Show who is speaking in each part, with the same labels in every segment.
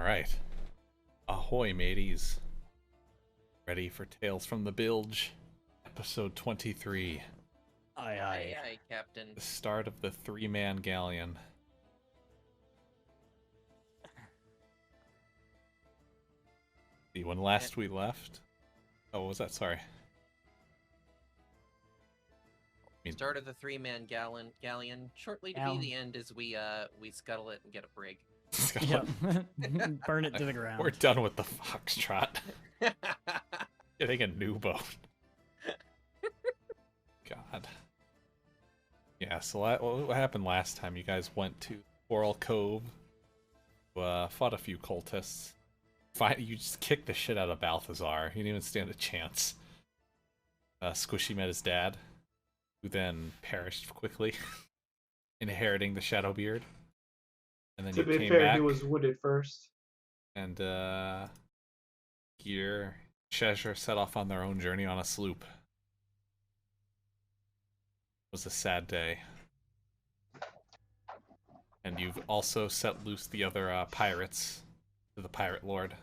Speaker 1: Alright. Ahoy, mateys. Ready for Tales from the Bilge, episode 23.
Speaker 2: Aye,
Speaker 3: Aye,
Speaker 2: aye.
Speaker 3: aye, Captain.
Speaker 1: The start of the three-man galleon. See, when last we left... Oh, what was that? Sorry.
Speaker 3: Start of the three-man galleon. Shortly to be the end as we scuttle it and get a brig.
Speaker 2: Yep. Burn it to the ground.
Speaker 1: We're done with the foxtrot. Getting a new boat. God. Yeah, so what happened last time? You guys went to Coral Cove, fought a few cultists. You just kicked the shit out of Balthazar. He didn't even stand a chance. Squishy met his dad, who then perished quickly, inheriting the Shadowbeard. And then
Speaker 4: To
Speaker 1: you
Speaker 4: be
Speaker 1: came
Speaker 4: fair,
Speaker 1: back,
Speaker 4: he was wooded first.
Speaker 1: and Gear, Cheshire set off on their own journey on a sloop. It was a sad day. And you've also set loose the other pirates to the Pirate Lord.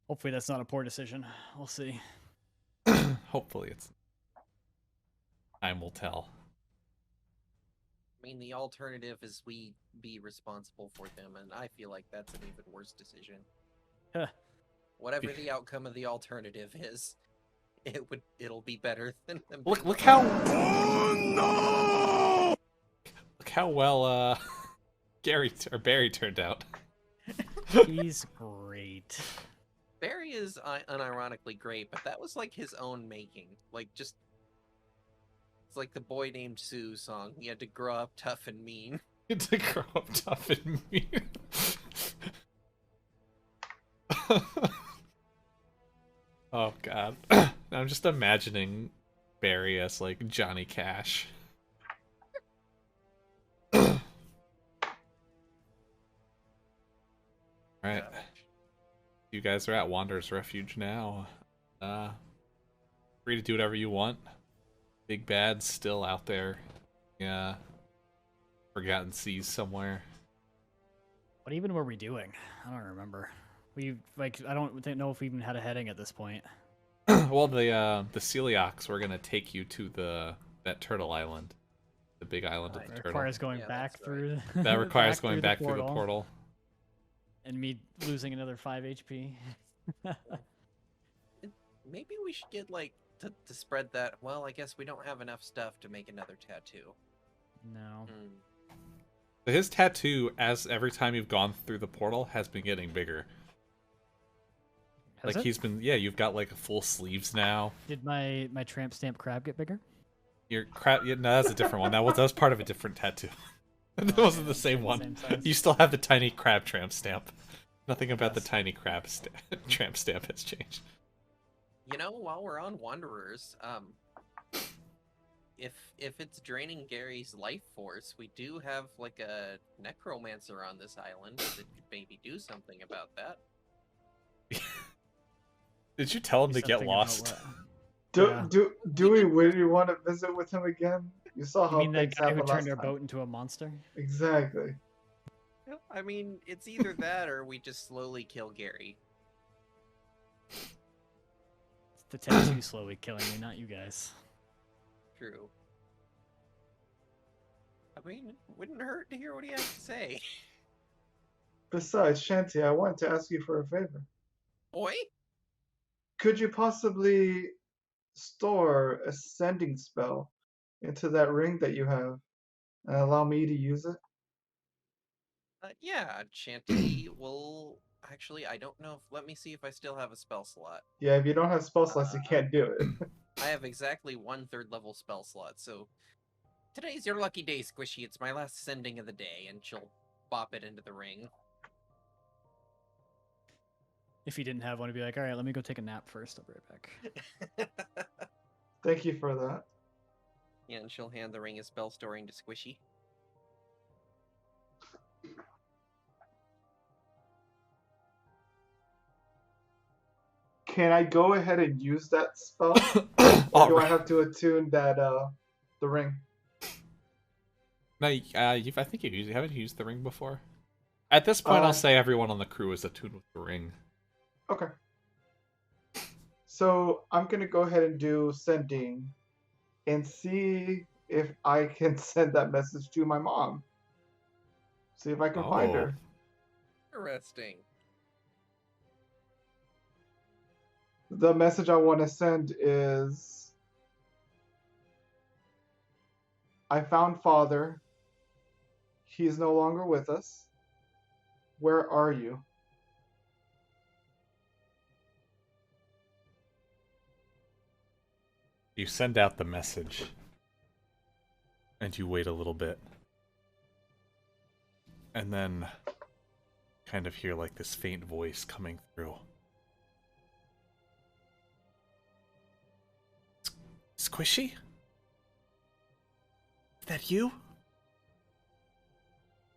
Speaker 2: Hopefully that's not a poor decision. We'll see.
Speaker 1: Hopefully it's... Time will tell.
Speaker 3: I mean, the alternative is we be responsible for them, and I feel like that's an even worse decision.
Speaker 2: Huh.
Speaker 3: Whatever the outcome of the alternative is, it'll be better than them.
Speaker 1: Look how... Oh, no! Look how well Barry turned out.
Speaker 2: He's great.
Speaker 3: Barry is unironically great, but that was like his own making. Like, just... It's like the Boy Named Sue song. He had to grow up tough and mean.
Speaker 1: To grow up tough and mean. Oh god. I'm just imagining Barry as like Johnny Cash. Alright. You guys are at Wanderer's Refuge now. Free to do whatever you want. Big Bad's still out there. Yeah. Forgotten Seas somewhere.
Speaker 2: What even were we doing? I don't remember. I don't know if we even had a heading at this point.
Speaker 1: Well, the Celiacs were gonna take you to that turtle island, the big island of the
Speaker 2: It
Speaker 1: turtle.
Speaker 2: requires going
Speaker 3: Yeah,
Speaker 2: back
Speaker 3: that's right.
Speaker 2: through.
Speaker 1: That requires going back through the portal.
Speaker 2: And me losing another 5 HP.
Speaker 3: Maybe we should get, like, to spread that... Well, I guess we don't have enough stuff to make another tattoo.
Speaker 2: No.
Speaker 1: So his tattoo, as every time you've gone through the portal, has been getting bigger.
Speaker 2: Has
Speaker 1: Like
Speaker 2: it?
Speaker 1: you've got like full sleeves now.
Speaker 2: Did my tramp stamp crab get bigger?
Speaker 1: Your crap, yeah, no, that's a different one. That was part of a different tattoo. That wasn't the same one.
Speaker 2: Same size.
Speaker 1: You still have the tiny crab tramp stamp. Nothing about the tiny crab tramp stamp has changed.
Speaker 3: You know, while we're on Wanderers, if it's draining Gary's life force, we do have, like, a necromancer on this island that could maybe do something about that.
Speaker 1: Did you tell him to
Speaker 2: Do
Speaker 1: get
Speaker 2: something about
Speaker 1: lost?
Speaker 2: what?
Speaker 4: Do we really want to visit with him again? You saw
Speaker 2: You
Speaker 4: how
Speaker 2: mean that
Speaker 4: things
Speaker 2: guy who
Speaker 4: happened
Speaker 2: turned
Speaker 4: last
Speaker 2: our
Speaker 4: time.
Speaker 2: boat into a monster?
Speaker 4: Exactly.
Speaker 3: I mean, it's either that or we just slowly kill Gary.
Speaker 2: It's the tattoo slowly killing me, not you guys.
Speaker 3: True. I mean, it wouldn't hurt to hear what he has to say.
Speaker 4: Besides, Shanty, I wanted to ask you for a favor.
Speaker 3: Oi?
Speaker 4: Could you possibly store a sending spell into that ring that you have and allow me to use it?
Speaker 3: Yeah, Shanty will... Actually, I don't know if... Let me see if I still have a spell slot.
Speaker 4: Yeah, if you don't have spell slots, you can't do it.
Speaker 3: I have exactly 1/3 level spell slot, so... Today's your lucky day, Squishy. It's my last sending of the day, and she'll bop it into the ring.
Speaker 2: If you didn't have one, it'd be like, all right, let me go take a nap first. I'll be right back.
Speaker 4: Thank you for that.
Speaker 3: Yeah, and she'll hand the ring of spell storing to Squishy.
Speaker 4: Can I go ahead and use that spell? Or do I have to attune that the ring?
Speaker 1: No, I think haven't you used the ring before? At this point,
Speaker 4: Uh,
Speaker 1: I'll say everyone on the crew is attuned with the ring.
Speaker 4: Okay. So I'm gonna go ahead and do sending and see if I can send that message to my mom. See if I can find
Speaker 1: Oh.
Speaker 4: her.
Speaker 3: Interesting.
Speaker 4: The message I want to send is I found father. He's no longer with us. Where are you?
Speaker 1: You send out the message, and you wait a little bit. And then kind of hear like this faint voice coming through. Squishy? Is that you?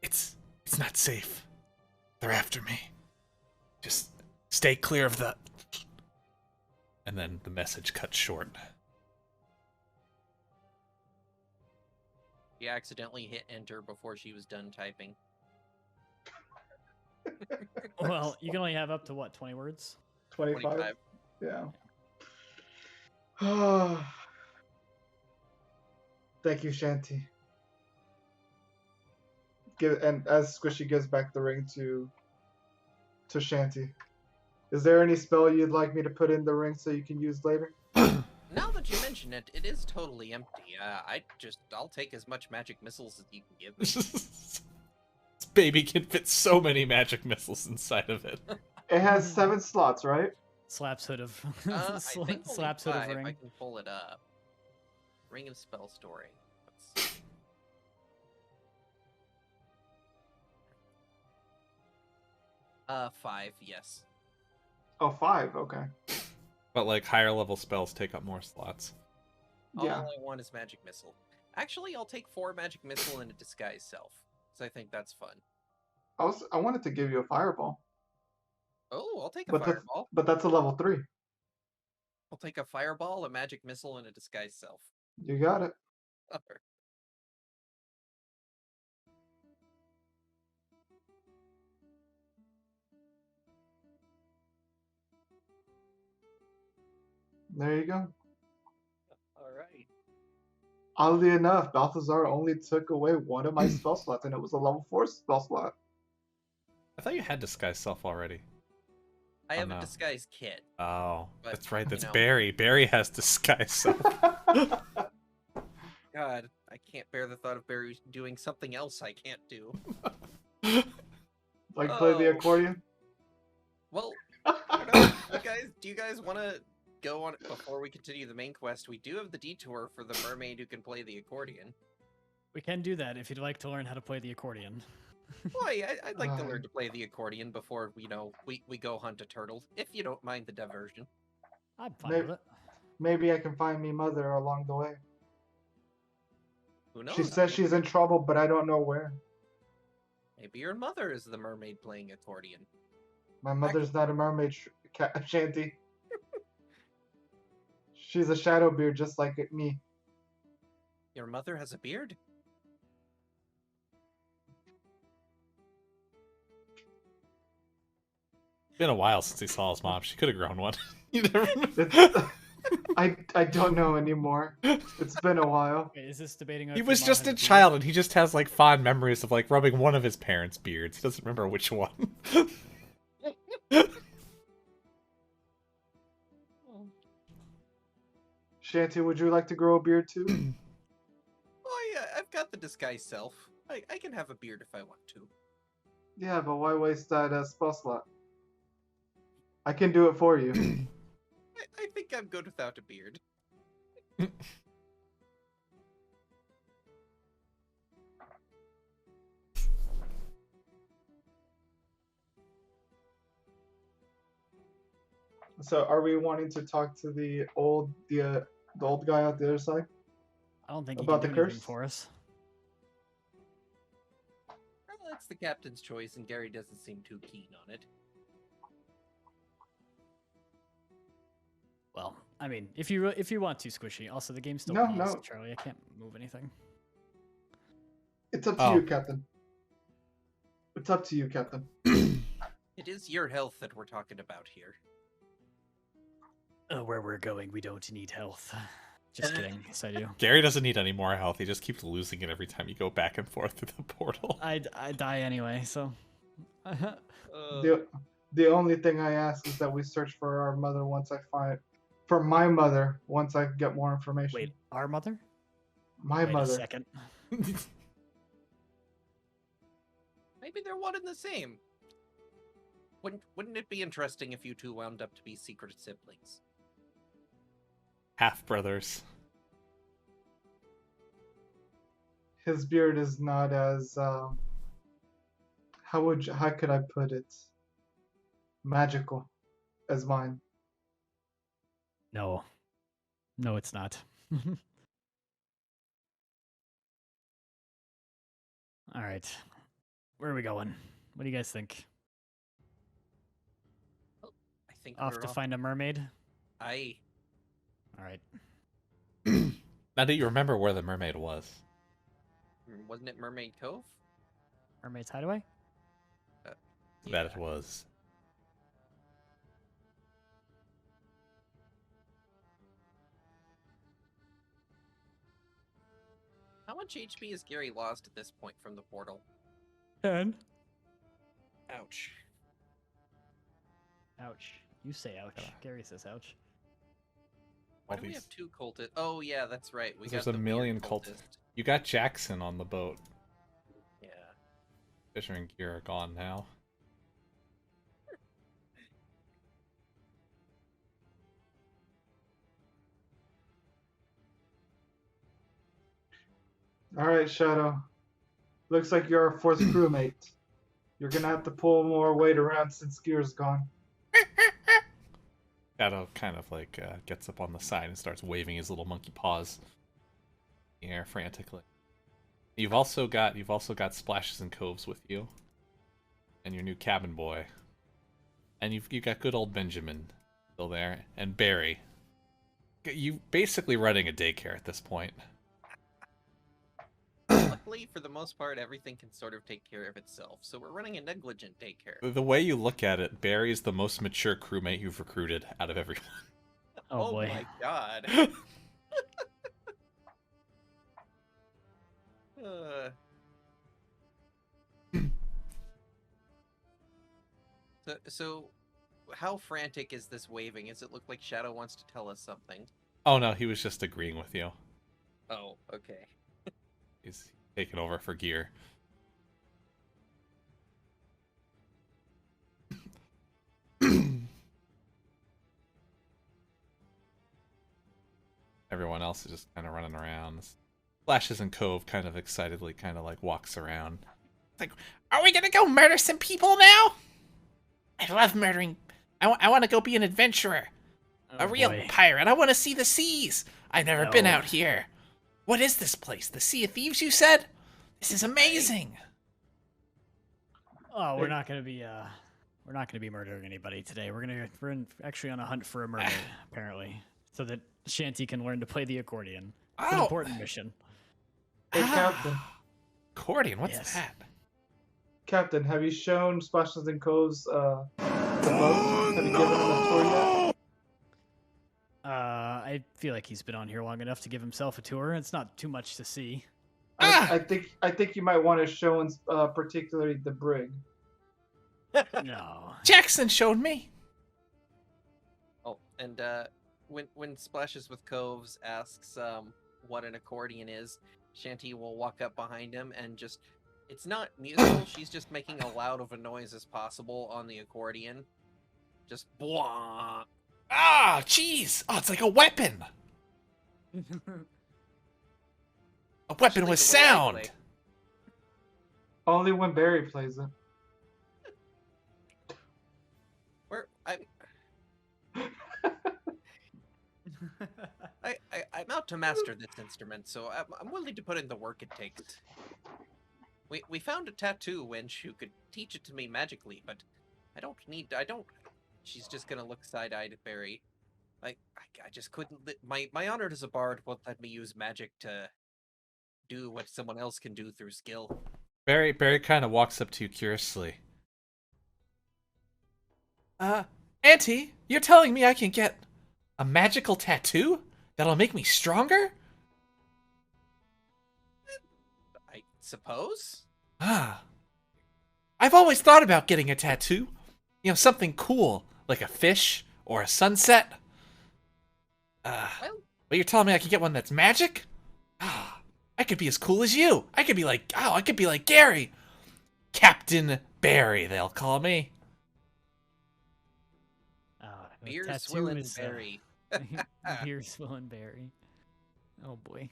Speaker 1: It's not safe. They're after me. Just stay clear of the... And then the message cuts short.
Speaker 3: She accidentally hit enter before she was done typing.
Speaker 2: Well, you can only have up to what, 20 words?
Speaker 4: 25?
Speaker 3: 25.
Speaker 4: Yeah. Thank you, Shanty. And as Squishy gives back the ring to Shanty. Is there any spell you'd like me to put in the ring so you can use later?
Speaker 3: Now that you mention it, it is totally empty. I'll take as much magic missiles as you can give me.
Speaker 1: This baby can fit so many magic missiles inside of it.
Speaker 4: It has 7 slots, right?
Speaker 2: Slaps hood of
Speaker 3: I think only
Speaker 2: slaps hood of
Speaker 3: 5,
Speaker 2: ring.
Speaker 3: I can pull it up. Ring of Spell Story. Let's see. Five, yes.
Speaker 4: Oh, 5. Okay.
Speaker 1: But like higher level spells take up more slots.
Speaker 4: Yeah.
Speaker 3: All I want is Magic Missile. Actually, I'll take 4 Magic Missile and a Disguise Self, because I think that's fun.
Speaker 4: I wanted to give you a fireball,
Speaker 3: Oh, I'll take a
Speaker 4: but
Speaker 3: Fireball.
Speaker 4: but that's a level 3.
Speaker 3: I'll take a Fireball, a Magic Missile, and a Disguise Self.
Speaker 4: You got it.
Speaker 3: Upper.
Speaker 4: There you go.
Speaker 3: Alright.
Speaker 4: Oddly enough, Balthazar only took away one of my spell slots, and it was a level 4 spell slot.
Speaker 1: I thought you had Disguise Self already.
Speaker 3: I
Speaker 1: Oh,
Speaker 3: have
Speaker 1: no.
Speaker 3: a Disguise Kit.
Speaker 1: Oh,
Speaker 3: But,
Speaker 1: that's right. That's
Speaker 3: you know.
Speaker 1: Barry. Barry has Disguise Self.
Speaker 3: God, I can't bear the thought of Barry doing something else I can't do.
Speaker 4: Like play the
Speaker 3: Oh.
Speaker 4: accordion?
Speaker 3: Well, I don't know. Do you guys want to go on before we continue the main quest? We do have the detour for the mermaid who can play the accordion.
Speaker 2: We can do that if you'd like to learn how to play the accordion.
Speaker 3: Boy, I'd like to learn to play the accordion before, we go hunt a turtle, if you don't mind the diversion.
Speaker 2: I'm fine
Speaker 4: Maybe,
Speaker 2: with it.
Speaker 4: maybe I can find me mother along the way.
Speaker 3: Who knows?
Speaker 4: She says she's in trouble, but I don't know where.
Speaker 3: Maybe your mother is the mermaid playing accordion.
Speaker 4: My mother's not a mermaid, Shanty. She's a shadow beard just like me.
Speaker 3: Your mother has a beard?
Speaker 1: Been a while since he saw his mom. She could have grown one. You never know.
Speaker 4: I don't know anymore. It's been a while.
Speaker 2: Wait, is this debating?
Speaker 1: He was just a child, and he just has like fond memories of like rubbing one of his parents' beards. He doesn't remember which one.
Speaker 4: Shanty, would you like to grow a beard too?
Speaker 3: Oh yeah, I've got the disguise self. I can have a beard if I want to.
Speaker 4: Yeah, but why waste that spell slot? I can do it for you.
Speaker 3: I think I'm good without a beard.
Speaker 4: So, are we wanting to talk to the old guy out the other side?
Speaker 2: I don't think he
Speaker 4: about
Speaker 2: can
Speaker 4: the
Speaker 2: do anything
Speaker 4: curse?
Speaker 2: for us.
Speaker 3: Well, it's the captain's choice, and Gary doesn't seem too keen on it.
Speaker 2: Well, I mean, if you want to, Squishy. Also, the game's still
Speaker 4: No,
Speaker 2: paused,
Speaker 4: no.
Speaker 2: Charlie. I can't move anything.
Speaker 4: It's up to
Speaker 1: Oh.
Speaker 4: you, Captain. It's up to you, Captain.
Speaker 3: It is your health that we're talking about here.
Speaker 2: Where we're going, we don't need health. Just kidding. Yes, I do.
Speaker 1: Gary doesn't need any more health. He just keeps losing it every time you go back and forth through the portal.
Speaker 2: I die anyway, so.
Speaker 4: The only thing I ask is that we search for our mother once I find for my mother once I get more information.
Speaker 2: Wait, our mother?
Speaker 4: My
Speaker 2: Wait
Speaker 4: mother.
Speaker 2: a second.
Speaker 3: Maybe they're one and the same. Wouldn't it be interesting if you two wound up to be secret siblings?
Speaker 1: Half brothers.
Speaker 4: His beard is not as how could I put it? Magical as mine.
Speaker 2: No. No, it's not. All right. Where are we going? What do you guys think?
Speaker 3: I think
Speaker 2: Off
Speaker 3: we're
Speaker 2: to find a mermaid?
Speaker 3: Aye.
Speaker 2: All right.
Speaker 1: Now do you remember where the mermaid was?
Speaker 3: Wasn't it Mermaid Cove?
Speaker 2: Mermaid's Hideaway?
Speaker 1: That it was.
Speaker 3: How much HP has Gary lost at this point from the portal?
Speaker 2: 10.
Speaker 3: Ouch.
Speaker 2: Ouch. You say ouch. Gary says ouch.
Speaker 3: Why
Speaker 1: All
Speaker 3: do we
Speaker 1: these-
Speaker 3: have 2 cultists? Oh yeah, that's right. We
Speaker 1: There's
Speaker 3: got
Speaker 1: a
Speaker 3: the
Speaker 1: million
Speaker 3: weird
Speaker 1: cultists. You got Jackson on the boat.
Speaker 3: Yeah.
Speaker 1: Fisher and Gear are gone now.
Speaker 4: Alright, Shadow. Looks like you're our fourth crewmate. You're gonna have to pull more weight around since Gear's gone.
Speaker 1: Shadow kind of like gets up on the side and starts waving his little monkey paws in the air frantically. You've also got Splashes and Coves with you, and your new cabin boy, and you've got good old Benjamin still there, and Barry. You basically running a daycare at this point.
Speaker 3: Luckily, for the most part, everything can sort of take care of itself. So we're running a negligent daycare.
Speaker 1: The way you look at it, Barry is the most mature crewmate you've recruited out of everyone.
Speaker 2: Oh, boy.
Speaker 3: My god. So, how frantic is this waving? Does it look like Shadow wants to tell us something?
Speaker 1: Oh no, he was just agreeing with you.
Speaker 3: Oh, okay.
Speaker 1: He's taking over for Gear. Everyone else is just kind of running around. Flashes and Cove kind of excitedly kind of like walks around. Like, are we gonna go murder some people now? I love murdering. I want to go be an adventurer.
Speaker 2: Oh,
Speaker 1: A real
Speaker 2: boy.
Speaker 1: pirate. I want to see the seas. I've never been
Speaker 2: No.
Speaker 1: out here. What is this place? The Sea of Thieves, you said? This is amazing.
Speaker 2: Oh, we're not gonna be murdering anybody today. We're actually on a hunt for a mermaid, apparently, so that Shanty can learn to play the accordion. It's an important mission.
Speaker 4: Hey, Captain.
Speaker 1: Accordion, what's
Speaker 2: Yes.
Speaker 1: that?
Speaker 4: Captain, have you shown Splashes and Coves the boat? Have you given him a tour yet?
Speaker 2: I feel like he's been on here long enough to give himself a tour. It's not too much to see.
Speaker 4: I think you might want to show him particularly the brig.
Speaker 2: No.
Speaker 1: Jackson showed me.
Speaker 3: Oh, and when Splashes with Coves asks what an accordion is, Shanty will walk up behind him and just, it's not musical, she's just making a loud of a noise as possible on the accordion. Just blah.
Speaker 1: Ah, jeez. Oh, it's like a weapon. A weapon with
Speaker 3: Especially the way I
Speaker 1: sound.
Speaker 3: play.
Speaker 4: Only when Barry plays it.
Speaker 3: I'm out to master this instrument, so I'm willing to put in the work it takes. We found a tattoo wench who could teach it to me magically, but I don't. She's just gonna look side-eyed at Barry. I just couldn't. My honor as a bard won't let me use magic to do what someone else can do through skill.
Speaker 1: Barry kind of walks up to you curiously. Auntie, you're telling me I can get a magical tattoo that'll make me stronger?
Speaker 3: I suppose.
Speaker 1: Ah, I've always thought about getting a tattoo. You know, something cool, like a fish or a sunset.
Speaker 3: Well,
Speaker 1: But you're telling me I can get one that's magic? Ah, I could be as cool as you. I could be like Gary. Captain Barry, they'll call me.
Speaker 2: The
Speaker 3: beer
Speaker 2: tattoo
Speaker 3: swilling
Speaker 2: is,
Speaker 3: berry.
Speaker 2: beer swilling berry. Oh boy.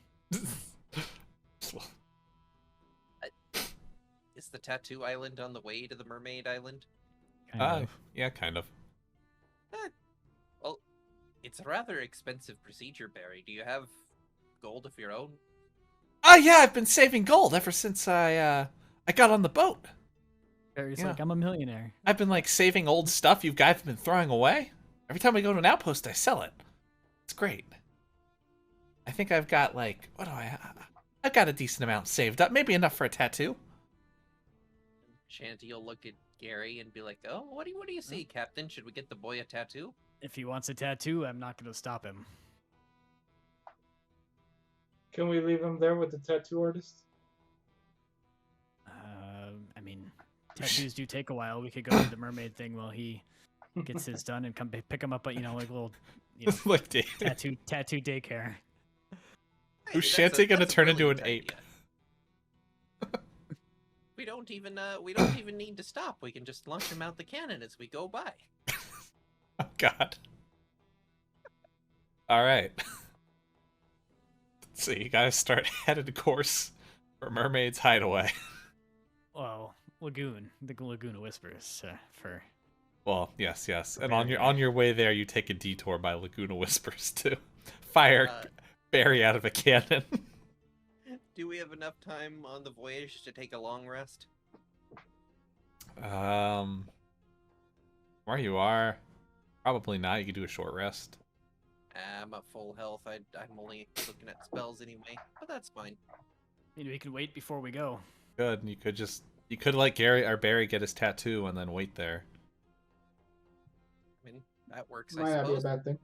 Speaker 3: Is the tattoo island on the way to the mermaid island?
Speaker 2: Kind of.
Speaker 1: Yeah, kind of.
Speaker 3: Well, it's a rather expensive procedure, Barry. Do you have gold of your own?
Speaker 1: Yeah, I've been saving gold ever since I got on the boat.
Speaker 2: Barry's
Speaker 1: yeah.
Speaker 2: like, I'm a millionaire.
Speaker 1: I've been like saving old stuff you guys have been throwing away. Every time I go to an outpost, I sell it. It's great. I think I've got like, I've got a decent amount saved up, maybe enough for a tattoo.
Speaker 3: Shanty will look at Gary and be like, "Oh, what do you see, Captain? Should we get the boy a tattoo?"
Speaker 2: If he wants a tattoo, I'm not going to stop him.
Speaker 4: Can we leave him there with the tattoo artist?
Speaker 2: I mean, tattoos do take a while. We could go to the mermaid thing while he gets his done and come pick him up at, like little,
Speaker 1: Like,
Speaker 2: tattoo daycare.
Speaker 1: who's
Speaker 3: Hey,
Speaker 1: Shanty gonna
Speaker 3: that's a
Speaker 1: turn into
Speaker 3: really
Speaker 1: an
Speaker 3: good
Speaker 1: ape?
Speaker 3: idea. We don't even need to stop. We can just launch him out the cannon as we go by.
Speaker 1: Oh God. All right. So you guys start headed course for Mermaid's Hideaway.
Speaker 2: Well, Lagoon, the Laguna Whispers, for.
Speaker 1: Well, yes. And on your way there, you take a detour by Laguna Whispers to fire Barry out of a cannon.
Speaker 3: Do we have enough time on the voyage to take a long rest?
Speaker 1: Where you are, probably not. You could do a short rest.
Speaker 3: I'm at full health. I'm only looking at spells anyway, but that's fine.
Speaker 2: We can wait before we go.
Speaker 1: Good. And you could let Gary or Barry get his tattoo and then wait there.
Speaker 3: I mean, that works,
Speaker 4: Might
Speaker 3: I
Speaker 4: not be a
Speaker 3: suppose.
Speaker 4: bad thing.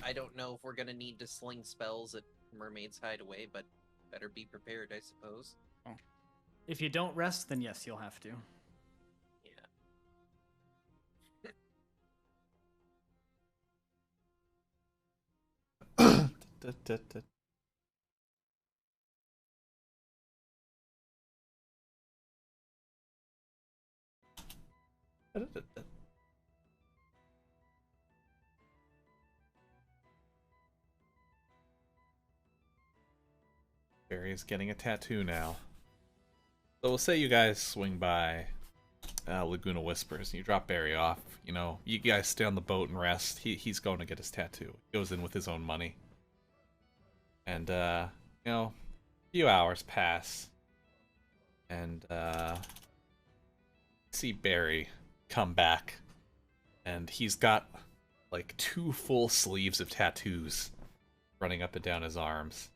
Speaker 3: I don't know if we're gonna need to sling spells at Mermaid's Hideaway, but better be prepared, I suppose.
Speaker 2: If you don't rest, then yes, you'll have to.
Speaker 1: Barry is getting a tattoo now. So we'll say you guys swing by Laguna Whispers and you drop Barry off. You guys stay on the boat and rest. He's going to get his tattoo. He goes in with his own money. And a few hours pass. And see Barry come back. And he's got like 2 full sleeves of tattoos running up and down his arms.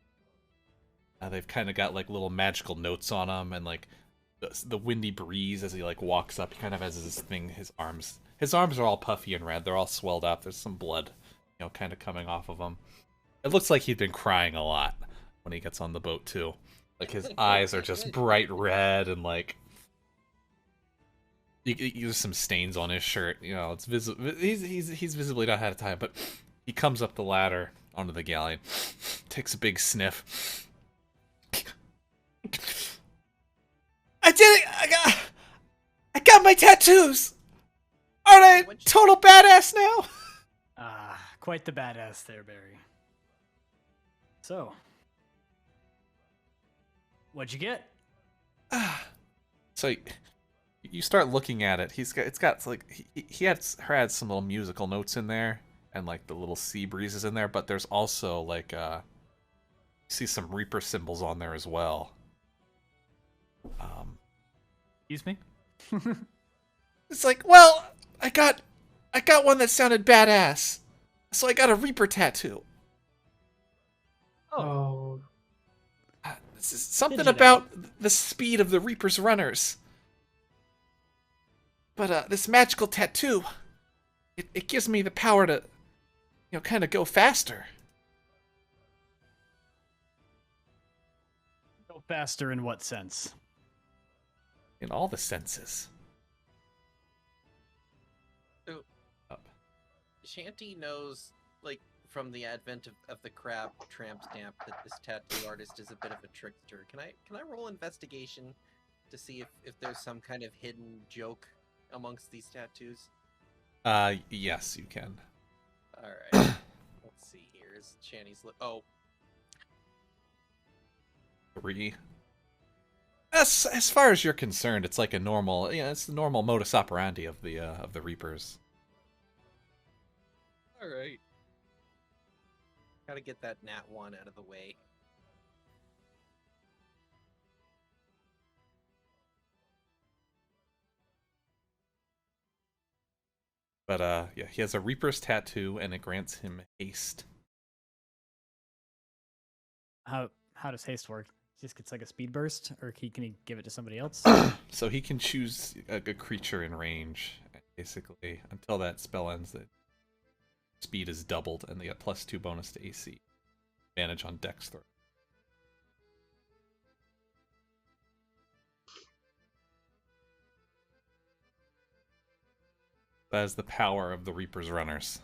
Speaker 1: They've kind of got like little magical notes on them, and like the windy breeze as he like walks up. He kind of has this thing. His arms are all puffy and red. They're all swelled up. There's some blood, kind of coming off of them. It looks like he'd been crying a lot when he gets on the boat too. Like his eyes are just bright red, and like there's some stains on his shirt. It's visible. He's visibly not had a time, but he comes up the ladder onto the galleon, takes a big sniff. I did it! I got my tattoos! Aren't I total badass now?
Speaker 2: Quite the badass there, Barry. So, what'd you get?
Speaker 1: So you start looking at it. It's got like he had some little musical notes in there, and like the little sea breezes in there. But there's also like you see some Reaper symbols on there as well.
Speaker 2: Excuse me?
Speaker 1: It's like, well, I got one that sounded badass, so I got a Reaper tattoo.
Speaker 4: Oh.
Speaker 1: something
Speaker 2: Fidget
Speaker 1: about the speed of the Reaper's runners. But this magical tattoo, it gives me the power to, kind of go faster.
Speaker 2: Go faster in what sense?
Speaker 1: In all the senses.
Speaker 3: So, Shanty knows, like, from the advent of the crab tramp stamp that this tattoo artist is a bit of a trickster. Can I roll investigation to see if there's some kind of hidden joke amongst these tattoos?
Speaker 1: Yes, you can.
Speaker 3: All right. Let's see here. Is Shanty's oh,
Speaker 1: 3. As far as you're concerned, it's like a normal, it's the normal modus operandi of the Reapers.
Speaker 3: all right. Gotta get that nat 1 out of the way.
Speaker 1: But yeah, he has a Reaper's tattoo, and it grants him haste.
Speaker 2: How does haste work? Just gets like a speed burst, or can he give it to somebody else?
Speaker 1: So he can choose a creature in range, basically, until that spell ends. That speed is doubled, and they get +2 bonus to AC, advantage on Dex throw. That is the power of the Reaper's runners.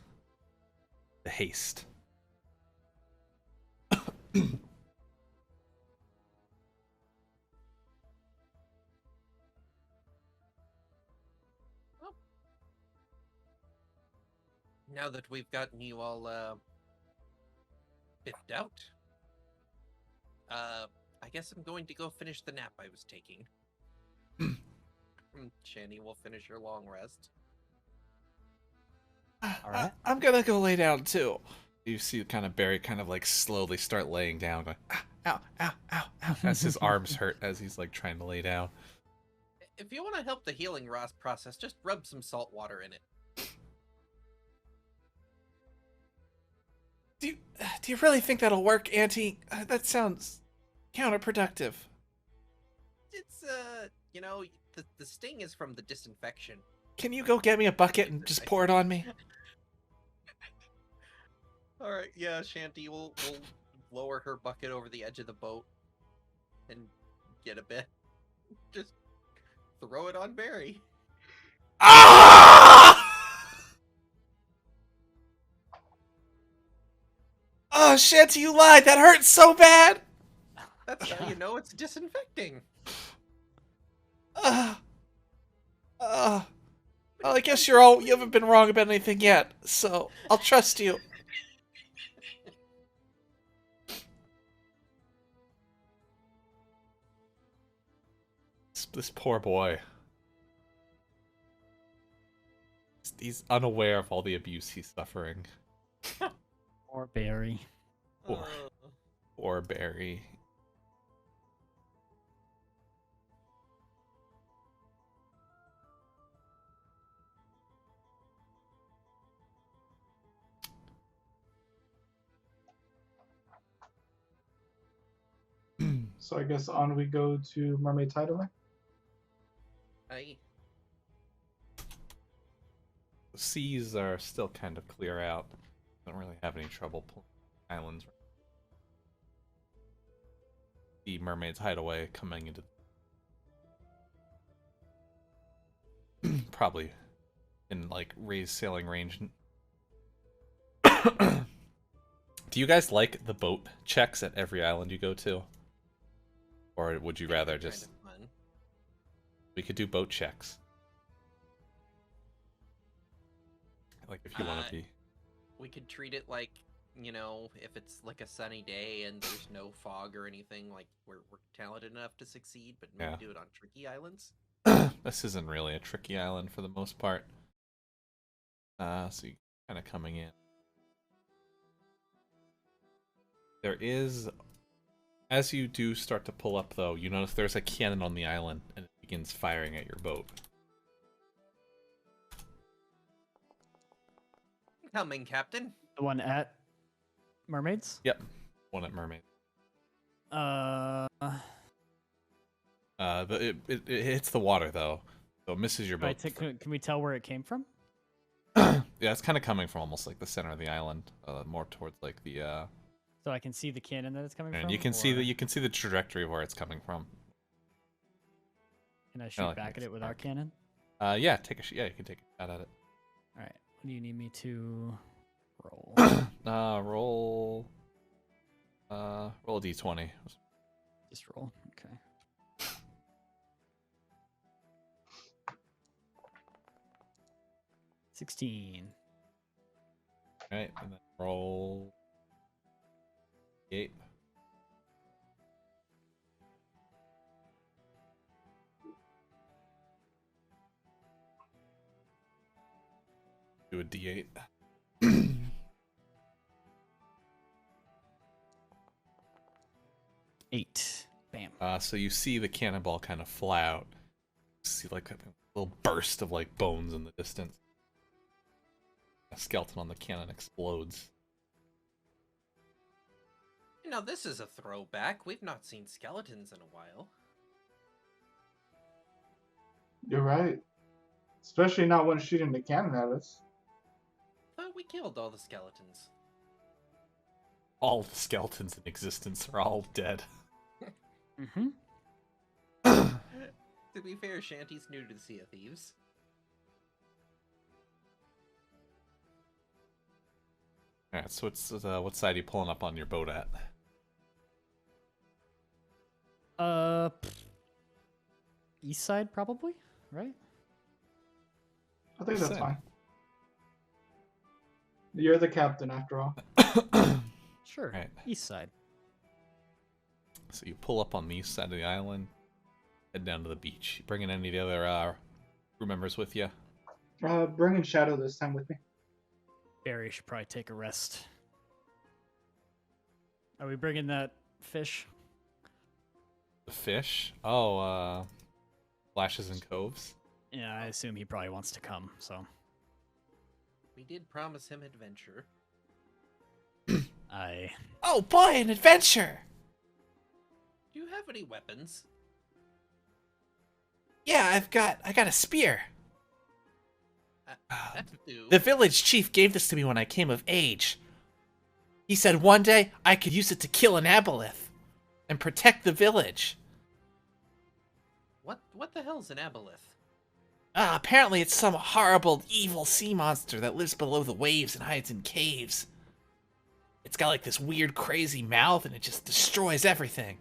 Speaker 1: The haste.
Speaker 3: Now that we've gotten you all biffed out, I guess I'm going to go finish the nap I was taking. Shanty will finish your long rest.
Speaker 2: All right.
Speaker 1: I'm gonna go lay down too. You see kind of Barry kind of like slowly start laying down, going, ow, ow, ow, ow, as his arms hurt as he's like trying to lay down.
Speaker 3: If you want to help the healing process, just rub some salt water in it.
Speaker 1: Do you really think that'll work, Auntie? That sounds counterproductive.
Speaker 3: It's the sting is from the disinfection.
Speaker 1: Can you go get me a bucket and just pour it on me?
Speaker 3: All right, yeah, Shanty will lower her bucket over the edge of the boat and get a bit. Just throw it on Barry.
Speaker 1: Ah! Oh, Shanty, you lied. That hurts so bad.
Speaker 3: That's how you know it's disinfecting.
Speaker 1: Well, I guess you haven't been wrong about anything yet, so I'll trust you. This poor boy. He's unaware of all the abuse he's suffering.
Speaker 2: Or Barry.
Speaker 1: Poor Barry.
Speaker 4: So I guess on we go to Mermaid's Hideaway.
Speaker 3: Aye.
Speaker 1: The seas are still kind of clear out. Don't really have any trouble pulling islands. The Mermaid's Hideaway coming into probably in like raised sailing range. Do you guys like the boat checks at every island you go to? Or would you rather just...
Speaker 3: Kind of fun.
Speaker 1: We could do boat checks. Like, if you want to be...
Speaker 3: We could treat it like, if it's like a sunny day and there's no fog or anything, like we're talented enough to succeed, but maybe do it on tricky islands.
Speaker 1: This isn't really a tricky island for the most part. So you kind of coming in. There is... As you do start to pull up, though, you notice there's a cannon on the island, and it begins firing at your boat.
Speaker 3: Coming, Captain.
Speaker 2: The one at Mermaids?
Speaker 1: Yep. One at Mermaid. It hits the water though, so it misses your boat.
Speaker 2: Can we tell where it came from?
Speaker 1: Yeah, it's kind of coming from almost like the center of the island, more towards like the.
Speaker 2: So I can see the cannon that it's coming from.
Speaker 1: And you can see the trajectory of where it's coming from.
Speaker 2: Can I shoot
Speaker 1: like
Speaker 2: back at it with our cannon?
Speaker 1: Yeah, take a shot. Yeah, you can take a shot at it.
Speaker 2: All right. What do you need me to roll?
Speaker 1: Roll a d20.
Speaker 2: Just roll. Okay. $16.
Speaker 1: All right, and then roll 8. Do a d8.
Speaker 2: 8. Bam.
Speaker 1: So you see the cannonball kind of fly out. You see like a little burst of like bones in the distance. A skeleton on the cannon explodes.
Speaker 3: Now this is a throwback. We've not seen skeletons in a while.
Speaker 4: You're right. Especially not when shooting the cannon at us.
Speaker 3: Thought we killed all the skeletons.
Speaker 1: All the skeletons in existence are all dead.
Speaker 2: Mm-hmm.
Speaker 3: To be fair, Shanty's new to the Sea of Thieves.
Speaker 1: Alright, so what side are you pulling up on your boat at?
Speaker 2: East side probably, right?
Speaker 4: I think that's
Speaker 1: Same.
Speaker 4: fine. You're the captain after all.
Speaker 2: Sure.
Speaker 1: Right.
Speaker 2: East side.
Speaker 1: So you pull up on the east side of the island, head down to the beach. You bringing any of the other crew members with you?
Speaker 4: Bringing Shadow this time with me.
Speaker 2: Barry should probably take a rest. Are we bringing that fish?
Speaker 1: The fish? Oh, flashes and coves?
Speaker 2: Yeah, I assume he probably wants to come, so.
Speaker 3: We did promise him adventure.
Speaker 1: Oh boy, an adventure!
Speaker 3: Do you have any weapons?
Speaker 5: Yeah, I got a spear.
Speaker 3: That do.
Speaker 5: The village chief gave this to me when I came of age. He said one day I could use it to kill an aboleth and protect the village.
Speaker 3: What the hell's an aboleth?
Speaker 5: Apparently it's some horrible, evil sea monster that lives below the waves and hides in caves. It's got like this weird, crazy mouth and it just destroys everything.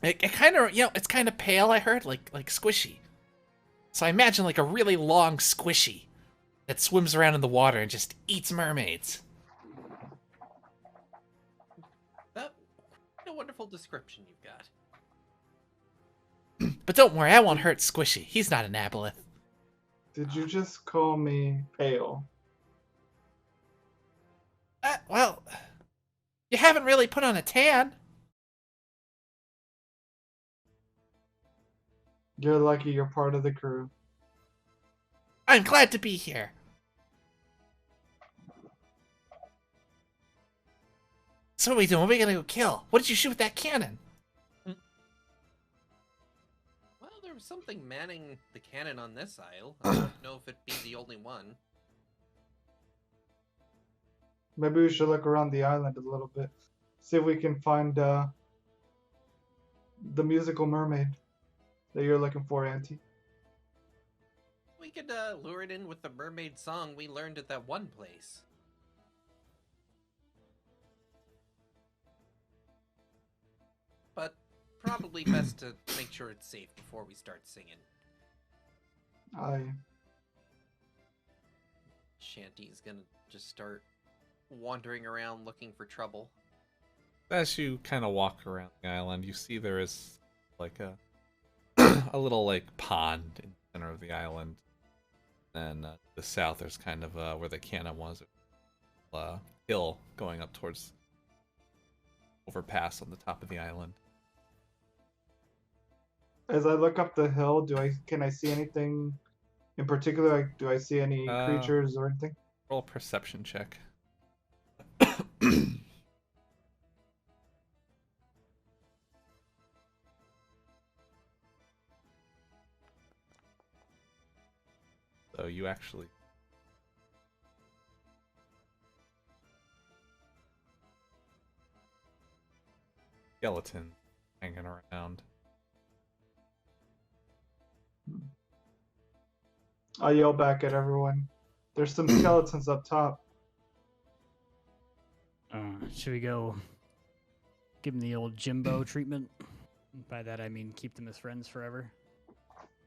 Speaker 5: It kind of, it's kind of pale, I heard, like squishy. So I imagine like a really long squishy that swims around in the water and just eats mermaids.
Speaker 3: What a wonderful description you've got.
Speaker 5: But don't worry, I won't hurt Squishy. He's not an aboleth.
Speaker 4: Did you just call me pale?
Speaker 5: Well, you haven't really put on a tan.
Speaker 4: You're lucky you're part of the crew.
Speaker 5: I'm glad to be here. So what are we doing? What are we gonna go kill? What did you shoot with that cannon?
Speaker 3: Well, there was something manning the cannon on this isle. I don't know if it'd be the only one.
Speaker 4: Maybe we should look around the island a little bit. See if we can find the musical mermaid that you're looking for, Auntie.
Speaker 3: We could lure it in with the mermaid song we learned at that one place. But probably best to make sure it's safe before we start singing. Shanty's gonna just start wandering around looking for trouble.
Speaker 1: As you kind of walk around the island, you see there is like a a little like pond in the center of the island. And to the south, there's kind of where the cannon was, a hill going up towards overpass on the top of the island.
Speaker 4: As I look up the hill, can I see anything in particular? Like, do I see any creatures or anything?
Speaker 1: Roll a perception check. So you actually skeleton hanging around.
Speaker 4: I yell back at everyone. There's some skeletons up top.
Speaker 2: Should we go give them the old Jimbo treatment? By that I mean keep them as friends forever.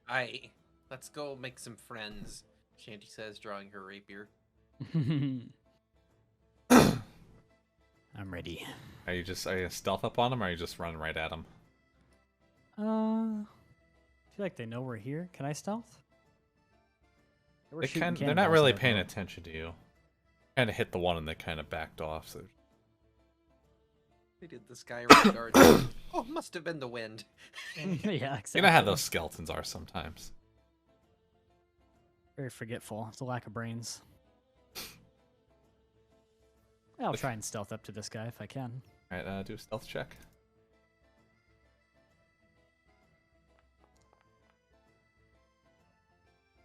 Speaker 3: Aye. Let's go make some friends, Shanty says, drawing her rapier.
Speaker 2: I'm ready.
Speaker 1: Are you stealth up on them, or are you just running right at them?
Speaker 2: I feel like they know we're here. Can I stealth? We're shooting
Speaker 1: They're not
Speaker 2: cannonballs
Speaker 1: really
Speaker 2: at
Speaker 1: paying
Speaker 2: everyone.
Speaker 1: attention to you. Kind of hit the one and they kind of backed off. So
Speaker 3: They did the sky radar. Oh, must have been the wind.
Speaker 2: Yeah, exactly.
Speaker 1: you know how those skeletons are sometimes.
Speaker 2: Very forgetful. It's a lack of brains. I'll try and stealth up to this guy if I can.
Speaker 1: All right, do a stealth check.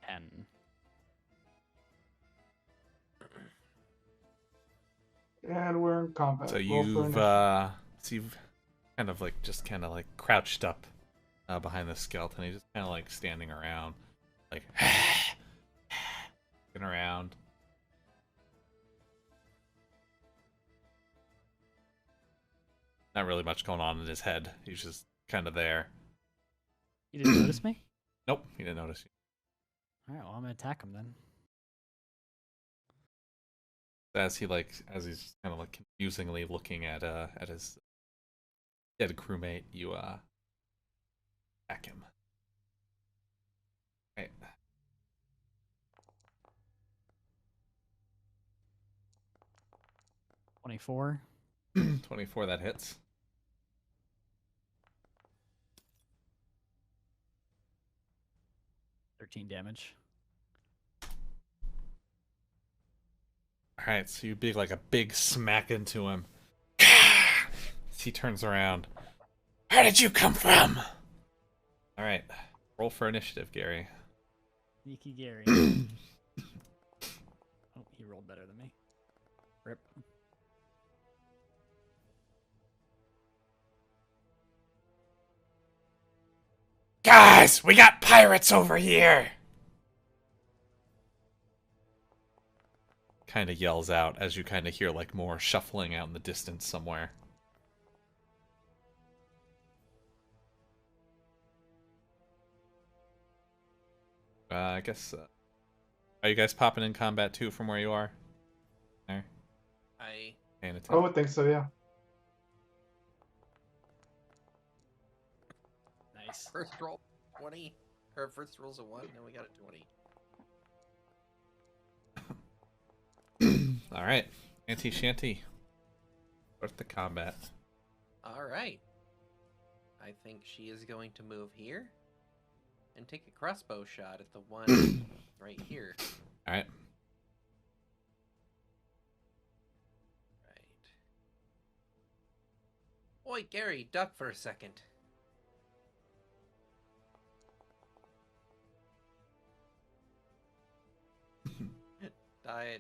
Speaker 4: And we're in combat.
Speaker 1: So
Speaker 4: Roll for initiative.
Speaker 1: you've kind of like crouched up behind the skeleton. He's just kind of like standing around, like looking around. Not really much going on in his head. He's just kind of there.
Speaker 2: You didn't notice me?
Speaker 1: Nope, he didn't notice you.
Speaker 2: All right, well, I'm going to attack him then.
Speaker 1: As he's kind of like confusingly looking at his dead crewmate, you attack him. Right.
Speaker 2: $24.
Speaker 1: 24, that hits.
Speaker 2: $13 damage.
Speaker 1: Alright, so you like a big smack into him. He turns around. Where did you come from? Alright, roll for initiative, Gary.
Speaker 2: Sneaky Gary. Oh, he rolled better than me. Rip.
Speaker 5: Guys, we got pirates over here!
Speaker 1: Kind of yells out as you kind of hear like more shuffling out in the distance somewhere. I guess. Are you guys popping in combat too from where you are? There.
Speaker 3: I
Speaker 1: Paying
Speaker 4: I
Speaker 1: attention.
Speaker 4: would think so, yeah.
Speaker 2: Nice.
Speaker 3: first roll 20. Or first roll's a 1, then we got a 20.
Speaker 1: All right, Auntie Shanty. Start the combat.
Speaker 3: All right. I think she is going to move here and take a crossbow shot at the one right here.
Speaker 1: All right.
Speaker 3: Right. Oi, Gary, duck for a second.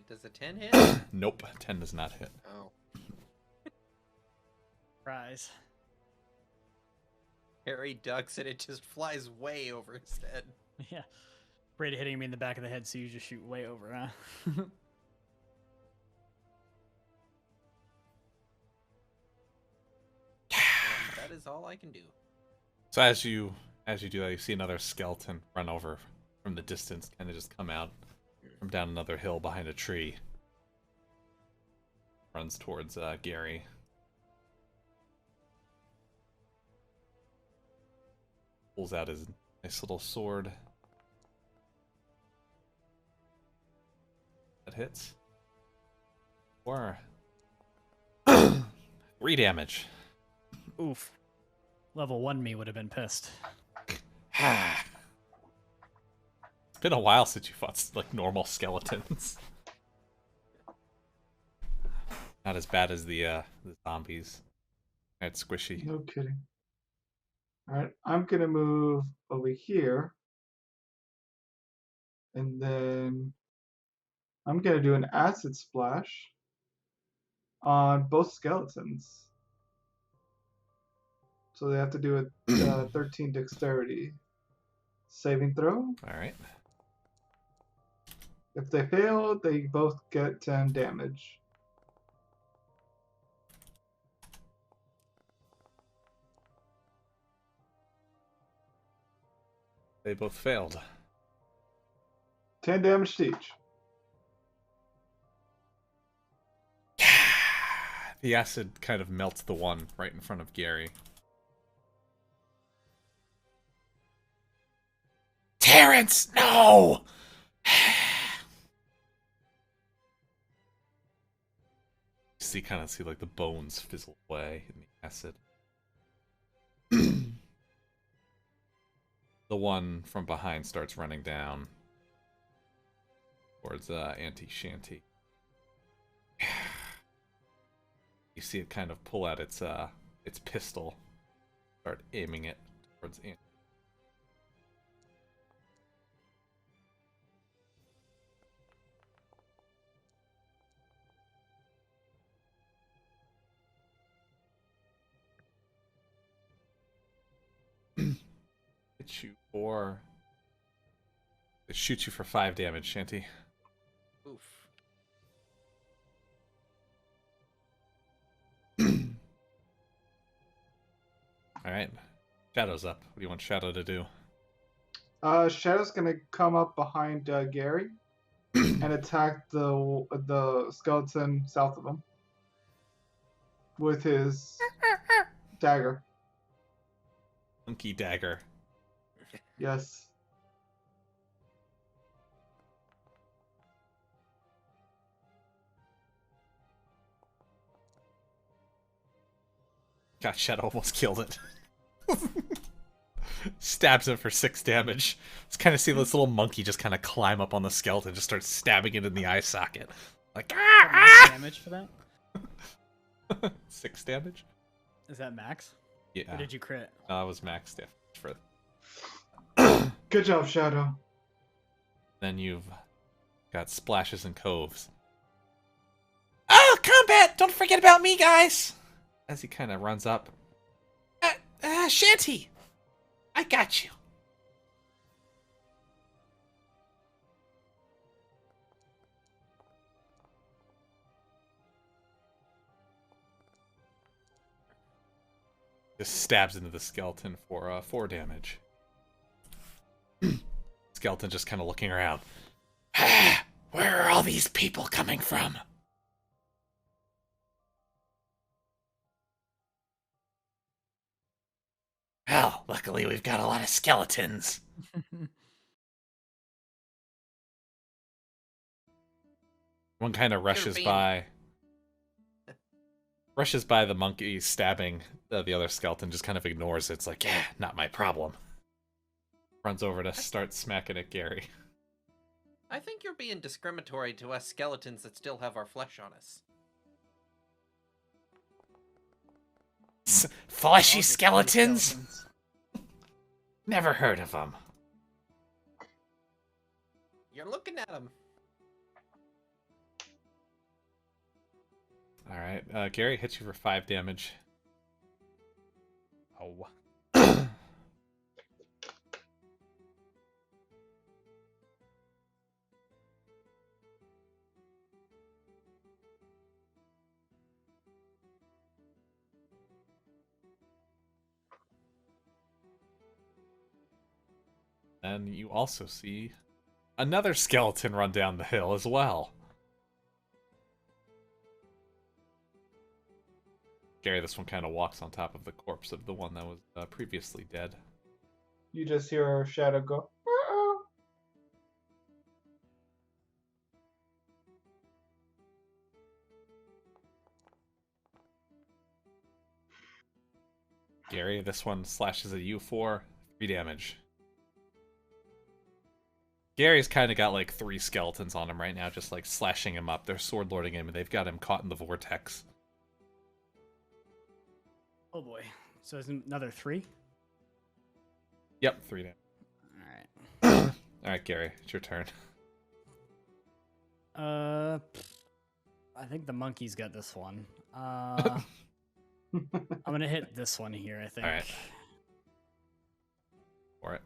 Speaker 3: Does a 10 hit?
Speaker 1: Nope, 10 does not hit.
Speaker 3: Oh.
Speaker 2: Prize.
Speaker 3: Harry ducks and it just flies way over his head.
Speaker 2: Yeah. Afraid of hitting me in the back of the head, so you just shoot way over, huh?
Speaker 3: And that is all I can do.
Speaker 1: So as you do that, you see another skeleton run over from the distance, kind of just come out from down another hill behind a tree. Runs towards Gary. Pulls out his nice little sword. That hits. Or 3 damage.
Speaker 2: Oof. Level 1 me would have been pissed.
Speaker 1: It's been a while since you fought like normal skeletons. Not as bad as the zombies. It's squishy.
Speaker 4: No kidding. Alright, I'm gonna move over here. And then I'm gonna do an acid splash on both skeletons. So they have to do a 13 dexterity saving throw.
Speaker 1: All right.
Speaker 4: If they fail, they both get 10 damage.
Speaker 1: They both failed.
Speaker 4: 10 damage to each.
Speaker 1: The acid kind of melts the one right in front of Gary.
Speaker 5: Terrence, no!
Speaker 1: You kind of see like the bones fizzle away in the acid. The one from behind starts running down towards Auntie Shanty. You see it kind of pull out its pistol, start aiming it towards Auntie. Hit you for. It shoots you for 5 damage, Shanty.
Speaker 3: Oof.
Speaker 1: Alright. Shadow's up. What do you want Shadow to do?
Speaker 4: Shadow's gonna come up behind Gary and attack the skeleton south of him with his dagger.
Speaker 1: Monkey dagger.
Speaker 4: Yes.
Speaker 1: God, Shadow almost killed it. Stabs it for 6 damage. Just kind of see this little monkey just kind of climb up on the skeleton, just start stabbing it in the eye socket. Like,
Speaker 2: Max damage for that?
Speaker 1: 6 damage?
Speaker 2: Is that max?
Speaker 1: Yeah.
Speaker 2: Or did you crit?
Speaker 1: That was max damage for.
Speaker 4: Good job, Shadow.
Speaker 1: Then you've got splashes and coves.
Speaker 5: Oh, combat! Don't forget about me, guys!
Speaker 1: As he kind of runs up,
Speaker 5: Shanty! I got you.
Speaker 1: just stabs into the skeleton for 4 damage. Skeleton just kind of looking around.
Speaker 5: Where are all these people coming from? Well, luckily we've got a lot of skeletons.
Speaker 1: One kind of rushes
Speaker 3: being-
Speaker 1: by. Rushes by the monkey stabbing the other skeleton, just kind of ignores it. It's like, yeah, not my problem. Runs over to start smacking at Gary.
Speaker 3: I think you're being discriminatory to us skeletons that still have our flesh on us.
Speaker 5: Fleshy
Speaker 2: All just
Speaker 5: skeletons? Never heard of them.
Speaker 3: You're looking at them.
Speaker 1: Alright, Gary hits you for 5 damage. Oh. And you also see another skeleton run down the hill as well. Gary, this one kind of walks on top of the corpse of the one that was previously dead.
Speaker 4: You just hear Shadow go, "Uh-oh."
Speaker 1: Gary, this one slashes at you for 3 damage. Gary's kind of got like 3 skeletons on him right now, just like slashing him up. They're sword lording him, and they've got him caught in the vortex.
Speaker 2: Oh boy. So there's another 3?
Speaker 1: Yep, 3 down.
Speaker 2: Alright.
Speaker 1: All right, Gary, it's your turn.
Speaker 2: I think the monkey's got this one. I'm gonna hit this one here, I think.
Speaker 1: Alright. For it.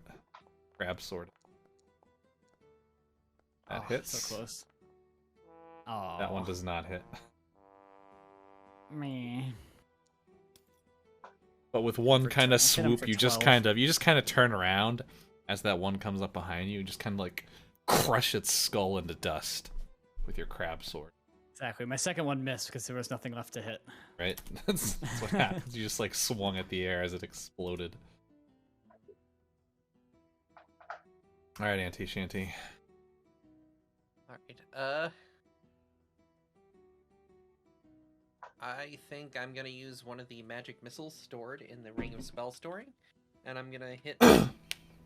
Speaker 1: Grab sword. That hits.
Speaker 2: So close. Oh.
Speaker 1: That one does not hit.
Speaker 2: Meh.
Speaker 1: But with one
Speaker 2: For
Speaker 1: kind of
Speaker 2: 12. Hit him
Speaker 1: swoop,
Speaker 2: for
Speaker 1: you just
Speaker 2: 12.
Speaker 1: kind of turn around as that one comes up behind you, and just kind of like crush its skull into dust with your crab sword.
Speaker 2: Exactly. My second one missed because there was nothing left to hit.
Speaker 1: Right? That's what happens. You just like swung at the air as it exploded. All right, Auntie Shanty.
Speaker 3: All right. I think I'm gonna use one of the magic missiles stored in the Ring of Spell Storing, and I'm gonna hit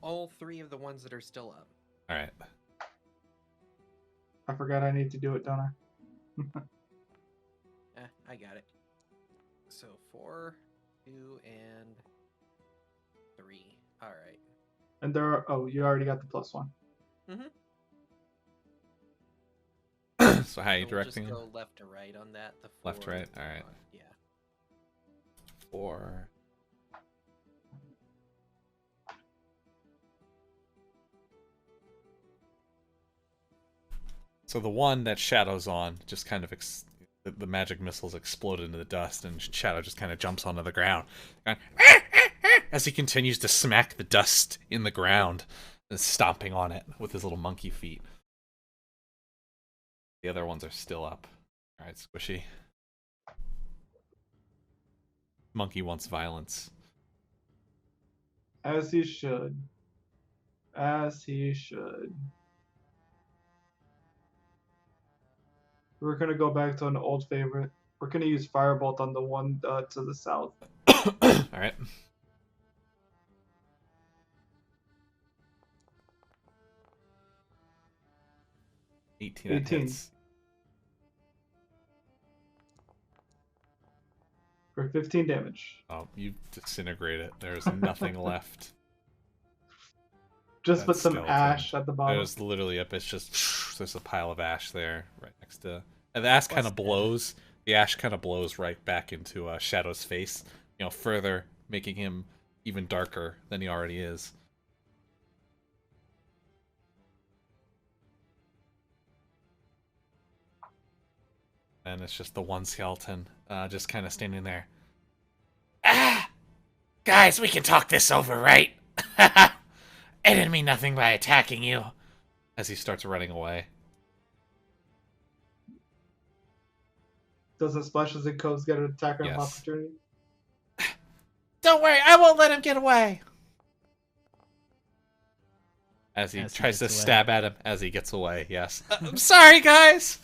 Speaker 3: all 3 of the ones that are still up.
Speaker 1: All right.
Speaker 4: I forgot I need to do it, don't I?
Speaker 3: I got it. So 4, 2, and 3. All right.
Speaker 4: And there are, oh, you already got the +1.
Speaker 1: So how are you
Speaker 3: So we'll just
Speaker 1: directing him?
Speaker 3: go left to right on that. The 4,
Speaker 1: Left, right. All right.
Speaker 3: Yeah.
Speaker 1: 4. So the one that Shadow's on just kind of the magic missiles explode into the dust, and Shadow just kind of jumps onto the ground as he continues to smack the dust in the ground and stomping on it with his little monkey feet. The other ones are still up. All right, Squishy. Monkey wants violence.
Speaker 4: As he should. As he should. We're gonna go back to an old favorite. We're gonna use Firebolt on the one to the south.
Speaker 1: All right. Eighteen.
Speaker 4: 18.
Speaker 1: Hits.
Speaker 4: For 15 damage.
Speaker 1: Oh, you disintegrate it. There's nothing left.
Speaker 4: Just
Speaker 1: That
Speaker 4: put some
Speaker 1: skeleton.
Speaker 4: ash at the bottom.
Speaker 1: There's literally it's just there's a pile of ash there right next to, and the ash kind of blows. The ash kind of blows right back into Shadow's face, further making him even darker than he already is. And it's just the one skeleton, just kind of standing there.
Speaker 5: Ah! Guys, we can talk this over, right? I didn't mean nothing by attacking you.
Speaker 1: As he starts running away.
Speaker 4: Doesn't Splashes and Coves get an attacker of
Speaker 1: Yes.
Speaker 4: opportunity?
Speaker 5: Don't worry, I won't let him get away.
Speaker 1: As he
Speaker 2: As he
Speaker 1: tries to
Speaker 2: gets away.
Speaker 1: stab at him as he gets away, yes.
Speaker 5: I'm sorry, guys.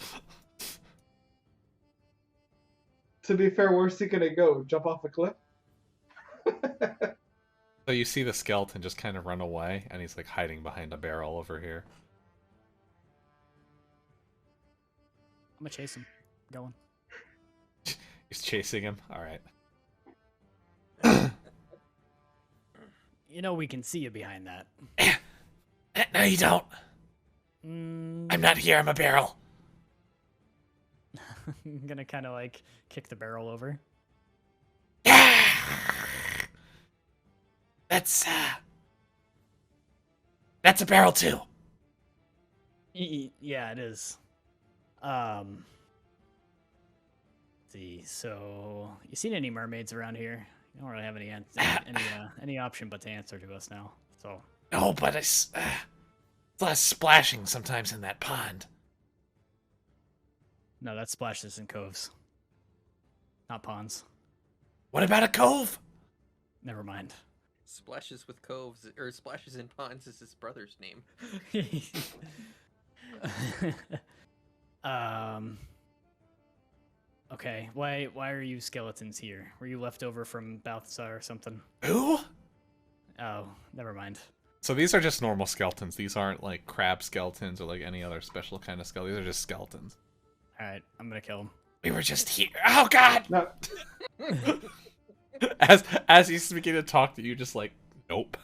Speaker 4: To be fair, where's he gonna go? Jump off a cliff?
Speaker 1: So you see the skeleton just kind of run away, and he's like hiding behind a barrel over here.
Speaker 2: I'm gonna chase him. Going.
Speaker 1: He's chasing him. All right.
Speaker 2: You know we can see you behind that.
Speaker 5: No, you don't.
Speaker 2: Mm,
Speaker 5: I'm not here, I'm a barrel.
Speaker 2: I'm gonna kind of like kick the barrel over.
Speaker 5: That's a barrel too.
Speaker 2: Yeah, it is. Let's see. So, you seen any mermaids around here? You don't really have any option but to answer to us now. So,
Speaker 5: No, but it's a lot of splashing sometimes in that pond.
Speaker 2: no, that's splashes and coves, not ponds.
Speaker 5: What about a cove?
Speaker 2: Never mind.
Speaker 3: Splashes with Coves, or Splashes in Ponds is his brother's name.
Speaker 2: Okay. Why are you skeletons here? Were you left over from Balthazar or something?
Speaker 5: Who?
Speaker 2: Oh, never mind.
Speaker 1: So these are just normal skeletons. These aren't like crab skeletons or like any other special kind of skeleton. These are just skeletons.
Speaker 2: All right, I'm gonna kill him.
Speaker 5: We were just here. Oh God!
Speaker 4: No,
Speaker 1: As he's beginning to talk to you, just like, nope.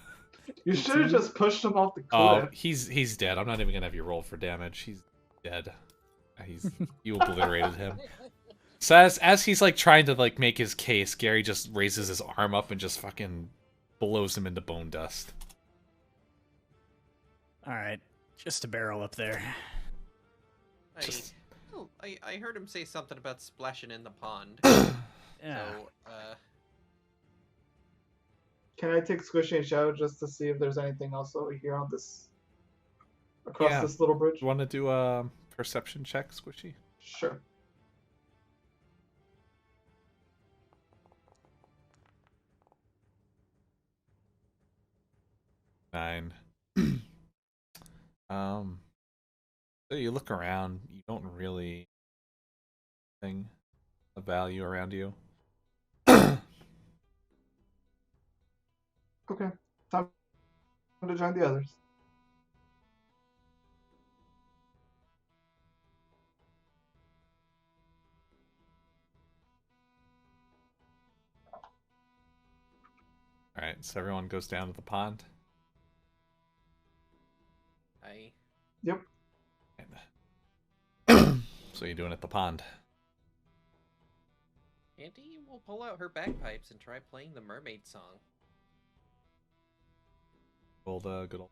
Speaker 4: you should have just pushed him off the
Speaker 1: Oh,
Speaker 4: cliff.
Speaker 1: he's dead. I'm not even gonna have you roll for damage. He's dead. You obliterated him. So as he's like trying to like make his case, Gary just raises his arm up and just fucking blows him into bone dust.
Speaker 2: All right, just a barrel up there.
Speaker 3: I heard him say something about splashing in the pond.
Speaker 2: Yeah.
Speaker 3: So,
Speaker 4: Can I take Squishy and Shadow just to see if there's anything else over here on this across
Speaker 1: Yeah.
Speaker 4: this little bridge?
Speaker 1: You want to do a perception check, Squishy?
Speaker 4: Sure.
Speaker 1: Nine. So you look around. You don't really think of value around you.
Speaker 4: Okay. Time to join the others.
Speaker 1: All right, so everyone goes down to the pond.
Speaker 4: Yep.
Speaker 1: So you're doing at the pond.
Speaker 3: Auntie will pull out her bagpipes and try playing the mermaid song.
Speaker 1: Good old.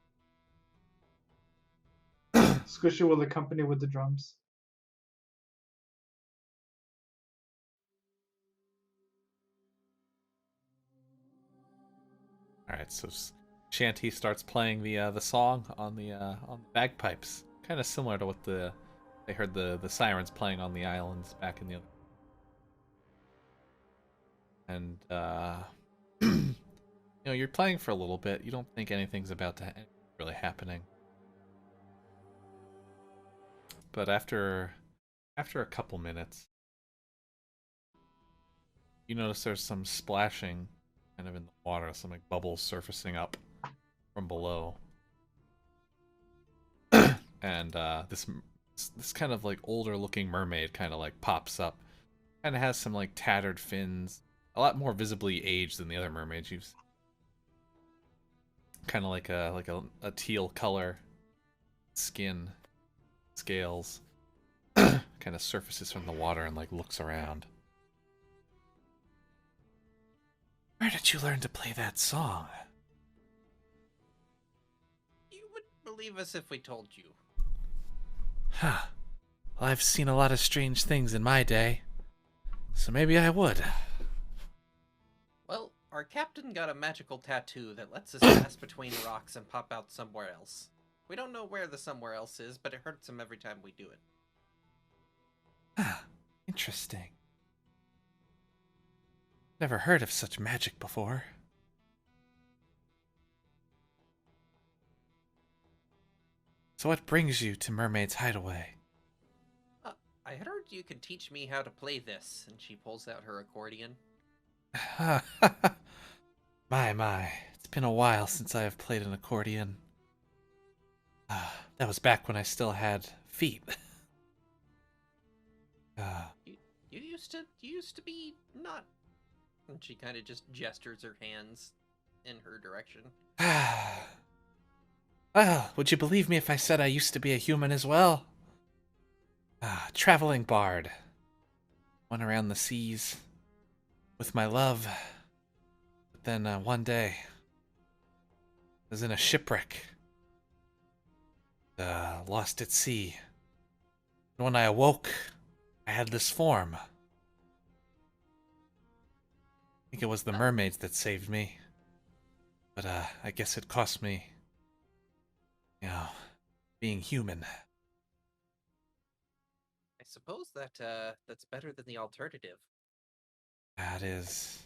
Speaker 4: Squishy will accompany with the drums.
Speaker 1: All right, so Shanty starts playing the song on the bagpipes, kind of similar to what they heard the sirens playing on the islands back in the other. And you know, you're playing for a little bit. You don't think anything's about to really happening. But after a couple minutes, you notice there's some splashing kind of in the water, some like bubbles surfacing up from below. And this kind of like older looking mermaid kind of like pops up. Kind of has some like tattered fins, a lot more visibly aged than the other mermaids you've seen. Kind of like a teal color skin, scales. Kind of surfaces from the water and like looks around.
Speaker 5: Where did you learn to play that song?
Speaker 3: You wouldn't believe us if we told you.
Speaker 5: Huh. Well, I've seen a lot of strange things in my day, so maybe I would.
Speaker 3: Well, our captain got a magical tattoo that lets us pass between rocks and pop out somewhere else. We don't know where the somewhere else is, but it hurts him every time we do it.
Speaker 5: Ah, interesting. Never heard of such magic before. So what brings you to Mermaid's Hideaway?
Speaker 3: I heard you could teach me how to play this, and she pulls out her accordion.
Speaker 5: My, it's been a while since I have played an accordion. That was back when I still had feet.
Speaker 3: You used to be not. And she kind of just gestures her hands in her direction.
Speaker 5: Well, would you believe me if I said I used to be a human as well? Traveling bard. Went around the seas with my love. But then one day, I was in a shipwreck. Lost at sea. And when I awoke, I had this form. I think it was the mermaids that saved me. But I guess it cost me, you know, being human.
Speaker 3: I suppose that's better than the alternative.
Speaker 5: That is.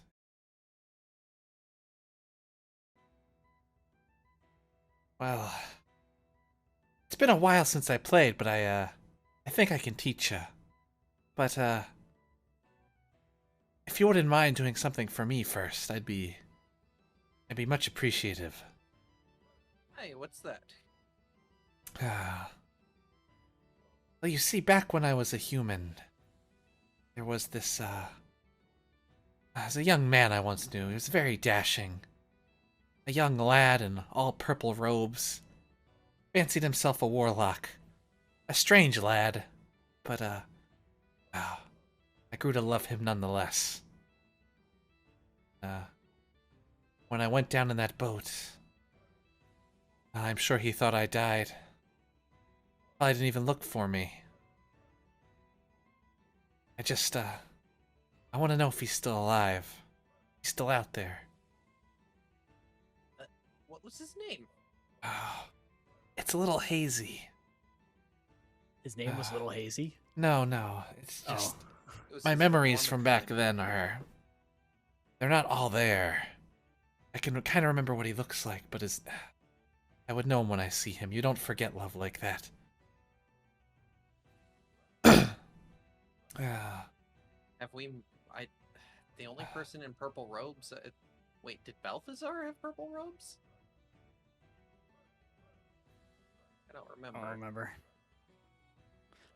Speaker 5: Well, it's been a while since I played, but I think I can teach you. But if you wouldn't mind doing something for me first, I'd be much appreciative.
Speaker 3: Hey, what's that?
Speaker 5: Well, you see, back when I was a human, there was this, as a young man I once knew. He was very dashing. A young lad in all purple robes. Fancied himself a warlock. A strange lad, but, I grew to love him nonetheless. When I went down in that boat, I'm sure he thought I died. Probably didn't even look for me. I want to know if he's still alive. He's still out there.
Speaker 3: What was his name?
Speaker 5: Oh, it's a little hazy.
Speaker 2: His name was Little Hazy.
Speaker 5: No, it's just
Speaker 3: It was
Speaker 5: my
Speaker 3: his
Speaker 5: memories from
Speaker 3: performance
Speaker 5: back
Speaker 3: name.
Speaker 5: then they're not all there. I can kind of remember what he looks like, but I would know him when I see him. You don't forget love like that.
Speaker 3: Have we? The only person in purple robes. Wait, did Balthazar have purple robes? I don't
Speaker 2: I
Speaker 3: remember.
Speaker 2: don't remember.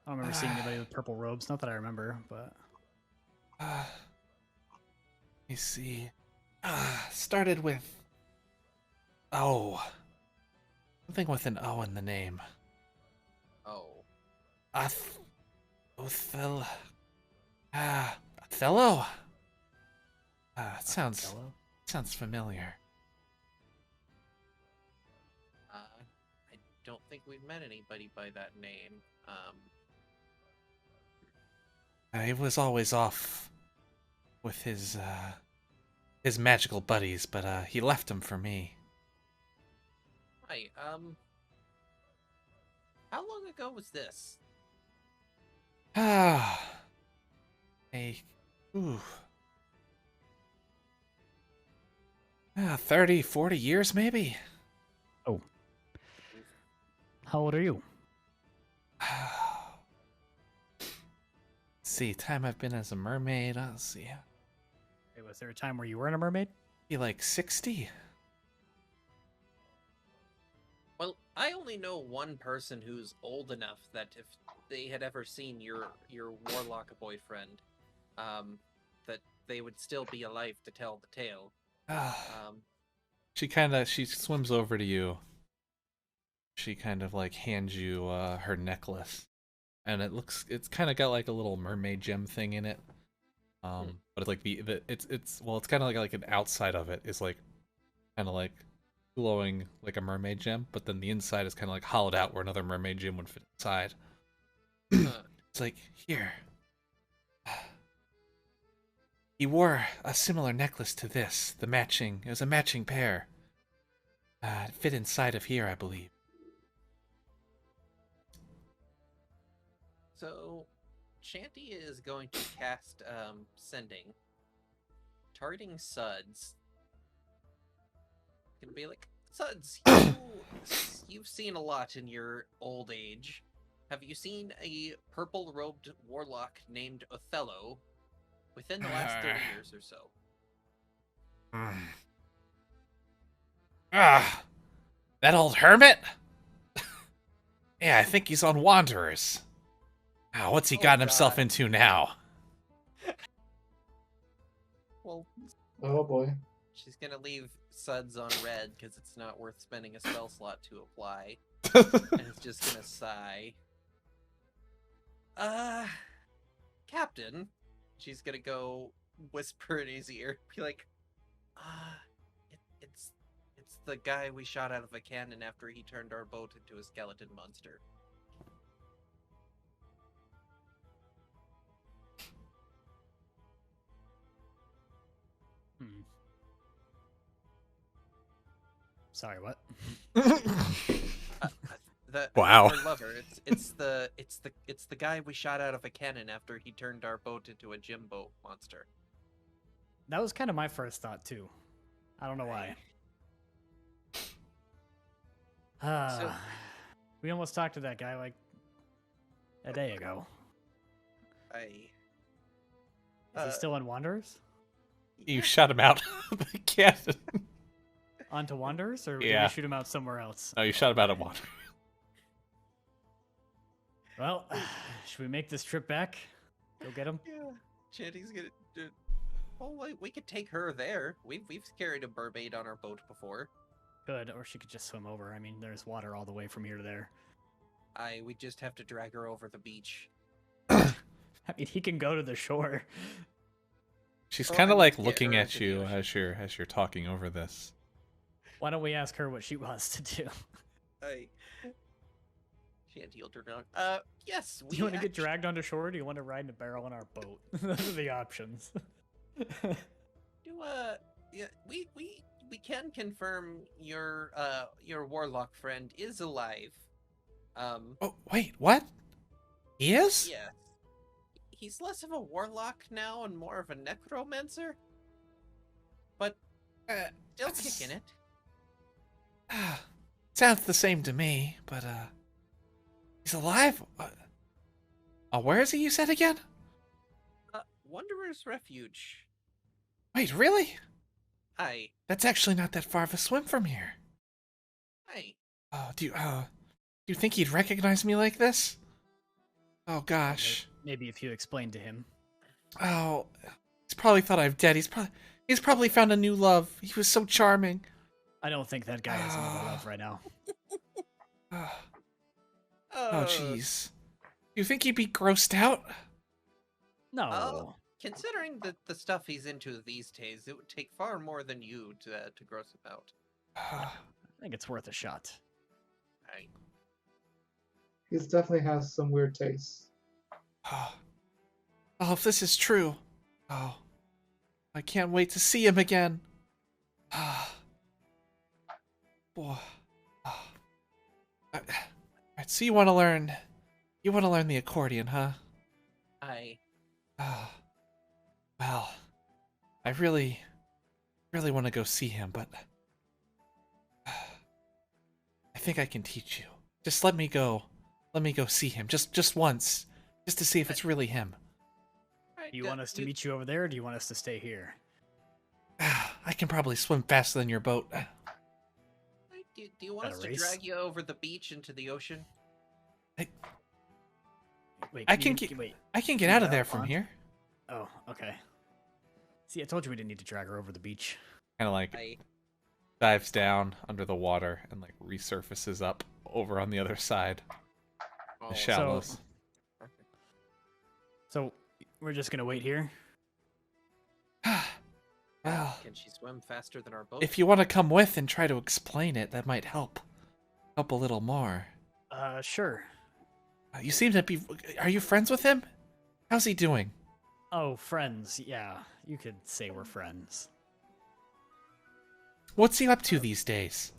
Speaker 2: I don't remember seeing anybody with purple robes. Not that I remember, but
Speaker 5: Let me see. Started with O. Something with an O in the name.
Speaker 3: Oh,
Speaker 5: Othello. Othello? It sounds familiar.
Speaker 3: I don't think we've met anybody by that name.
Speaker 5: He was always off with his magical buddies, but he left them for me.
Speaker 3: Hi. How long ago was this?
Speaker 5: Hey, ooh. 30, 40 years maybe?
Speaker 2: how old are you?
Speaker 5: See, time I've been as a mermaid, let's see.
Speaker 2: Hey, was there a time where you weren't a mermaid?
Speaker 5: Be like 60?
Speaker 3: Well, I only know one person who's old enough that if they had ever seen your warlock boyfriend, that they would still be alive to tell the tale.
Speaker 5: She swims over to you. She kind of like hands you her necklace. And it's kind of got like a little mermaid gem thing in it. But it's like it's kind of like an outside of it is like kind of like glowing like a mermaid gem, but then the inside is kind of like hollowed out where another mermaid gem would fit inside. It's like, here. He wore a similar necklace to this. It was a matching pair. It fit inside of here, I believe.
Speaker 3: So, Shanty is going to cast Sending, targeting Suds. Gonna be like, Suds, you've seen a lot in your old age. Have you seen a purple-robed warlock named Othello within the last 30 years or so?
Speaker 5: That old hermit? Yeah, I think he's on Wanderers. What's he gotten himself
Speaker 3: God.
Speaker 5: into now?
Speaker 3: Well,
Speaker 4: Oh boy.
Speaker 3: she's gonna leave Suds on red because it's not worth spending a spell slot to apply. And it's just gonna sigh. Captain. She's gonna go whisper in his ear, be like, it's the guy we shot out of a cannon after he turned our boat into a skeleton monster.
Speaker 2: Sorry, what?
Speaker 1: Wow.
Speaker 3: Our lover. It's the guy we shot out of a cannon after he turned our boat into a Jimbo monster.
Speaker 2: That was kind of my first thought too. I don't know why.
Speaker 3: So-
Speaker 2: We almost talked to that guy like a day ago. Is he still in Wanderers?
Speaker 1: You shut him out of the cannon.
Speaker 2: onto Wanderers, or did
Speaker 1: Yeah.
Speaker 2: we shoot him out somewhere else?
Speaker 1: No, you shot about at water.
Speaker 2: Well, should we make this trip back? Go get him?
Speaker 3: Yeah. Shanty's gonna. Oh, we could take her there. We've carried a mermaid on our boat before.
Speaker 2: Good, or she could just swim over. I mean, there's water all the way from here to there.
Speaker 3: We just have to drag her over the beach.
Speaker 2: I mean, he can go to the shore.
Speaker 1: She's
Speaker 3: Well,
Speaker 1: kind
Speaker 3: I
Speaker 1: of
Speaker 3: need
Speaker 1: like
Speaker 3: to get
Speaker 1: looking
Speaker 3: her
Speaker 1: at
Speaker 3: into the
Speaker 1: you
Speaker 3: ocean.
Speaker 1: as you're talking over this.
Speaker 2: Why don't we ask her what she wants to do?
Speaker 3: Shanty will turn around. Yes,
Speaker 2: Do you want to get dragged onto shore? Or do you want to ride in a barrel on our boat? Those are the options.
Speaker 3: Yeah, we can confirm your warlock friend is alive.
Speaker 1: Oh, wait, what? He is?
Speaker 3: Yes. He's less of a warlock now and more of a necromancer. But still
Speaker 1: that's-
Speaker 3: kicking it.
Speaker 1: Sounds the same to me, but he's alive? Where is he, you said again?
Speaker 3: Wanderer's Refuge.
Speaker 1: Wait, really?
Speaker 3: Aye.
Speaker 1: That's actually not that far of a swim from here.
Speaker 3: Aye.
Speaker 1: Oh, do you think he'd recognize me like this? Oh gosh.
Speaker 2: Maybe if you explain to him.
Speaker 1: Oh, he's probably thought I'm dead. He's probably found a new love. He was so charming.
Speaker 2: I don't think that guy has another love right now.
Speaker 1: Oh, jeez. You think he'd be grossed out?
Speaker 2: No.
Speaker 3: Oh, considering the stuff he's into these days, it would take far more than you to gross him out.
Speaker 2: I think it's worth a shot.
Speaker 3: Aye.
Speaker 4: He definitely has some weird tastes.
Speaker 1: Oh, if this is true. Oh, I can't wait to see him again. Boy. Alright, so you want to learn the accordion, huh?
Speaker 3: Aye.
Speaker 1: Well, I really want to go see him, but I think I can teach you. Just let me go see him, just once, just to see if it's really him.
Speaker 3: Alright,
Speaker 2: Do you want us to meet you over there, or do you want us to stay here?
Speaker 1: I can probably swim faster than your boat.
Speaker 3: Do you want
Speaker 2: That
Speaker 3: us
Speaker 2: a
Speaker 3: to
Speaker 2: race?
Speaker 3: drag you over the beach into the ocean?
Speaker 2: Wait,
Speaker 1: I
Speaker 2: can
Speaker 1: can
Speaker 2: you, wait.
Speaker 1: I can
Speaker 2: Can
Speaker 1: get
Speaker 2: you
Speaker 1: out
Speaker 2: get
Speaker 1: of there
Speaker 2: out
Speaker 1: from
Speaker 2: pond?
Speaker 1: here.
Speaker 2: Oh, okay. See, I told you we didn't need to drag her over the beach.
Speaker 1: Kind of like
Speaker 3: Aye.
Speaker 1: dives down under the water and like resurfaces up over on the other side.
Speaker 3: Oh,
Speaker 1: The shallows.
Speaker 2: So, we're just gonna wait here?
Speaker 1: Well,
Speaker 3: Can she swim faster than our boat?
Speaker 1: if you want to come with and try to explain it, that might help a little more.
Speaker 2: Sure.
Speaker 1: You seem to be. Are you friends with him? How's he doing?
Speaker 2: Oh, friends. Yeah, you could say we're friends.
Speaker 1: What's he up to these days?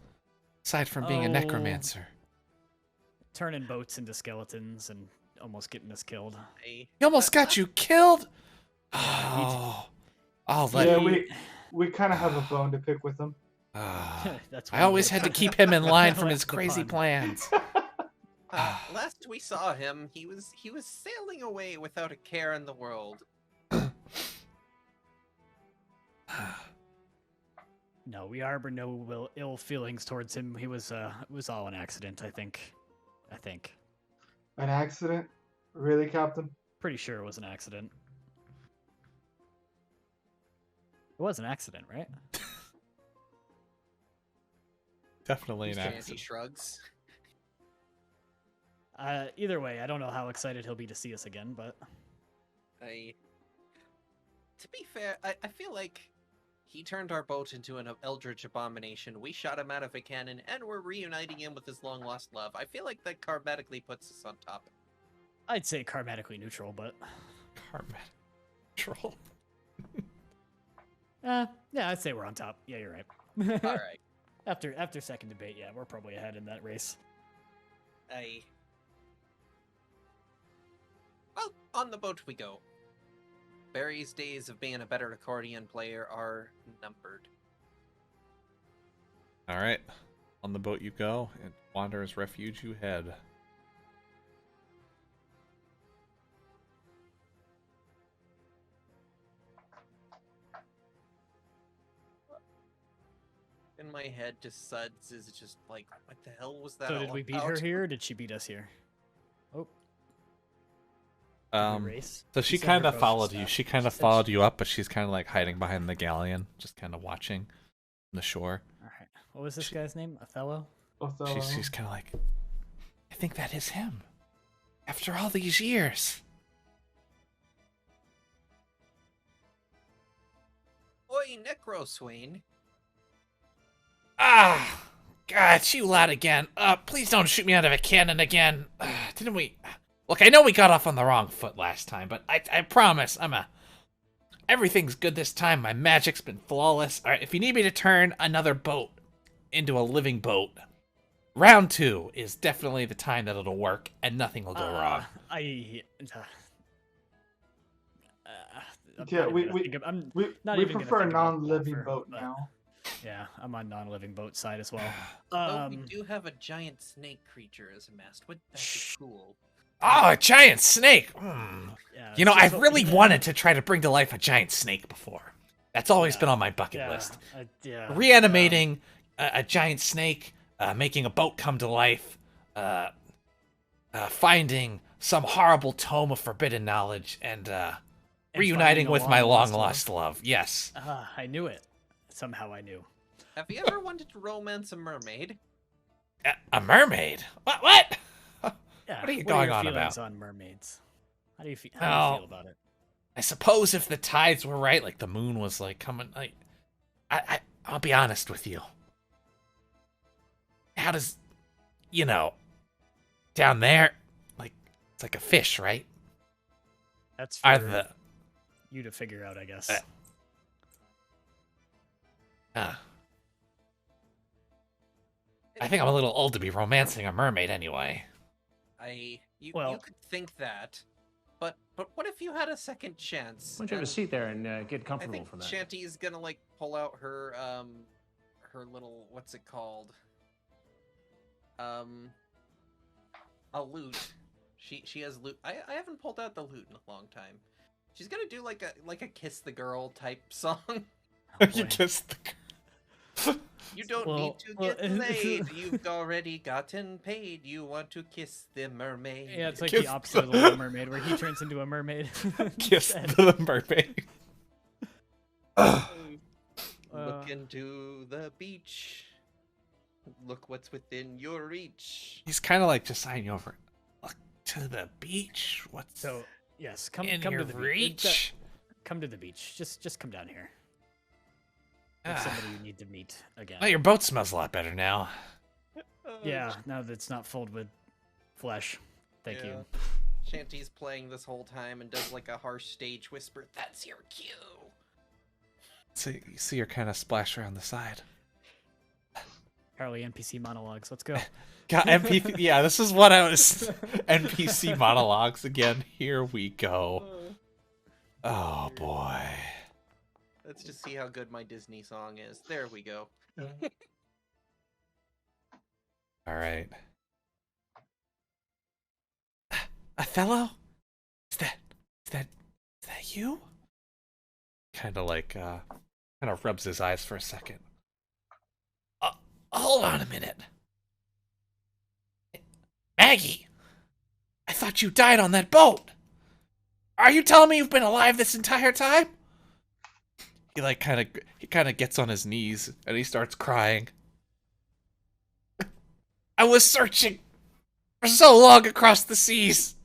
Speaker 1: Aside from being a
Speaker 2: Oh.
Speaker 1: necromancer.
Speaker 2: Turning boats into skeletons and almost getting us killed.
Speaker 3: Aye.
Speaker 1: He almost got you killed?
Speaker 2: Yeah, he d-
Speaker 1: Oh. I'll let
Speaker 4: Yeah,
Speaker 1: you.
Speaker 4: we kind of have a bone to pick with him.
Speaker 2: That's
Speaker 1: I always had to keep him in line from his
Speaker 2: Left the
Speaker 1: crazy
Speaker 2: pond.
Speaker 1: plans.
Speaker 3: Last we saw him, he was sailing away without a care in the world.
Speaker 2: No, we harbor no ill feelings towards him. It was all an accident, I think.
Speaker 4: An accident? Really, Captain?
Speaker 2: Pretty sure it was an accident. It was an accident, right?
Speaker 1: Definitely an
Speaker 3: Shanty
Speaker 1: accident.
Speaker 3: shrugs.
Speaker 2: Either way, I don't know how excited he'll be to see us again, but
Speaker 3: To be fair, I feel like he turned our boat into an eldritch abomination. We shot him out of a cannon, and we're reuniting him with his long lost love. I feel like that karmatically puts us on top.
Speaker 2: I'd say karmatically neutral, but
Speaker 1: Karmatic troll.
Speaker 2: yeah, I'd say we're on top. Yeah, you're right.
Speaker 3: All right.
Speaker 2: After second debate, yeah, we're probably ahead in that race.
Speaker 3: Well, on the boat we go. Barry's days of being a better accordion player are numbered.
Speaker 1: All right. On the boat you go, and Wanderer's Refuge you head.
Speaker 3: in my head to Suds is just like, what the hell was that?
Speaker 2: So
Speaker 3: all
Speaker 2: did we beat
Speaker 3: about?
Speaker 2: her here, or did she beat us here? Oh, did we race?
Speaker 5: So
Speaker 2: She
Speaker 5: she
Speaker 2: said her
Speaker 5: kind of
Speaker 2: boat
Speaker 5: followed you.
Speaker 2: stopped.
Speaker 5: She kind of
Speaker 2: said
Speaker 5: followed you up, but she's kind of like hiding behind the galleon, just kind of watching the shore.
Speaker 2: All right. What was this guy's name? Othello?
Speaker 4: Othello.
Speaker 5: She's kind of like, I think that is him. After all these years.
Speaker 3: Oi, Necro Swain.
Speaker 5: Ah, God, it's you lot again. Please don't shoot me out of a cannon again. Didn't we? Look, I know we got off on the wrong foot last time, but I promise everything's good this time. My magic's been flawless. All right, if you need me to turn another boat into a living boat, round 2 is definitely the time that it'll work, and nothing will go wrong.
Speaker 4: Yeah, we
Speaker 2: not even gonna
Speaker 4: prefer a
Speaker 2: think about the
Speaker 4: non-living
Speaker 2: offer,
Speaker 4: boat
Speaker 2: but-
Speaker 4: now.
Speaker 2: Yeah, I'm on non-living boat side as well.
Speaker 3: But we do have a giant snake creature as a mast. Wouldn't that be cool?
Speaker 5: Oh, a giant snake.
Speaker 2: Yeah,
Speaker 5: You know,
Speaker 2: so-
Speaker 5: I've
Speaker 2: so-
Speaker 5: really wanted to try to bring to life a giant snake before. That's always been on my bucket list.
Speaker 2: Yeah.
Speaker 5: Reanimating a giant snake, making a boat come to life, finding some horrible tome of forbidden knowledge, and reuniting
Speaker 2: finding a
Speaker 5: with my
Speaker 2: long-lost
Speaker 5: long-lost love. Yes.
Speaker 2: I knew it. Somehow I knew.
Speaker 3: Have you ever wanted to romance a mermaid?
Speaker 5: A mermaid? What?
Speaker 2: Yeah.
Speaker 5: What are you
Speaker 2: your
Speaker 5: going on
Speaker 2: feelings
Speaker 5: about?
Speaker 2: on mermaids? How do you feel about it?
Speaker 5: I suppose if the tides were right, like the moon was like coming, like I'll be honest with you. How does, down there, like it's like a fish, right?
Speaker 2: That's
Speaker 5: Are
Speaker 2: for
Speaker 5: the
Speaker 2: you to figure out, I guess.
Speaker 5: I think I'm a little old to be romancing a mermaid anyway.
Speaker 3: You
Speaker 2: Well-
Speaker 3: could think that, but what if you had a second chance?
Speaker 6: Why don't you have a
Speaker 3: And
Speaker 6: seat there and get
Speaker 3: I
Speaker 6: comfortable
Speaker 3: think
Speaker 6: for that?
Speaker 3: Shanty is gonna like pull out her her little, what's it called? A lute. She has lute. I haven't pulled out the lute in a long time. She's gonna do like a kiss the girl type song.
Speaker 5: You
Speaker 2: boy.
Speaker 5: kissed the.
Speaker 3: You don't
Speaker 2: Well-
Speaker 3: need to
Speaker 2: well,
Speaker 3: get laid. You've already gotten paid. You want to kiss the mermaid.
Speaker 2: Yeah, it's like
Speaker 5: Kiss
Speaker 2: the opposite of the Little Mermaid, where he turns into a mermaid.
Speaker 5: Kiss
Speaker 2: instead.
Speaker 5: the mermaid.
Speaker 3: Look into the beach. Look what's within your reach.
Speaker 5: He's kind of like just signing you over. Look to the beach. What's
Speaker 2: So yes, come
Speaker 5: in
Speaker 2: come
Speaker 5: your
Speaker 2: to the beach.
Speaker 5: reach?
Speaker 2: Come to the beach. Just come down here.
Speaker 5: Ah.
Speaker 2: There's somebody you need to meet again.
Speaker 5: Well, your boat smells a lot better now.
Speaker 2: Yeah, now that it's not filled with flesh. Thank you.
Speaker 3: Shanty's playing this whole time and does like a harsh stage whisper. That's your cue.
Speaker 5: So you see her kind of splash around the side.
Speaker 2: Apparently NPC monologues. Let's go.
Speaker 5: Got NPC. Yeah, this is what I was. NPC monologues again. Here we go. Oh boy.
Speaker 3: Let's just see how good my Disney song is. There we go.
Speaker 5: All right. Othello? Is that you? Kind of like kind of rubs his eyes for a second. Hold on a minute. Maggie, I thought you died on that boat. Are you telling me you've been alive this entire time? He kind of gets on his knees and he starts crying. I was searching for so long across the seas.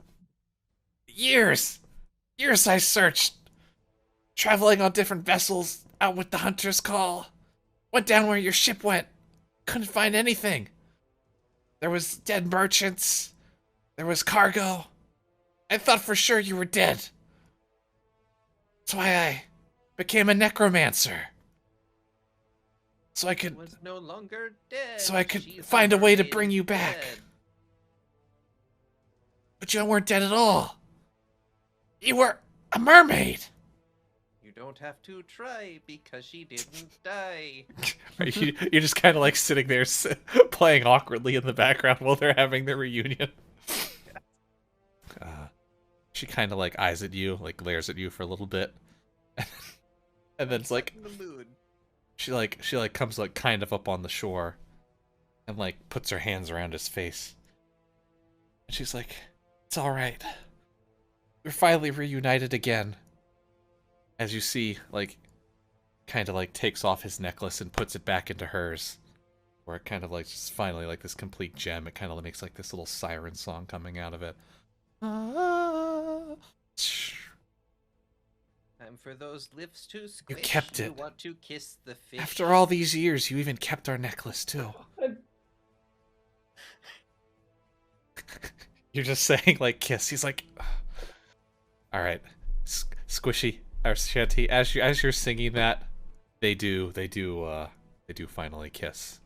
Speaker 5: Years I searched, traveling on different vessels, out with the hunter's call. Went down where your ship went. Couldn't find anything. There was dead merchants. There was cargo. I thought for sure you were dead. That's why I became a necromancer. So I could
Speaker 3: Was no longer dead.
Speaker 5: So I could
Speaker 3: She's
Speaker 5: find a way to
Speaker 3: mermaid
Speaker 5: bring you back.
Speaker 3: instead.
Speaker 5: But you weren't dead at all. You were a mermaid.
Speaker 3: You don't have to try because she didn't die.
Speaker 5: You're just kind of like sitting there playing awkwardly in the background while they're having their reunion. She kind of like eyes at you, like glares at you for a little bit. And then it's like,
Speaker 3: In the mood.
Speaker 5: She comes like kind of up on the shore and like puts her hands around his face. And she's like, "It's all right. We're finally reunited again." As you see, like, kind of like takes off his necklace and puts it back into hers, where it kind of like just finally like this complete gem. It kind of makes like this little siren song coming out of it.
Speaker 3: Time for those lips to squish.
Speaker 5: You kept
Speaker 3: You
Speaker 5: it.
Speaker 3: want to kiss the fish.
Speaker 5: After all these years, you even kept our necklace too. You're just saying like kiss. He's like, all right, Squishy or Shanty. As you're singing that, they do finally kiss.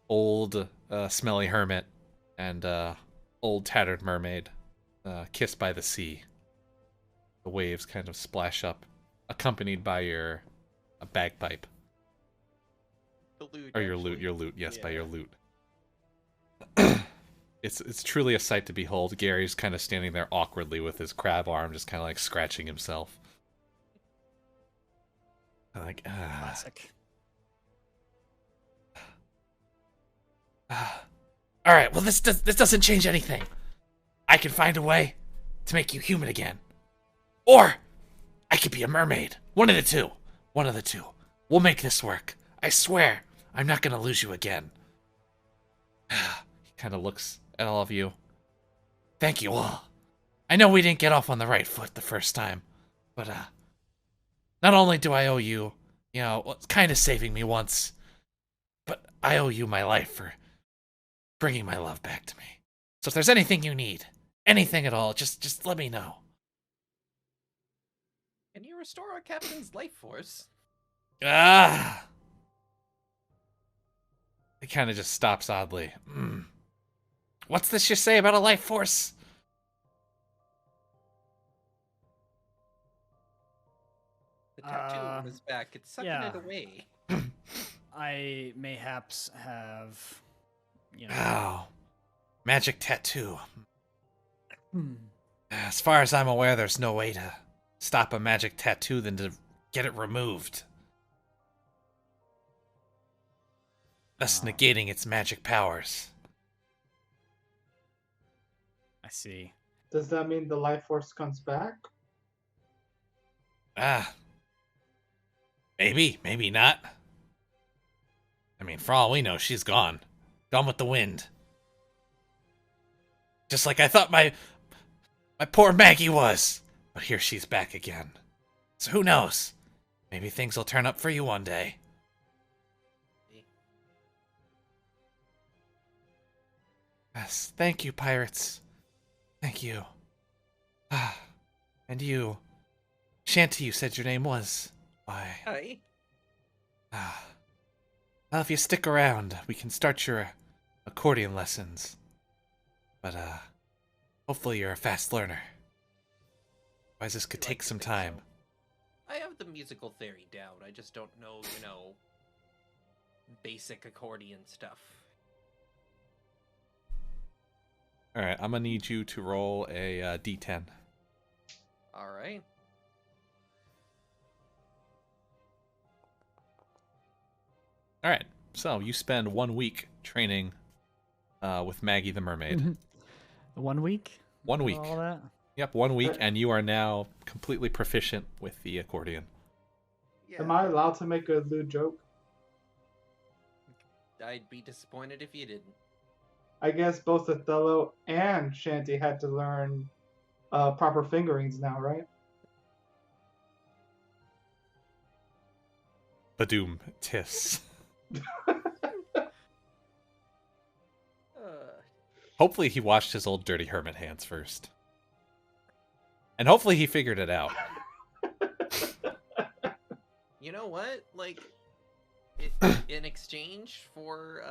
Speaker 5: Old smelly hermit and old tattered mermaid kiss by the sea. The waves kind of splash up, accompanied by your bagpipe.
Speaker 3: The lute,
Speaker 5: Or your
Speaker 3: actually.
Speaker 5: lute, yes, by your
Speaker 3: Yeah.
Speaker 5: lute. It's truly a sight to behold. Gary's kind of standing there awkwardly with his crab arm, just kind of like scratching himself. Like,
Speaker 2: Classic.
Speaker 5: all right. Well, this doesn't change anything. I can find a way to make you human again, or I could be a mermaid. One of the two. One of the two. We'll make this work. I swear, I'm not gonna lose you again. He kind of looks at all of you. Thank you all. I know we didn't get off on the right foot the first time, but not only do I owe you, kind of saving me once, but I owe you my life for bringing my love back to me. So if there's anything you need, anything at all, just let me know.
Speaker 3: Can you restore our captain's life force?
Speaker 5: Ah! He kind of just stops oddly. What's this you say about a life force?
Speaker 3: The tattoo is back. It's sucking
Speaker 2: yeah.
Speaker 3: it away.
Speaker 2: I mayhaps have,
Speaker 5: Oh. Magic tattoo.
Speaker 2: Hmm.
Speaker 5: As far as I'm aware, there's no way to stop a magic tattoo than to get it removed, thus negating its magic powers.
Speaker 2: I see.
Speaker 4: Does that mean the life force comes back?
Speaker 5: Maybe not. I mean, for all we know, she's gone. Gone with the wind. Just like I thought my poor Maggie was. But here she's back again. So who knows? Maybe things will turn up for you one day. Yes, thank you, pirates. Thank you. And you. Shanty, you said your name was. Why?
Speaker 3: Hi.
Speaker 5: Well, if you stick around, we can start your accordion lessons. But, hopefully you're a fast learner. Otherwise, this could take some time.
Speaker 3: I have the musical theory down. I just don't know, basic accordion stuff.
Speaker 5: Alright, I'm gonna need you to roll a d10.
Speaker 3: All right.
Speaker 5: Alright, so you spend 1 week training with Maggie the Mermaid.
Speaker 2: 1 week?
Speaker 5: 1 week.
Speaker 2: All that?
Speaker 5: Yep, 1 week, and you are now completely proficient with the accordion.
Speaker 3: Yeah.
Speaker 4: Am I allowed to make a lewd joke?
Speaker 3: I'd be disappointed if you didn't.
Speaker 4: I guess both Othello and Shanty had to learn proper fingerings now, right?
Speaker 5: Badoom, tis. Hopefully he washed his old dirty hermit hands first. And hopefully he figured it out.
Speaker 3: You know what? Like, in exchange for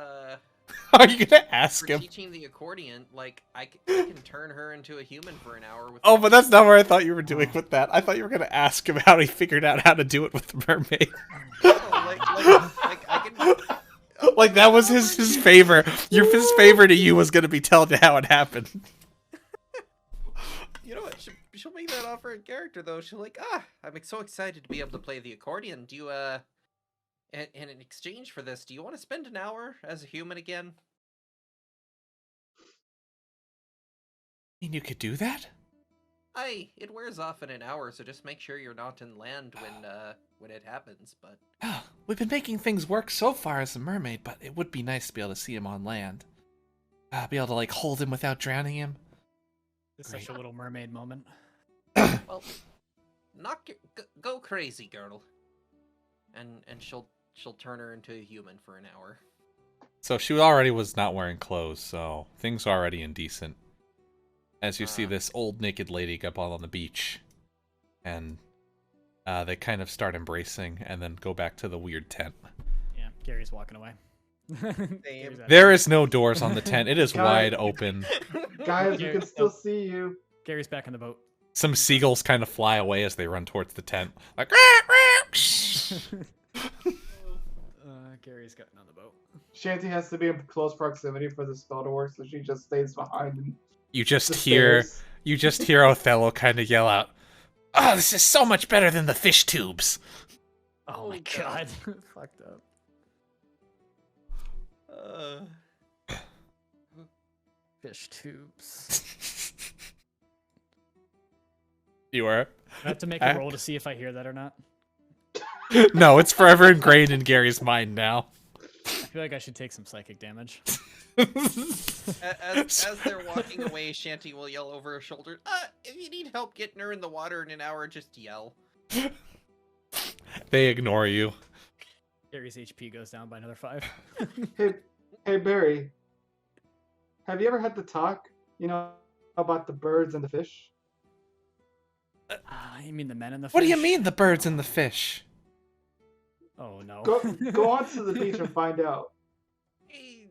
Speaker 5: Are you gonna ask
Speaker 3: for
Speaker 5: him?
Speaker 3: teaching the accordion, like I can turn her into a human for an hour with.
Speaker 5: Oh, but that's not where I thought you were doing with that. I thought you were gonna ask him how he figured out how to do it with the mermaid.
Speaker 3: Oh, like I can.
Speaker 5: Like that was his favor. His favor to you was gonna be telling you how it happened.
Speaker 3: You know what? She'll make that offer in character though. She'll like, I'm so excited to be able to play the accordion. Do you And in exchange for this, do you want to spend an hour as a human again?
Speaker 5: mean you could do that?
Speaker 3: It wears off in an hour, so just make sure you're not in land when it happens. But
Speaker 5: Oh, we've been making things work so far as a mermaid, but it would be nice to be able to see him on land. Be able to, like, hold him without drowning him.
Speaker 2: It's
Speaker 5: Great.
Speaker 2: such a Little Mermaid moment.
Speaker 3: well, go crazy, girl, and she'll turn her into a human for an hour.
Speaker 5: So she already was not wearing clothes, so things are already indecent. As you see this old naked lady up on the beach, and they kind of start embracing and then go back to the weird tent.
Speaker 2: Yeah, Gary's walking away. Gary's out.
Speaker 5: There is no doors on the tent. It is
Speaker 4: Guys-
Speaker 5: wide open.
Speaker 4: Guys, we
Speaker 2: Gary-
Speaker 4: can still see you.
Speaker 2: Gary's back in the boat.
Speaker 5: Some seagulls kind of fly away as they run towards the tent. Like,
Speaker 2: Gary's gotten on the boat.
Speaker 4: Shanty has to be in close proximity for the spell to work, so she just stays behind the
Speaker 5: you just hear
Speaker 4: stairs.
Speaker 5: Othello kind of yell out, "Oh, this is so much better than the fish tubes."
Speaker 2: Oh my
Speaker 3: Oh,
Speaker 2: god. Fucked up. Fish tubes.
Speaker 5: You are?
Speaker 2: I have to make a roll to see if I hear that or not.
Speaker 5: No, it's forever ingrained in Gary's mind now.
Speaker 2: I feel like I should take some psychic damage.
Speaker 3: As they're walking away, Shanty will yell over her shoulder, if you need help getting her in the water in an hour, just yell.
Speaker 5: They ignore you.
Speaker 2: Gary's HP goes down by another 5.
Speaker 4: Hey Barry, have you ever had the talk, about the birds and the fish?
Speaker 2: You mean the men and the fish?
Speaker 5: What do you mean, the birds and the fish?
Speaker 2: Oh no.
Speaker 4: Go onto the beach and find out.
Speaker 3: Hey,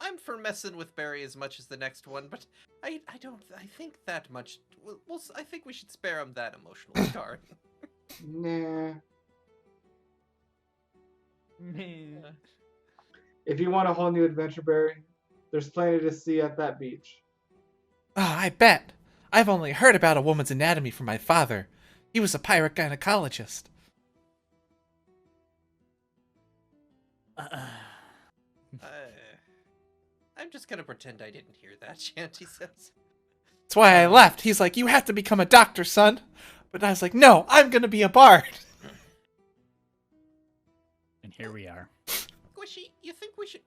Speaker 3: I'm for messing with Barry as much as the next one, but I think that much. I think we should spare him that emotional scar.
Speaker 4: Nah.
Speaker 2: Man.
Speaker 4: If you want a whole new adventure, Barry, there's plenty to see at that beach.
Speaker 5: Oh, I bet. I've only heard about a woman's anatomy from my father. He was a pirate gynecologist.
Speaker 3: I'm just gonna pretend I didn't hear that, Shanty says.
Speaker 5: That's why I left. He's like, you have to become a doctor, son. But I was like, no, I'm gonna be a bard.
Speaker 2: And here we are.
Speaker 3: Squishy, you think we should,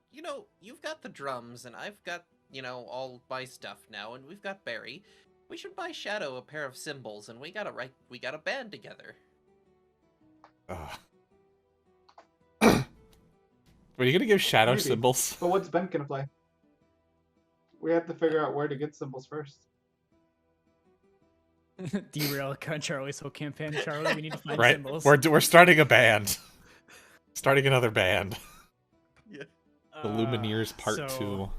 Speaker 3: you've got the drums, and I've got, all my stuff now, and we've got Barry. We should buy Shadow a pair of cymbals, and we got a band together.
Speaker 5: Were you gonna give Shadow
Speaker 4: Maybe.
Speaker 5: symbols?
Speaker 4: But what's Ben gonna play? We have to figure out where to get symbols first.
Speaker 2: Derail Charlie's whole campaign, Charlie. We need to find
Speaker 5: Right,
Speaker 2: symbols.
Speaker 5: we're starting a band. Starting another band.
Speaker 3: Yeah.
Speaker 5: The Lumineers Part
Speaker 2: so-
Speaker 5: 2.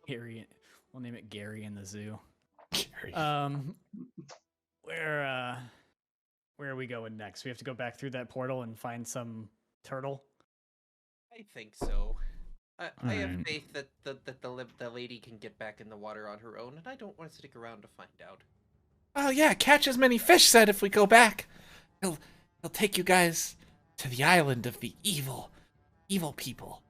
Speaker 2: Gary. We'll name it Gary in the zoo.
Speaker 5: Gary.
Speaker 2: Where are we going next? We have to go back through that portal and find some turtle.
Speaker 3: I think so. I have
Speaker 2: Alright.
Speaker 3: faith that the lady can get back in the water on her own, and I don't want to stick around to find out.
Speaker 5: Oh yeah, catch as many fish said if we go back. He'll take you guys to the island of the evil people.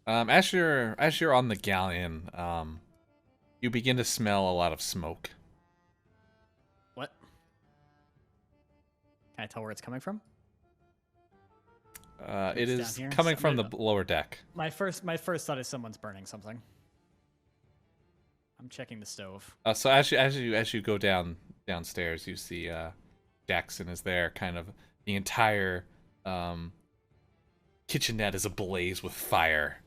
Speaker 5: As you're on the galleon, you begin to smell a lot of smoke.
Speaker 2: What? Can I tell where it's coming from?
Speaker 5: It
Speaker 2: It's
Speaker 5: is
Speaker 2: down here?
Speaker 5: coming from the
Speaker 2: Somebody-
Speaker 5: lower deck.
Speaker 2: My first thought is someone's burning something. I'm checking the stove.
Speaker 5: So as you go downstairs, you see Jackson is there. Kind of the entire kitchenette is ablaze with fire.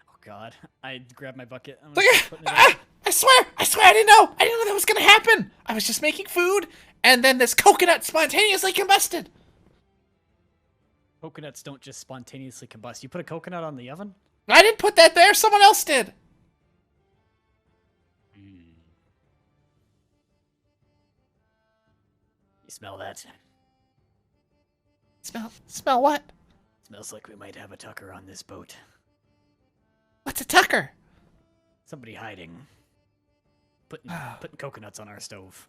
Speaker 2: Oh God! I grabbed my bucket. I'm
Speaker 5: Like,
Speaker 2: gonna start putting it out.
Speaker 5: I swear, I didn't know that was gonna happen. I was just making food, and then this coconut spontaneously combusted.
Speaker 2: Coconuts don't just spontaneously combust. You put a coconut on the oven?
Speaker 5: I didn't put that there. Someone else did.
Speaker 2: You smell that?
Speaker 5: Smell what?
Speaker 2: Smells like we might have a tucker on this boat.
Speaker 5: What's a tucker?
Speaker 2: Somebody hiding. Putting coconuts on our stove.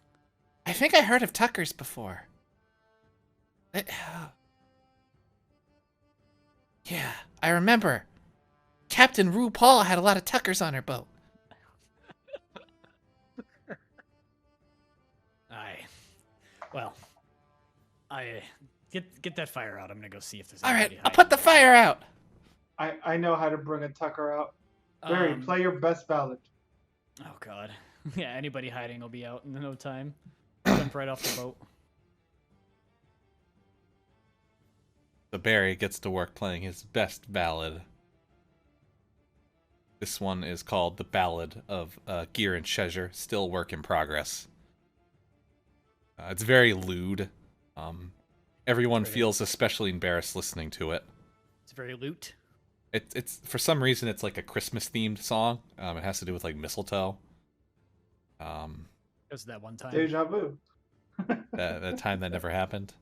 Speaker 5: I think I heard of tuckers before. Yeah, I remember. Captain RuPaul had a lot of tuckers on her boat.
Speaker 2: Aye. Well, get that fire out. I'm gonna go see if there's
Speaker 5: All right,
Speaker 2: anybody
Speaker 5: I'll put the
Speaker 2: hiding.
Speaker 5: fire out.
Speaker 4: I know how to bring a tucker out. Barry, play your best ballad.
Speaker 2: Oh God. Yeah, anybody hiding will be out in no time. Jump right off the boat.
Speaker 1: So Barry gets to work playing his best ballad. This one is called The Ballad of Gear and Treasure, still work in progress. It's very lewd. Everyone feels especially embarrassed listening to it.
Speaker 2: It's very loot.
Speaker 1: It's for some reason it's like a Christmas themed song. It has to do with like mistletoe.
Speaker 2: It was that one time.
Speaker 4: Deja vu.
Speaker 1: That time that never happened.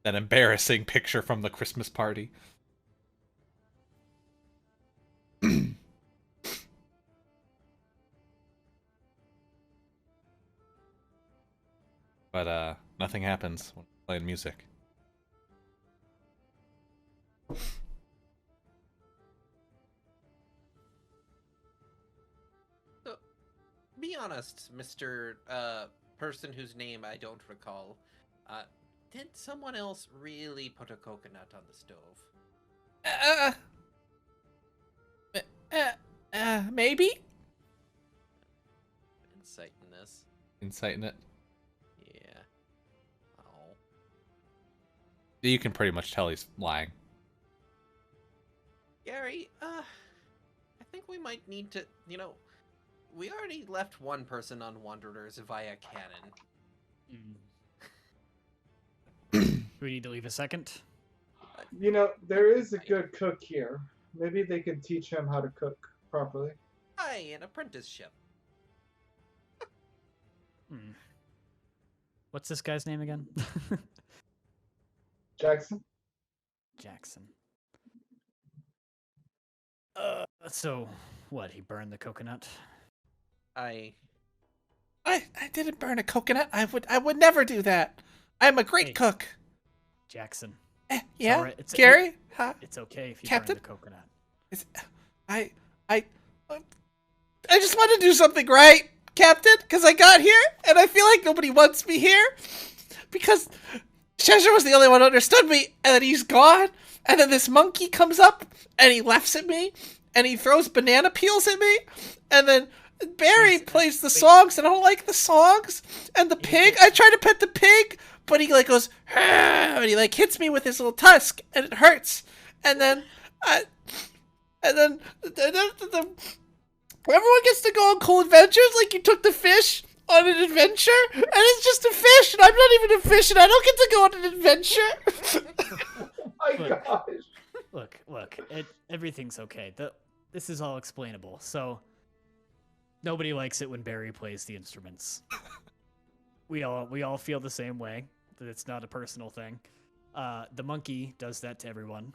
Speaker 1: That embarrassing picture from the Christmas party. But nothing happens when playing music.
Speaker 3: So, be honest, Mr. Person whose name I don't recall. Did someone else really put a coconut on the stove?
Speaker 5: Maybe?
Speaker 3: Insight in this.
Speaker 1: Insight in it.
Speaker 3: Yeah. Oh.
Speaker 1: You can pretty much tell he's lying.
Speaker 3: Gary, I think we might need to, we already left one person on Wanderers via cannon.
Speaker 2: Do we need to leave a second?
Speaker 4: There is a good cook here. Maybe they can teach him how to cook properly.
Speaker 3: Aye, an apprenticeship.
Speaker 2: What's this guy's name again?
Speaker 4: Jackson?
Speaker 2: Jackson. So what? He burned the coconut.
Speaker 3: I
Speaker 5: didn't burn a coconut. I would never do that. I'm a great cook.
Speaker 2: Jackson.
Speaker 5: Yeah,
Speaker 2: all right.
Speaker 5: Gary? Huh?
Speaker 2: It's okay if you
Speaker 5: Captain?
Speaker 2: burn the coconut.
Speaker 5: I just want to do something right, Captain, because I got here, and I feel like nobody wants me here, because Cheshire was the only one who understood me, and then he's gone, and then this monkey comes up, and he laughs at me, and he throws banana peels at me, and then Barry plays the songs, and I don't like the songs, and the pig, I try to pet the pig, but he like goes, and he like hits me with his little tusk, and it hurts, and then everyone gets to go on cool adventures, like you took the fish on an adventure, and it's just a fish, and I'm not even a fish, and I don't get to go on an adventure.
Speaker 4: Oh my gosh.
Speaker 2: Look, everything's okay. This is all explainable. So, nobody likes it when Barry plays the instruments. We all feel the same way, that it's not a personal thing. The monkey does that to everyone.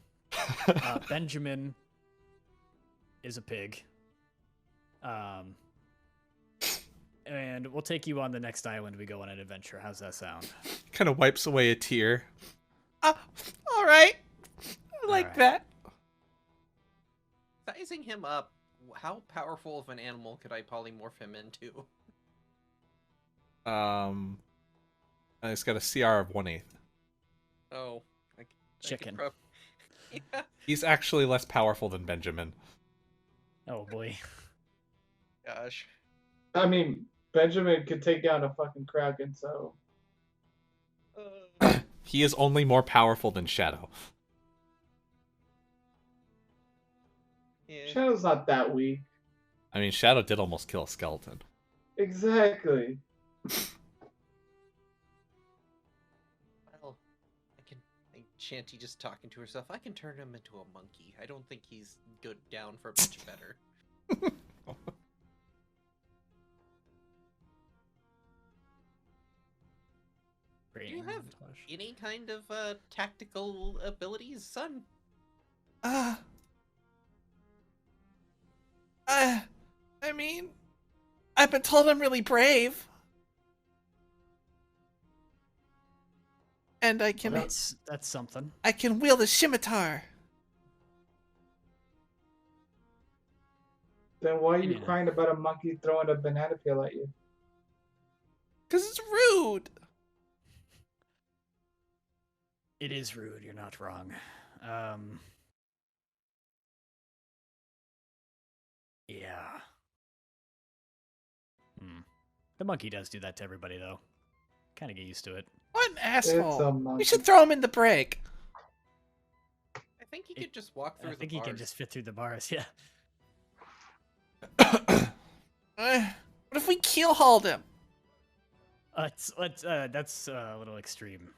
Speaker 2: Benjamin is a pig. And we'll take you on the next island we go on an adventure. How's that sound?
Speaker 1: Kind of wipes away a tear.
Speaker 5: All right. I like that.
Speaker 3: Sizing him up, how powerful of an animal could I polymorph him into?
Speaker 1: It's got a CR of 1/8.
Speaker 3: Oh,
Speaker 2: Chicken.
Speaker 3: Yeah.
Speaker 1: He's actually less powerful than Benjamin.
Speaker 2: Oh boy.
Speaker 3: Gosh.
Speaker 4: I mean, Benjamin could take down a fucking kraken, so.
Speaker 1: He is only more powerful than Shadow.
Speaker 3: Yeah.
Speaker 4: Shadow's not that weak.
Speaker 1: I mean, Shadow did almost kill a skeleton.
Speaker 4: Exactly.
Speaker 3: Well, Shanty just talking to herself. I can turn him into a monkey. I don't think he's good down for much better. have any kind of tactical abilities, son?
Speaker 5: I mean, I've been told I'm really brave. And I can
Speaker 2: That's something.
Speaker 5: I can wield a scimitar.
Speaker 4: Then why are you
Speaker 2: Yeah.
Speaker 4: crying about a monkey throwing a banana peel at you?
Speaker 5: 'Cause it's rude.
Speaker 2: It is rude. You're not wrong. Yeah. The monkey does do that to everybody, though. Kind of get used to it.
Speaker 5: What an
Speaker 4: It's a
Speaker 5: asshole.
Speaker 4: monkey.
Speaker 5: We should throw him in the break.
Speaker 3: I think he could just walk through
Speaker 2: I
Speaker 3: the
Speaker 2: think he can
Speaker 3: bars.
Speaker 2: just fit through the bars. Yeah.
Speaker 5: What if we keel hauled him?
Speaker 2: That's a little extreme.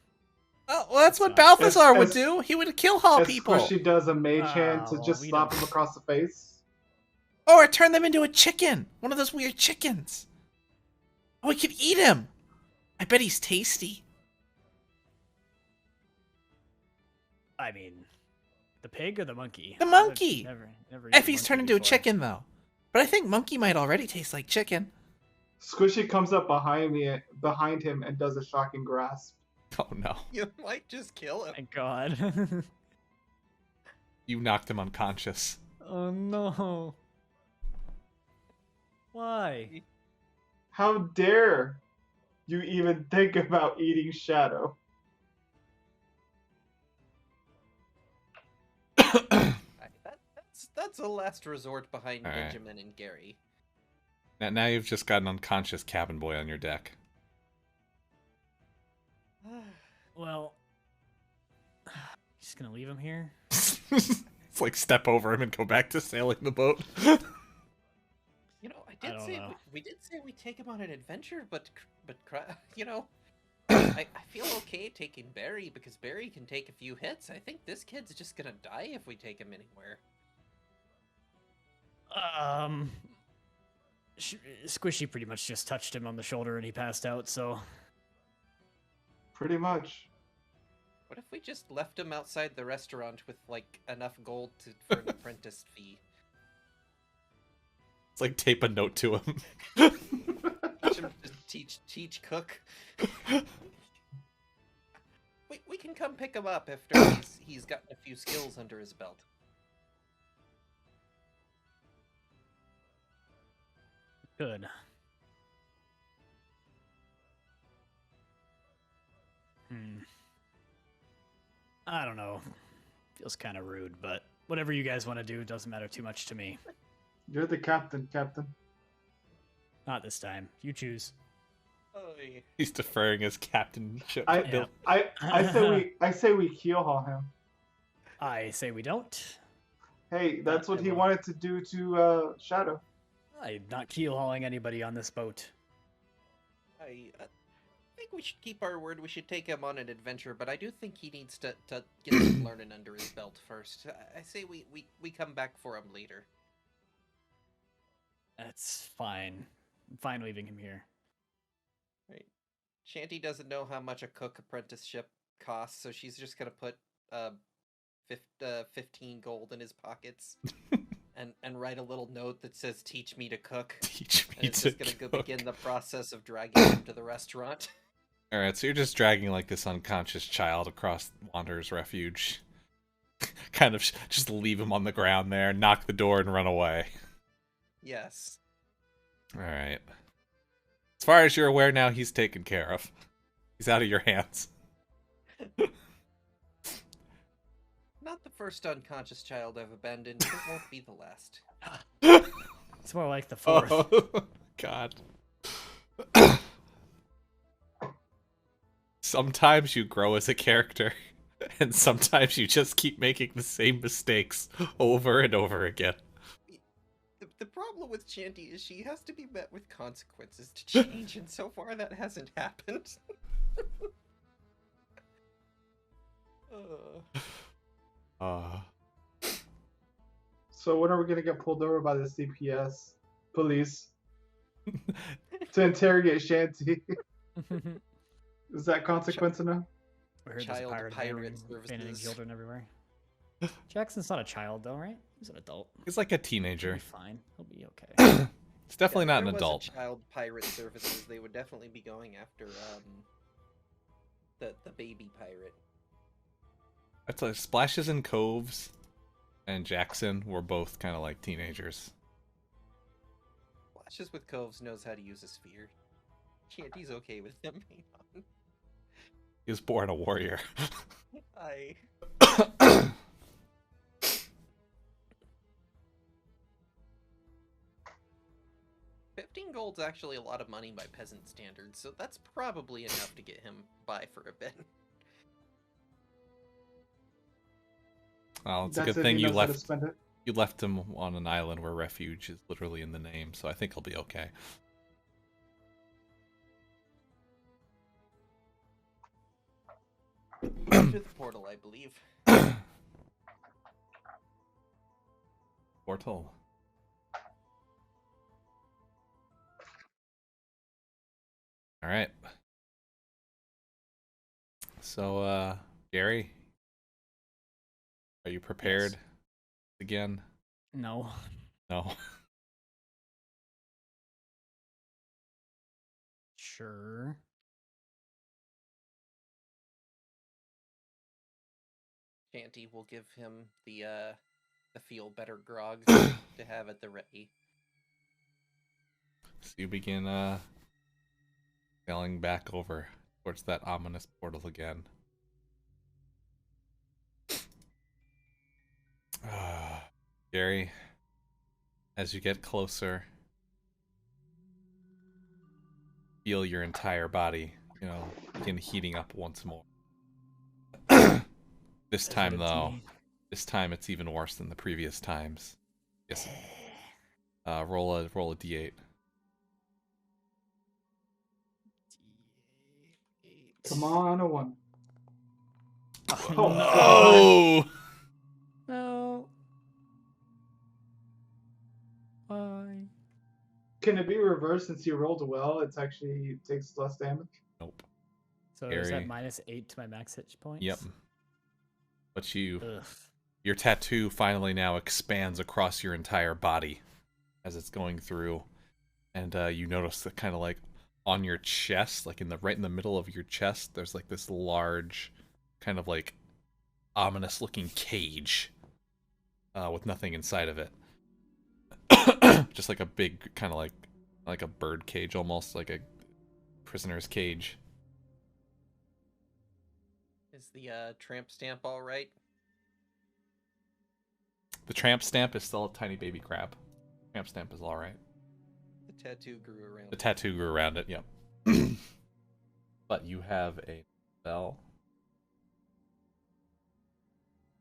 Speaker 5: Oh, well, that's what
Speaker 2: not-
Speaker 5: Balthazar would
Speaker 4: As-
Speaker 5: do. He would keel haul
Speaker 4: As
Speaker 5: people.
Speaker 4: Squishy does a mage hand to
Speaker 2: well,
Speaker 4: just
Speaker 2: we
Speaker 4: slap
Speaker 2: don't-
Speaker 4: him across the face.
Speaker 5: Or turn them into a chicken. One of those weird chickens. Oh, we could eat him. I bet he's tasty.
Speaker 2: I mean, the pig or the monkey?
Speaker 5: The monkey!
Speaker 2: Never
Speaker 5: If he's turned into a chicken, though. But I think monkey might already taste like chicken.
Speaker 4: Squishy comes up behind him and does a shocking grasp.
Speaker 5: Oh, no.
Speaker 3: You might just kill him.
Speaker 2: Thank God.
Speaker 5: You knocked him unconscious.
Speaker 2: Oh no. Why?
Speaker 4: How dare you even think about eating Shadow?
Speaker 3: That's a last resort behind
Speaker 5: All right.
Speaker 3: Benjamin and Gary.
Speaker 5: Now you've just got an unconscious cabin boy on your deck.
Speaker 2: Well, just gonna leave him here.
Speaker 5: It's like step over him and go back to sailing the boat.
Speaker 3: You know, I
Speaker 2: I
Speaker 3: did
Speaker 2: don't
Speaker 3: say
Speaker 2: know.
Speaker 3: we did say we take him on an adventure, but you know, I feel okay taking Barry because Barry can take a few hits. I think this kid's just gonna die if we take him anywhere.
Speaker 2: Squishy pretty much just touched him on the shoulder and he passed out. So
Speaker 4: Pretty much.
Speaker 3: What if we just left him outside the restaurant with like enough gold for an apprentice fee?
Speaker 5: It's like tape a note to him.
Speaker 3: Teach him to teach cook. We can come pick him up after he's gotten a few skills under his belt.
Speaker 2: good. I don't know. Feels kind of rude, but whatever you guys want to do doesn't matter too much to me.
Speaker 4: You're the captain, Captain.
Speaker 2: Not this time. You choose.
Speaker 3: Oy.
Speaker 5: He's deferring his captainship.
Speaker 2: Yeah.
Speaker 4: I say we keel haul him.
Speaker 2: I say we don't.
Speaker 4: Hey, that's what he
Speaker 2: will.
Speaker 4: wanted to do to Shadow.
Speaker 2: I'm not keel hauling anybody on this boat.
Speaker 3: I think we should keep our word. We should take him on an adventure, but I do think he needs to get some learning under his belt first. I say we come back for him later.
Speaker 2: That's fine. I'm fine leaving him here.
Speaker 3: Right. Shanty doesn't know how much a cook apprenticeship costs, so she's just gonna put 15 gold in his pockets and write a little note that says "Teach me to cook."
Speaker 5: Teach
Speaker 3: And
Speaker 5: me
Speaker 3: it's
Speaker 5: to
Speaker 3: just gonna
Speaker 5: cook.
Speaker 3: go begin the process of dragging him to the restaurant.
Speaker 5: All right, so you're just dragging like this unconscious child across Wanderer's Refuge. Kind of just leave him on the ground there, knock the door, and run away.
Speaker 3: Yes.
Speaker 5: All right. As far as you're aware now, he's taken care of. He's out of your hands.
Speaker 3: Not the first unconscious child I've abandoned. It won't be the last.
Speaker 2: It's more like the fourth.
Speaker 5: Oh, God. Sometimes you grow as a character, and sometimes you just keep making the same mistakes over and over again.
Speaker 3: The problem with Shanty is she has to be met with consequences to change, and so far that hasn't happened.
Speaker 4: So when are we gonna get pulled over by the CPS police to interrogate Shanty? Is that consequence enough?
Speaker 2: I heard there's a
Speaker 3: Child
Speaker 2: pirate
Speaker 3: pirate
Speaker 2: abandoning
Speaker 3: services.
Speaker 2: children everywhere. Jackson's not a child though, right? He's an adult.
Speaker 5: He's like a
Speaker 2: He'll be
Speaker 5: teenager.
Speaker 2: fine. He'll be okay.
Speaker 5: It's definitely
Speaker 3: Yeah,
Speaker 5: not
Speaker 3: if
Speaker 5: an
Speaker 3: there
Speaker 5: adult.
Speaker 3: was a child pirate services, they would definitely be going after the baby pirate.
Speaker 5: That's like Splashes and Coves and Jackson were both kind of like teenagers.
Speaker 3: Flashes with Coves knows how to use a sphere. Shanty's okay with him being on.
Speaker 5: He was born a warrior.
Speaker 3: I 15 gold's actually a lot of money by peasant standards, so that's probably enough to get him by for a bit.
Speaker 5: Well, it's
Speaker 4: That's
Speaker 5: a good
Speaker 4: if
Speaker 5: thing
Speaker 4: he
Speaker 5: you
Speaker 4: knows how to
Speaker 5: left
Speaker 4: spend it.
Speaker 5: you left him on an island where refuge is literally in the name, so I think he'll be okay.
Speaker 3: To the portal, I believe.
Speaker 5: Portal. All right. So, Gary, are you prepared again?
Speaker 2: No.
Speaker 5: No.
Speaker 2: Sure.
Speaker 3: Shanty will give him the feel better grog to have at the ready.
Speaker 5: So you begin sailing back over towards that ominous portal again. Gary, as you get closer, feel your entire body, begin heating up once more. This time, though, it's even worse than the previous times. Yes. Roll a d8.
Speaker 4: Come on, a 1.
Speaker 5: Oh!
Speaker 2: No. Why?
Speaker 4: Can it be reversed since you rolled well? It's actually takes less damage.
Speaker 5: Nope.
Speaker 2: So is that
Speaker 5: Gary.
Speaker 2: -8 to my max hit points?
Speaker 5: Yep. But
Speaker 2: Ugh.
Speaker 5: your tattoo finally now expands across your entire body as it's going through, and you notice that kind of like on your chest, like right in the middle of your chest, there's like this large, kind of like ominous looking cage with nothing inside of it. Just like a big kind of like a bird cage, almost like a prisoner's cage.
Speaker 3: Is the tramp stamp all right?
Speaker 5: The tramp stamp is still a tiny baby crab. Tramp stamp is all right.
Speaker 3: The tattoo grew around.
Speaker 5: The tattoo grew around it. Yep. But you have a spell.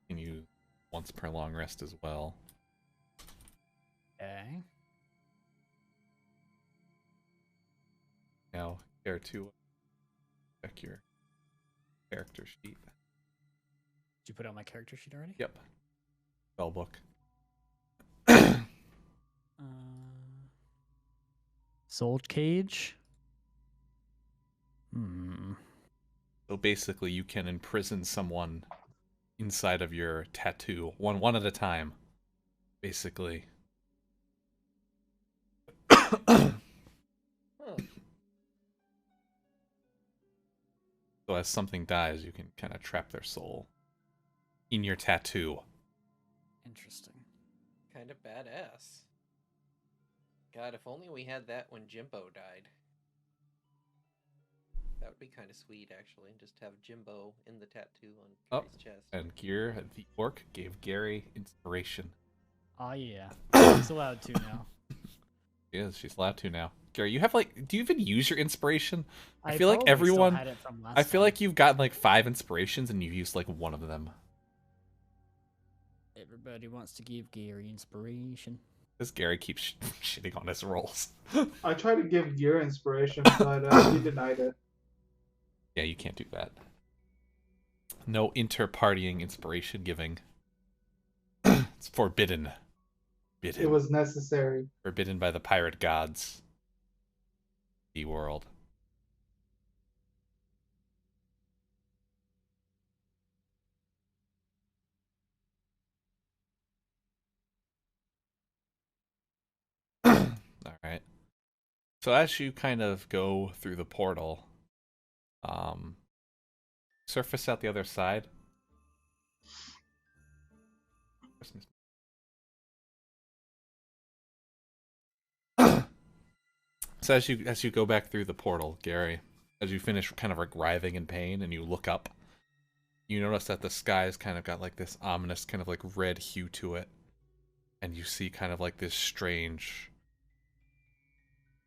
Speaker 5: And you once per long rest as well.
Speaker 2: Okay.
Speaker 5: Now, care to check your character sheet.
Speaker 2: Did you put out my character sheet already?
Speaker 5: Yep. Spell book.
Speaker 2: Soul cage. Hmm.
Speaker 5: So basically, you can imprison someone inside of your tattoo, one at a time. Basically.
Speaker 3: Huh.
Speaker 5: So as something dies, you can kind of trap their soul in your tattoo.
Speaker 2: Interesting.
Speaker 3: Kind of badass. God, if only we had that when Jimbo died. That would be kind of sweet, actually. Just have Jimbo in the tattoo on Gary's chest.
Speaker 5: And Gear, the orc, gave Gary inspiration.
Speaker 2: Oh yeah. He's allowed to now.
Speaker 5: She is. She's allowed to now. Gary, you have do you even use your inspiration? I feel like
Speaker 2: probably still
Speaker 5: everyone.
Speaker 2: had it from last
Speaker 5: I feel
Speaker 2: time.
Speaker 5: like you've gotten 5 inspirations and you've used one of them.
Speaker 2: Everybody wants to give Gary inspiration.
Speaker 5: This Gary keeps shitting on his rolls.
Speaker 4: I tried to give Gear inspiration, but he denied it.
Speaker 5: Yeah, you can't do that. No inter-partying inspiration giving. It's forbidden.
Speaker 4: It was necessary.
Speaker 5: Forbidden by the pirate gods. The world. All right. So as you kind of go through the portal, surface out the other side. So as you go back through the portal, Gary, as you finish kind of like writhing in pain and you look up, you notice that the sky's kind of got like this ominous kind of like red hue to it. And you see kind of like this strange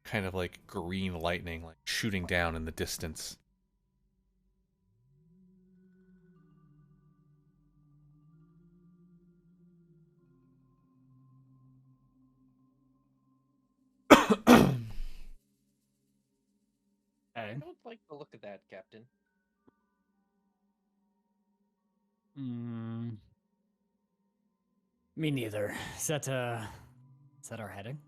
Speaker 5: kind of like green lightning like shooting down in the distance.
Speaker 3: I don't like the look of that, Captain.
Speaker 2: Me neither. Is that our heading?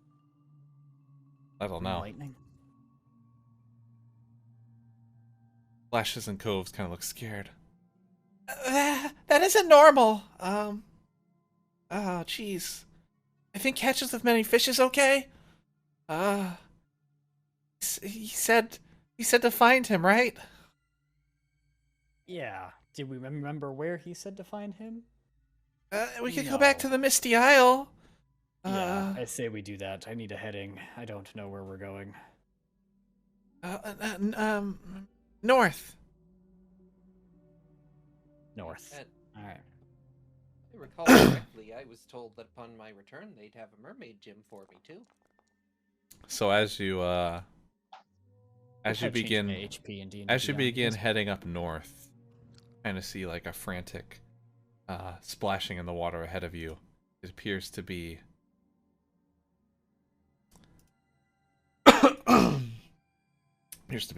Speaker 5: I don't
Speaker 2: Green
Speaker 5: know.
Speaker 2: Lightning.
Speaker 5: Flashes and Coves kind of look scared. That isn't normal. Oh, jeez. I think Catches with Many Fish is okay. He said to find him, right?
Speaker 2: Yeah. Did we remember where he said to find him?
Speaker 5: We could go back to the Misty Isle.
Speaker 2: Yeah, I say we do that. I need a heading. I don't know where we're going.
Speaker 5: North.
Speaker 2: North. All right.
Speaker 3: If I recall correctly, I was told that upon my return they'd have a mermaid gym for me too.
Speaker 5: So as you begin
Speaker 2: HP and D&D
Speaker 5: as you
Speaker 2: down,
Speaker 5: begin
Speaker 2: because-
Speaker 5: heading up north, kind of see like a frantic splashing in the water ahead of you. It appears to be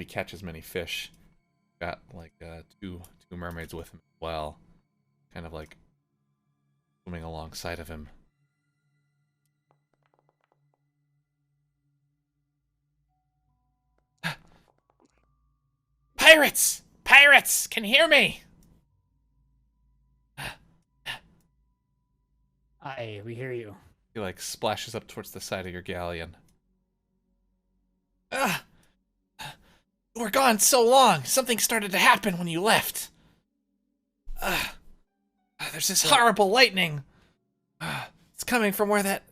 Speaker 5: Catch as Many Fish. Got like two mermaids with him as well, kind of like swimming alongside of him. Pirates! Pirates! Can you hear me?
Speaker 2: Aye, we hear you.
Speaker 5: He like splashes up towards the side of your galleon. You were gone so long. Something started to happen when you left. There's this horrible lightning. It's coming from where that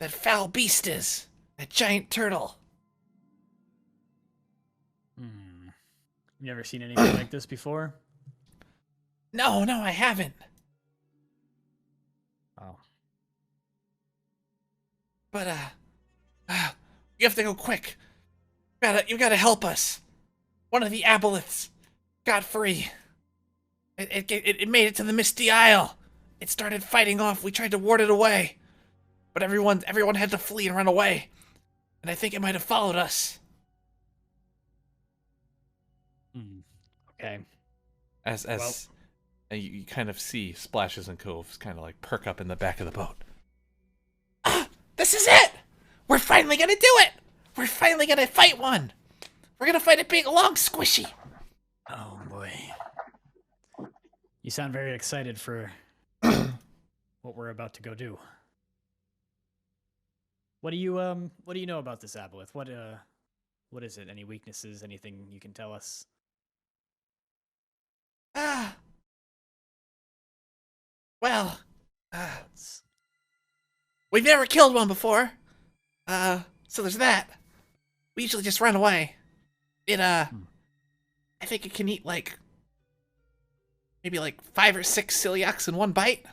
Speaker 5: foul beast is. That giant turtle.
Speaker 2: You never seen anything like this before?
Speaker 5: No, I haven't.
Speaker 2: Oh.
Speaker 5: But you have to go quick. You gotta help us. One of the aboleths got free. It made it to the Misty Isle. It started fighting off. We tried to ward it away, but everyone had to flee and run away. And I think it might have followed us.
Speaker 2: Okay.
Speaker 5: As you kind of see Splashes and Coves kind of like perk up in the back of the boat. This is it! We're finally gonna do it! We're finally gonna fight one! We're gonna fight a big, long squishy!
Speaker 2: Oh boy. You sound very excited for what we're about to go do. What do you know about this aboleth? What is it? Any weaknesses? Anything you can tell us?
Speaker 5: We've never killed one before. So there's that. We usually just run away. I think it can eat maybe 5 or 6 celiacs in one bite.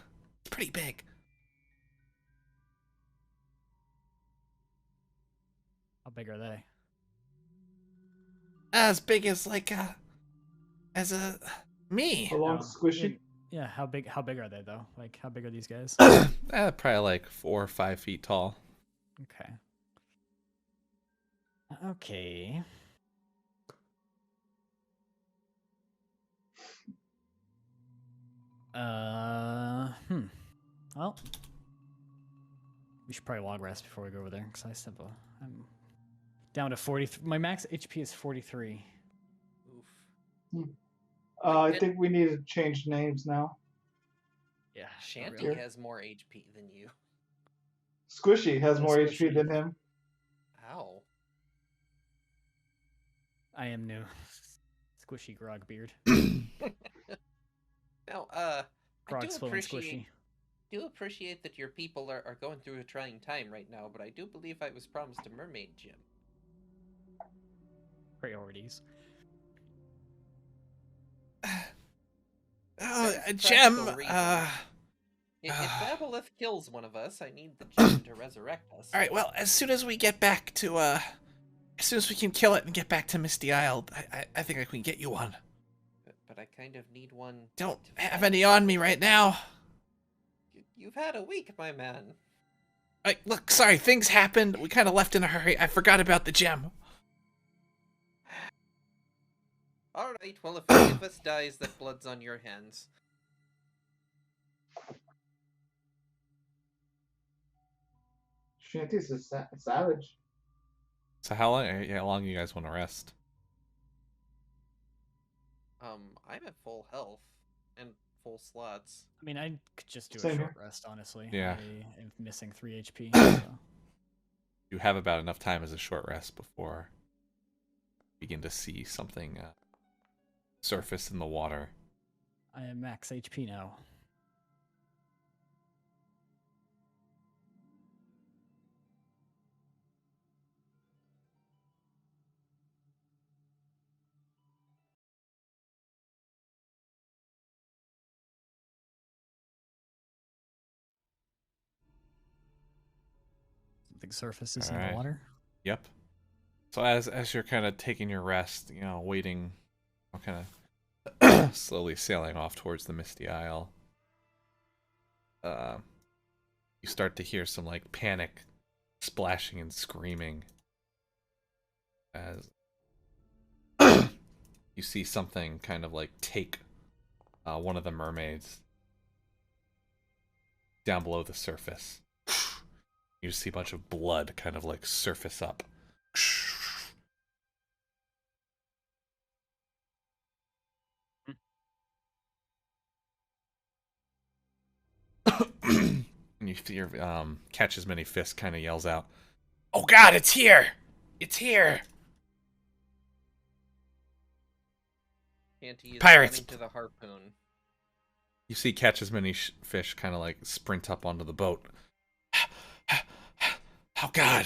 Speaker 5: It's pretty big.
Speaker 2: How big are they?
Speaker 5: As big as me.
Speaker 4: A long
Speaker 2: Oh,
Speaker 4: squishy.
Speaker 2: Yeah, how big are they though? Like how big are these guys?
Speaker 5: Probably 4 or 5 feet tall.
Speaker 2: Okay. Okay. Well, we should probably log rest before we go over there, because I'm down to 40. My max HP is 43.
Speaker 3: Oof.
Speaker 4: I think we need to change names now.
Speaker 2: Yeah.
Speaker 3: Shanty has more HP than you.
Speaker 4: Squishy has
Speaker 2: Yeah,
Speaker 4: more
Speaker 2: Squishy.
Speaker 4: HP than him.
Speaker 3: Ow.
Speaker 2: I am new. Squishy grog beard.
Speaker 3: Now, I
Speaker 2: Grog's full and squishy.
Speaker 3: do appreciate that your people are going through a trying time right now, but I do believe I was promised a mermaid gym.
Speaker 2: Priorities.
Speaker 5: Oh,
Speaker 3: Very
Speaker 5: a gem.
Speaker 3: practical reason. If Babolith kills one of us, I need the gem to resurrect us.
Speaker 5: All right. Well, as soon as we get back to as soon as we can kill it and get back to Misty Isle, I think I can get you one.
Speaker 3: But I kind of need one.
Speaker 5: Don't
Speaker 3: to
Speaker 5: have
Speaker 3: fight.
Speaker 5: any on me right now.
Speaker 3: You've had a week, my man.
Speaker 5: Look, sorry, things happened. We kind of left in a hurry. I forgot about the gem.
Speaker 3: All right. Well, if any of us dies, that blood's on your hands.
Speaker 4: Shanty's a savage.
Speaker 5: So how long you guys want to rest?
Speaker 3: I'm at full health and full slots.
Speaker 2: I mean, I could just do
Speaker 4: Same
Speaker 2: a short
Speaker 4: here.
Speaker 2: rest, honestly.
Speaker 5: Yeah.
Speaker 2: I am missing 3 HP. So.
Speaker 5: You have about enough time as a short rest before you begin to see something surface in the water.
Speaker 2: I am max HP now. Something surfaces in the
Speaker 5: Alright.
Speaker 2: water.
Speaker 5: Yep. So as you're kind of taking your rest, you know, waiting, kind of slowly sailing off towards the Misty Isle, you start to hear some like panic, splashing and screaming as you see something kind of like take one of the mermaids down below the surface. You see a bunch of blood kind of like surface up. And you hear Catch As Many Fists kind of yells out, "Oh God, it's here! It's here!"
Speaker 3: Auntie is
Speaker 5: Pirates!
Speaker 3: running to the harpoon.
Speaker 5: You see Catch As Many Fish kind of like sprint up onto the boat. Oh God.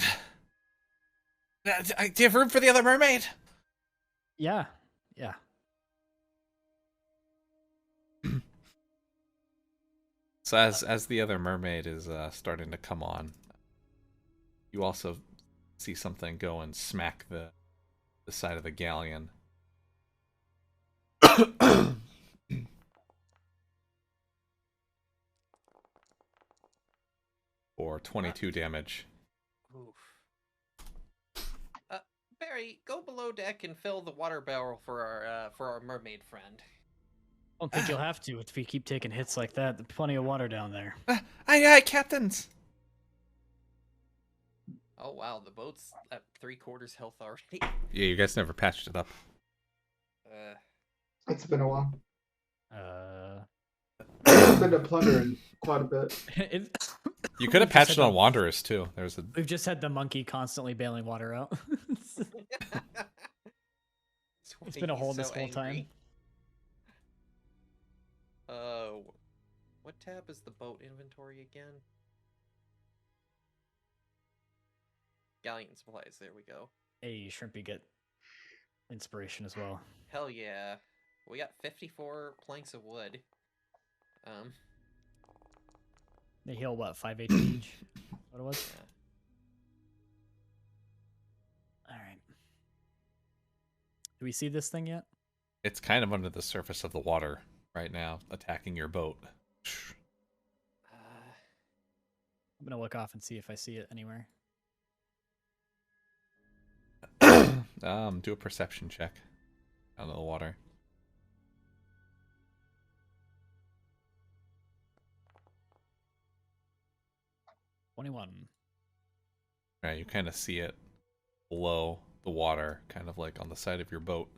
Speaker 5: Do you have room for the other mermaid?
Speaker 2: Yeah. Yeah.
Speaker 5: So as the other mermaid is starting to come on, you also see something go and smack the side of the galleon. For 22 damage.
Speaker 3: Oof. Barry, go below deck and fill the water barrel for our mermaid friend.
Speaker 2: I don't think you'll have to if we keep taking hits like that. There's plenty of water down there.
Speaker 5: Aye, captains.
Speaker 3: Oh wow, the boat's at 3/4 health already.
Speaker 5: Yeah, you guys never patched it up.
Speaker 4: It's been a while.
Speaker 2: Uh,
Speaker 4: It's been a plundering quite a bit.
Speaker 5: You could have
Speaker 2: We've just
Speaker 5: patched
Speaker 2: had
Speaker 5: it on
Speaker 2: the-
Speaker 5: Wanderers too. There's a
Speaker 2: We've just had the monkey constantly bailing water out. It's been a hole this whole time.
Speaker 3: What tab is the boat inventory again? Galleon supplies. There we go.
Speaker 2: Hey, Shrimpy, get inspiration as well.
Speaker 3: Hell yeah. We got 54 planks of wood.
Speaker 2: They heal what, 5 HP each? What it was?
Speaker 3: Yeah.
Speaker 2: All right. Do we see this thing yet?
Speaker 5: It's kind of under the surface of the water right now, attacking your boat.
Speaker 2: I'm gonna look off and see if I see it anywhere.
Speaker 5: Do a perception check out of the water.
Speaker 2: $21.
Speaker 5: Right, you kind of see it below the water, kind of like on the side of your boat.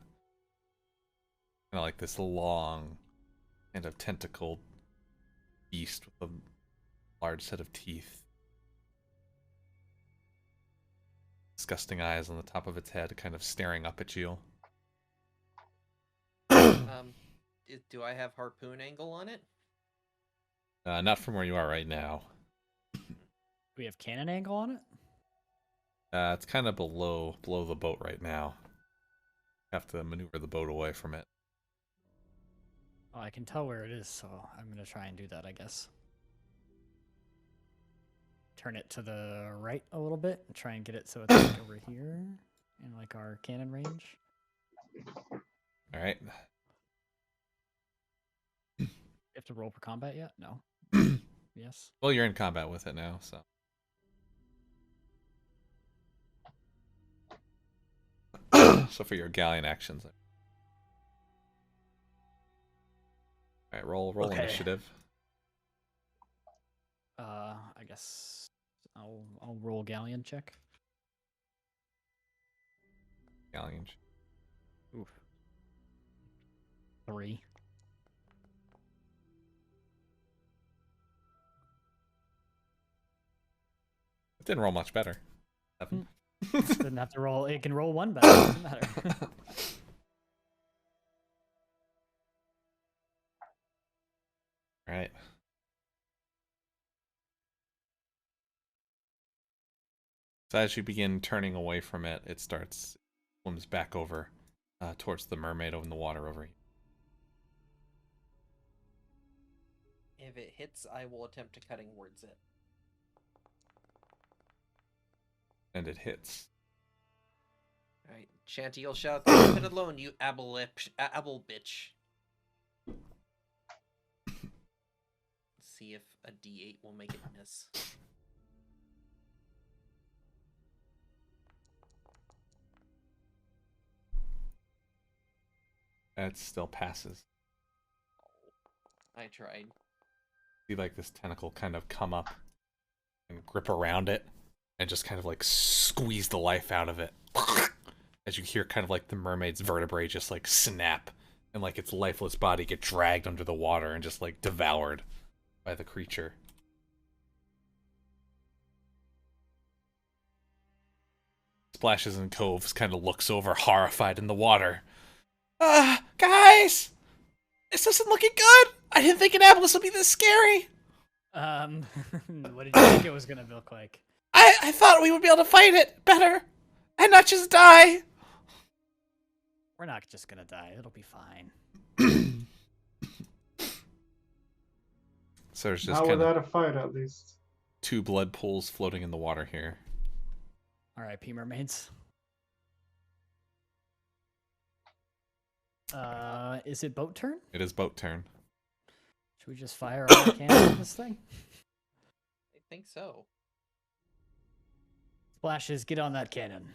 Speaker 5: Kind of like this long, kind of tentacled beast with a large set of teeth. disgusting eyes on the top of its head, kind of staring up at you.
Speaker 3: Do I have harpoon angle on it?
Speaker 5: Not from where you are right now.
Speaker 2: Do we have cannon angle on it?
Speaker 5: It's kind of below the boat right now. Have to maneuver the boat away from it.
Speaker 2: Oh, I can tell where it is, so I'm gonna try and do that, I guess. Turn it to the right a little bit and try and get it so it's like over here in like our cannon range.
Speaker 5: All right.
Speaker 2: You have to roll for combat yet? No. Yes.
Speaker 5: Well, you're in combat with it now, so. So for your galleon actions. All right, roll
Speaker 2: Okay.
Speaker 5: initiative.
Speaker 2: I guess I'll roll galleon check.
Speaker 5: Galleon.
Speaker 2: Oof. 3.
Speaker 5: It didn't roll much better. 7.
Speaker 2: Didn't have to roll. It can roll 1 better. Doesn't matter.
Speaker 5: All right. So as you begin turning away from it, it swims back over towards the mermaid in the water over here.
Speaker 3: If it hits, I will attempt to cutting words it.
Speaker 5: And it hits.
Speaker 3: Alright, Shanty will shout, "Leave it alone, you abel bitch." Let's see if a D8 will make it miss.
Speaker 5: It still passes.
Speaker 3: I tried.
Speaker 5: See like this tentacle kind of come up and grip around it and just kind of like squeeze the life out of it. As you hear kind of like the mermaid's vertebrae just like snap and like its lifeless body get dragged under the water and just like devoured by the creature. Splashes and Coves kind of looks over horrified in the water. Guys! This isn't looking good! I didn't think Annapolis would be this scary!
Speaker 2: What did you think it was gonna look like?
Speaker 5: I thought we would be able to fight it better and not just die!
Speaker 2: We're not just gonna die. It'll be fine.
Speaker 5: So there's just
Speaker 4: Not
Speaker 5: kind
Speaker 4: without
Speaker 5: of
Speaker 4: a fight, at least.
Speaker 5: 2 blood pools floating in the water here.
Speaker 2: R.I.P. mermaids. Is it boat turn?
Speaker 5: It is boat turn.
Speaker 2: Should we just fire all the cannons at this thing?
Speaker 3: I think so.
Speaker 2: Splashes, get on that cannon.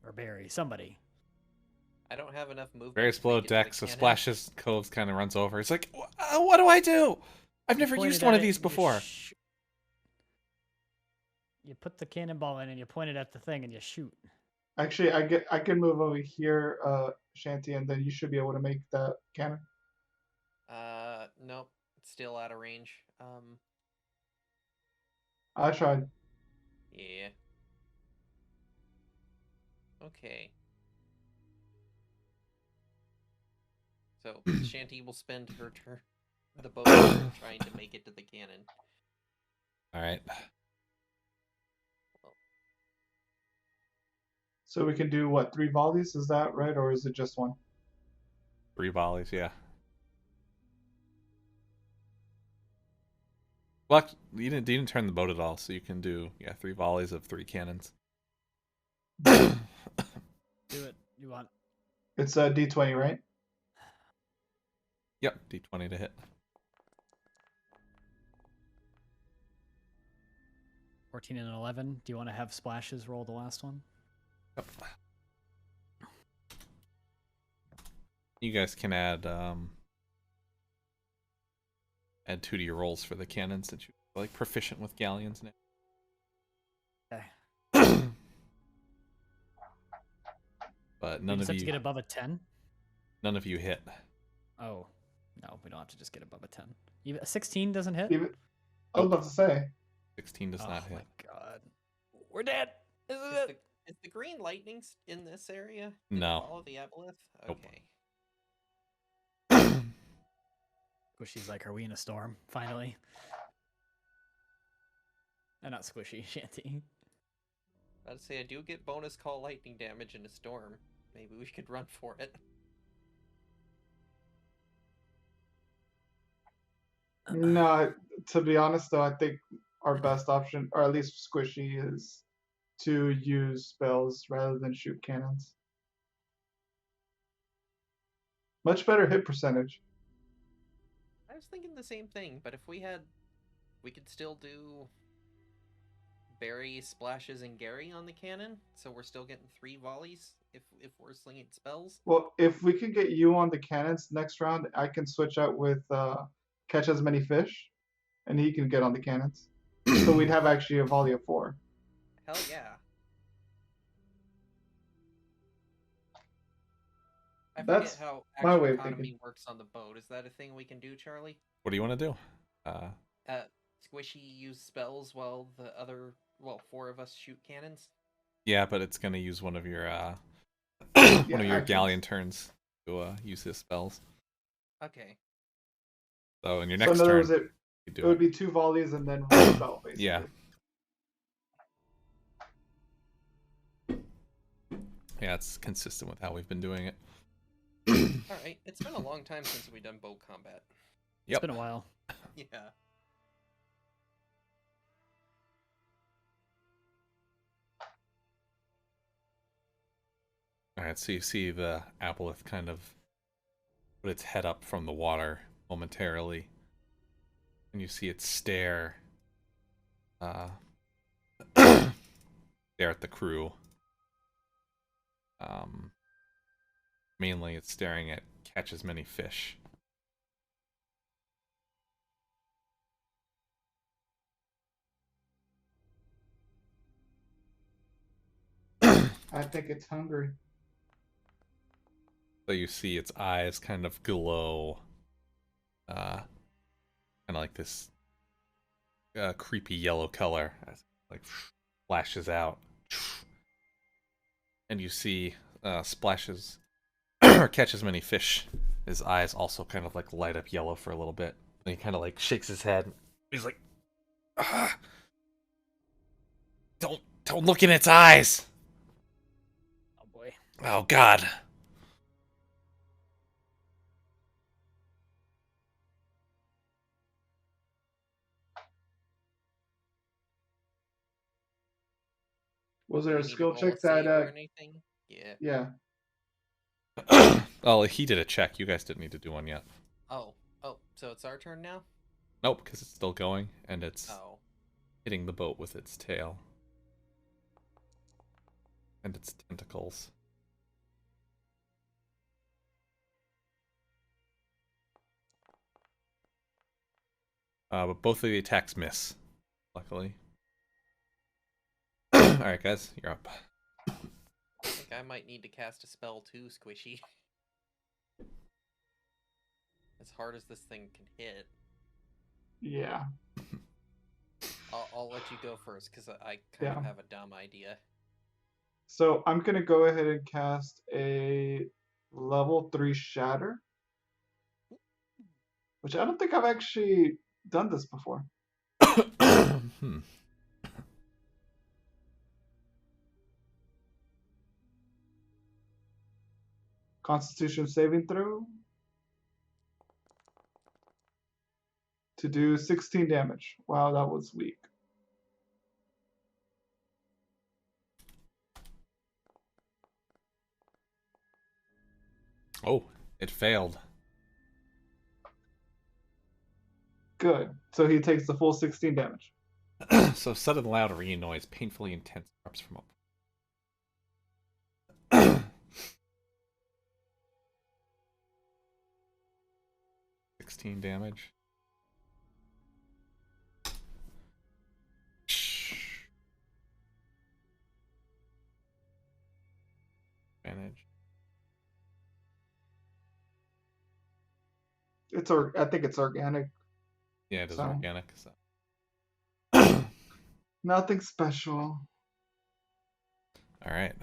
Speaker 2: Or Barry, somebody.
Speaker 3: I don't have enough movement.
Speaker 5: Various
Speaker 3: to
Speaker 5: below
Speaker 3: make it to
Speaker 5: deck,
Speaker 3: the
Speaker 5: so
Speaker 3: cannon.
Speaker 5: Splashes Coves kind of runs over. He's like, what do I do? I've never
Speaker 2: Point
Speaker 5: used
Speaker 2: it
Speaker 5: one
Speaker 2: at
Speaker 5: of
Speaker 2: it
Speaker 5: these
Speaker 2: and
Speaker 5: before.
Speaker 2: You put the cannonball in and you point it at the thing and you shoot.
Speaker 4: Actually, I can move over here, Shanty, and then you should be able to make that cannon.
Speaker 3: Nope. It's still out of range.
Speaker 4: I tried.
Speaker 3: Yeah. Okay. So Shanty will spend her turn, the boat turn, trying to make it to the cannon.
Speaker 5: All right.
Speaker 4: So we can do what, 3 volleys? Is that right, or is it just 1?
Speaker 5: 3 volleys, yeah. Well, you didn't turn the boat at all, so you can do 3 volleys of 3 cannons.
Speaker 2: Do it. You want?
Speaker 4: It's a D20, right?
Speaker 5: Yep, D20 to hit.
Speaker 2: 14 and 11. Do you want to have Splashes roll the last one?
Speaker 5: Yep. You guys can add 2 to your rolls for the cannons since you're like proficient with galleons now.
Speaker 2: Okay.
Speaker 5: But
Speaker 2: We
Speaker 5: none
Speaker 2: just
Speaker 5: of
Speaker 2: have to
Speaker 5: you
Speaker 2: get above a 10.
Speaker 5: none of you hit.
Speaker 2: Oh, no, we don't have to just get above a 10. Even a 16 doesn't hit.
Speaker 4: Even, I was about to say.
Speaker 5: 16 does
Speaker 2: Oh
Speaker 5: not
Speaker 2: my
Speaker 5: hit.
Speaker 2: god, we're dead.
Speaker 3: Is the green lightning in this area? Did it
Speaker 5: No.
Speaker 3: follow the aboleth?
Speaker 5: Nope.
Speaker 3: Okay.
Speaker 2: Squishy's like, are we in a storm? Finally. Not Squishy, Shanty.
Speaker 3: I'd say I do get bonus call lightning damage in a storm. Maybe we could run for it.
Speaker 4: No, to be honest though, I think our best option, or at least Squishy, is to use spells rather than shoot cannons. Much better hit percentage.
Speaker 3: I was thinking the same thing, but if we could still do Barry, Splashes, and Gary on the cannon, so we're still getting 3 volleys if we're slinging spells.
Speaker 4: Well, if we can get you on the cannons next round, I can switch out with catch as many fish, and he can get on the cannons. So we'd have actually a volley of 4.
Speaker 3: Hell yeah. I
Speaker 4: That's
Speaker 3: forget how
Speaker 4: my
Speaker 3: action
Speaker 4: way of
Speaker 3: economy
Speaker 4: thinking.
Speaker 3: works on the boat. Is that a thing we can do, Charlie?
Speaker 5: What do you want to do?
Speaker 3: Squishy use spells while the other, 4 of us shoot cannons?
Speaker 5: Yeah, but it's gonna use one of your
Speaker 4: Yeah,
Speaker 5: one of your
Speaker 4: actions.
Speaker 5: galleon turns to use his spells.
Speaker 3: Okay.
Speaker 5: So in your
Speaker 4: So
Speaker 5: next
Speaker 4: in other
Speaker 5: turn,
Speaker 4: words,
Speaker 5: you
Speaker 4: it
Speaker 5: do
Speaker 4: would be 2 volleys and then 1 spell, basically.
Speaker 5: Yeah. Yeah, it's consistent with how we've been doing it.
Speaker 3: Alright, it's been a long time since we've done boat combat.
Speaker 2: It's been a while.
Speaker 3: Yeah.
Speaker 5: Alright, so you see the aboleth kind of put its head up from the water momentarily. And you see it stare stare at the crew. Mainly it's staring at catch as many fish.
Speaker 4: I think it's hungry.
Speaker 5: So you see its eyes kind of glow. Kind of like this creepy yellow color. As it, like flashes out. And you see splashes or catch as many fish. His eyes also kind of like light up yellow for a little bit. And he kind of like shakes his head. He's like, ah, don't look in its eyes.
Speaker 2: Oh boy.
Speaker 5: Oh God.
Speaker 4: Was
Speaker 3: Do
Speaker 4: there
Speaker 3: we
Speaker 4: a
Speaker 3: need to
Speaker 4: skill
Speaker 3: roll
Speaker 4: check
Speaker 3: a save
Speaker 4: that?
Speaker 3: or anything? Yeah.
Speaker 4: Yeah.
Speaker 5: Oh, he did a check. You guys didn't need to do one yet.
Speaker 3: Oh, so it's our turn now?
Speaker 5: Nope, because it's still going and it's
Speaker 3: Oh.
Speaker 5: hitting the boat with its tail and its tentacles. But both of the attacks miss, luckily. Alright, guys, you're up.
Speaker 3: I think I might need to cast a spell too, Squishy. As hard as this thing can hit.
Speaker 4: Yeah.
Speaker 3: I'll let you go first, because I kind
Speaker 4: Yeah.
Speaker 3: of have a dumb idea.
Speaker 4: So I'm gonna go ahead and cast a level 3 shatter, which I don't think I've actually done this before.
Speaker 5: Hmm.
Speaker 4: Constitution saving throw to do 16 damage. Wow, that was weak.
Speaker 5: Oh, it failed.
Speaker 4: Good. So he takes the full 16 damage.
Speaker 5: So sudden loud ringing noise, painfully intense, erupts from up. 16 damage. Advantage.
Speaker 4: I think it's organic.
Speaker 5: Yeah, it is
Speaker 4: So-
Speaker 5: organic. So.
Speaker 4: Nothing special.
Speaker 5: All right.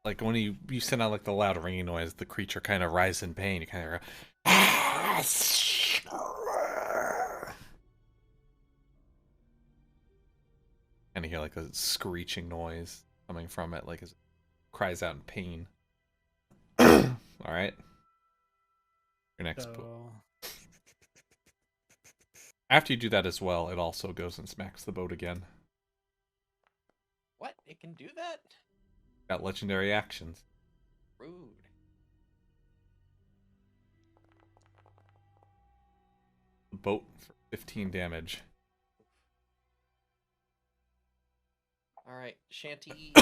Speaker 5: Like when you send out like the loud ringing noise, the creature kind of rises in pain. You kind of go, kind of hear like a screeching noise coming from it, like as it cries out in pain. All right. Your next boat.
Speaker 2: So
Speaker 5: After you do that as well, it also goes and smacks the boat again.
Speaker 3: What? It can do that?
Speaker 5: Got legendary actions.
Speaker 3: Rude.
Speaker 5: The boat for 15 damage.
Speaker 3: All right, Shanty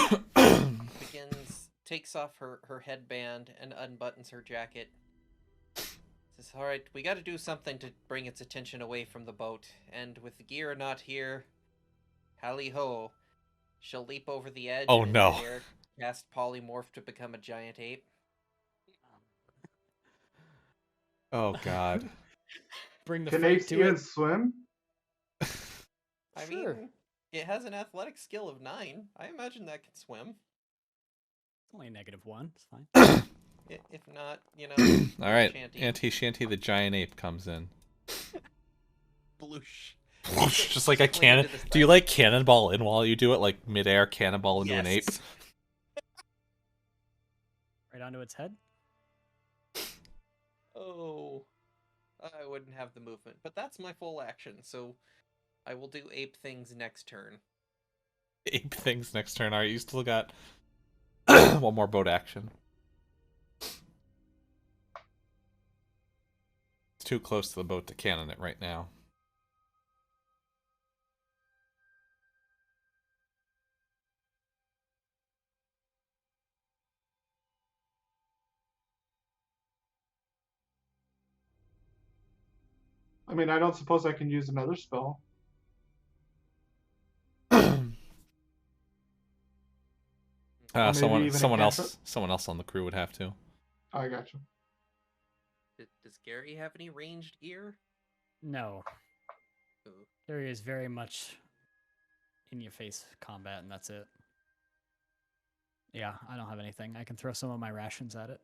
Speaker 3: takes off her headband and unbuttons her jacket. Says, "All right, we got to do something to bring its attention away from the boat. And with the gear not here, hally ho, she'll leap over the edge
Speaker 5: Oh,
Speaker 3: and in
Speaker 5: no.
Speaker 3: midair cast polymorph to become a giant ape."
Speaker 5: Oh god.
Speaker 2: bring the
Speaker 4: Can
Speaker 2: fight
Speaker 4: apes
Speaker 2: to
Speaker 4: even
Speaker 2: it.
Speaker 4: swim?
Speaker 3: I
Speaker 2: Sure.
Speaker 3: mean, it has an athletic skill of 9. I imagine that can swim.
Speaker 2: It's only a -1. It's fine.
Speaker 3: If not,
Speaker 5: All right.
Speaker 3: Shanty.
Speaker 5: Auntie Shanty the giant ape comes in.
Speaker 3: Bloosh.
Speaker 5: Just like a
Speaker 3: Straight
Speaker 5: cannon.
Speaker 3: into the
Speaker 5: Do you
Speaker 3: side.
Speaker 5: like cannonball in while you do it? Like midair cannonball into an ape?
Speaker 3: Yes.
Speaker 2: Right onto its head.
Speaker 3: Oh, I wouldn't have the movement, but that's my full action, so I will do ape things next turn.
Speaker 5: Ape things next turn. Alright, you still got one more boat action. It's too close to the boat to cannon it right now.
Speaker 4: I mean, I don't suppose I can use another spell. Or maybe
Speaker 5: Someone
Speaker 4: even a
Speaker 5: someone
Speaker 4: cantrip?
Speaker 5: someone else on the crew would have to.
Speaker 4: I got you.
Speaker 3: Does Gary have any ranged gear?
Speaker 2: No.
Speaker 3: Ooh.
Speaker 2: There is very much in your face combat, and that's it. Yeah, I don't have anything. I can throw some of my rations at it.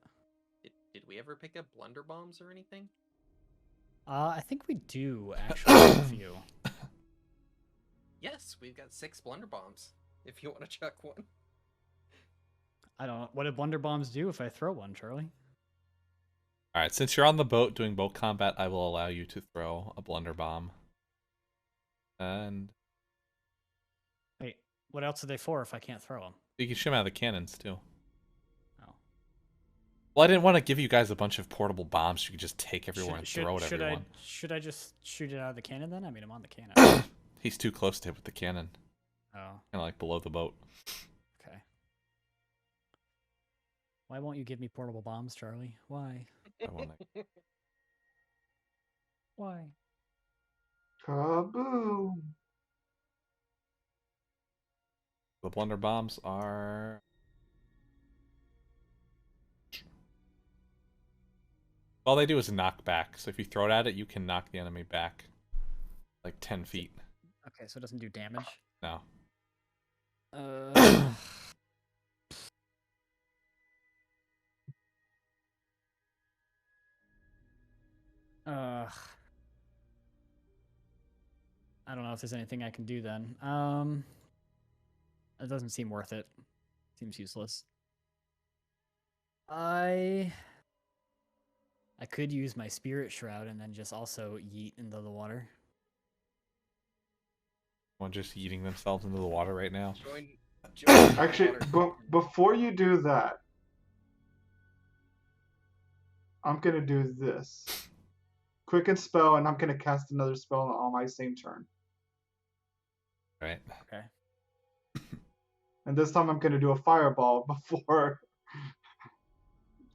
Speaker 3: Did we ever pick up blunder bombs or anything?
Speaker 2: I think we do actually have a few.
Speaker 3: Yes, we've got 6 blunder bombs. If you want to chuck one.
Speaker 2: I don't know. What do blunder bombs do if I throw one, Charlie?
Speaker 5: Alright, since you're on the boat doing boat combat, I will allow you to throw a blunder bomb. And
Speaker 2: Wait, what else are they for if I can't throw them?
Speaker 5: you can shoot 'em out of the cannons too.
Speaker 2: Oh.
Speaker 5: Well, I didn't want to give you guys a bunch of portable bombs you could just take everywhere and throw at everyone.
Speaker 2: Should I just shoot it out of the cannon then? I mean, I'm on the cannon.
Speaker 5: He's too close to hit with the cannon.
Speaker 2: Oh,
Speaker 5: Kind of like below the boat.
Speaker 2: okay. Why won't you give me portable bombs, Charlie? Why?
Speaker 5: I wanna...
Speaker 2: Why?
Speaker 4: Kaboom!
Speaker 5: The blunder bombs are... All they do is knock back. So if you throw it at it, you can knock the enemy back. Like 10 feet.
Speaker 2: Okay, so it doesn't do damage.
Speaker 5: No.
Speaker 2: Uh, uh, I don't know if there's anything I can do then. It doesn't seem worth it. Seems useless. I could use my spirit shroud and then just also yeet into the water.
Speaker 5: One just eating themselves into the water right now.
Speaker 3: Join the
Speaker 4: Actually,
Speaker 3: water.
Speaker 4: before you do that, I'm gonna do this. Quicken spell, and I'm gonna cast another spell on my same turn.
Speaker 5: Right.
Speaker 2: Okay.
Speaker 4: And this time I'm gonna do a fireball before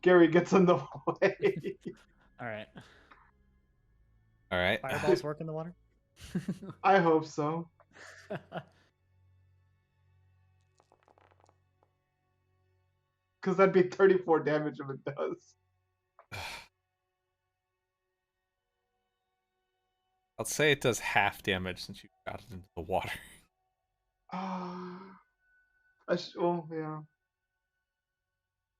Speaker 4: Gary gets in the way.
Speaker 2: All right.
Speaker 5: All right.
Speaker 2: Fireballs work in the water?
Speaker 4: I hope so. Because that'd be 34 damage if it does.
Speaker 5: I'll say it does half damage since you got it into the water.
Speaker 4: Well, yeah.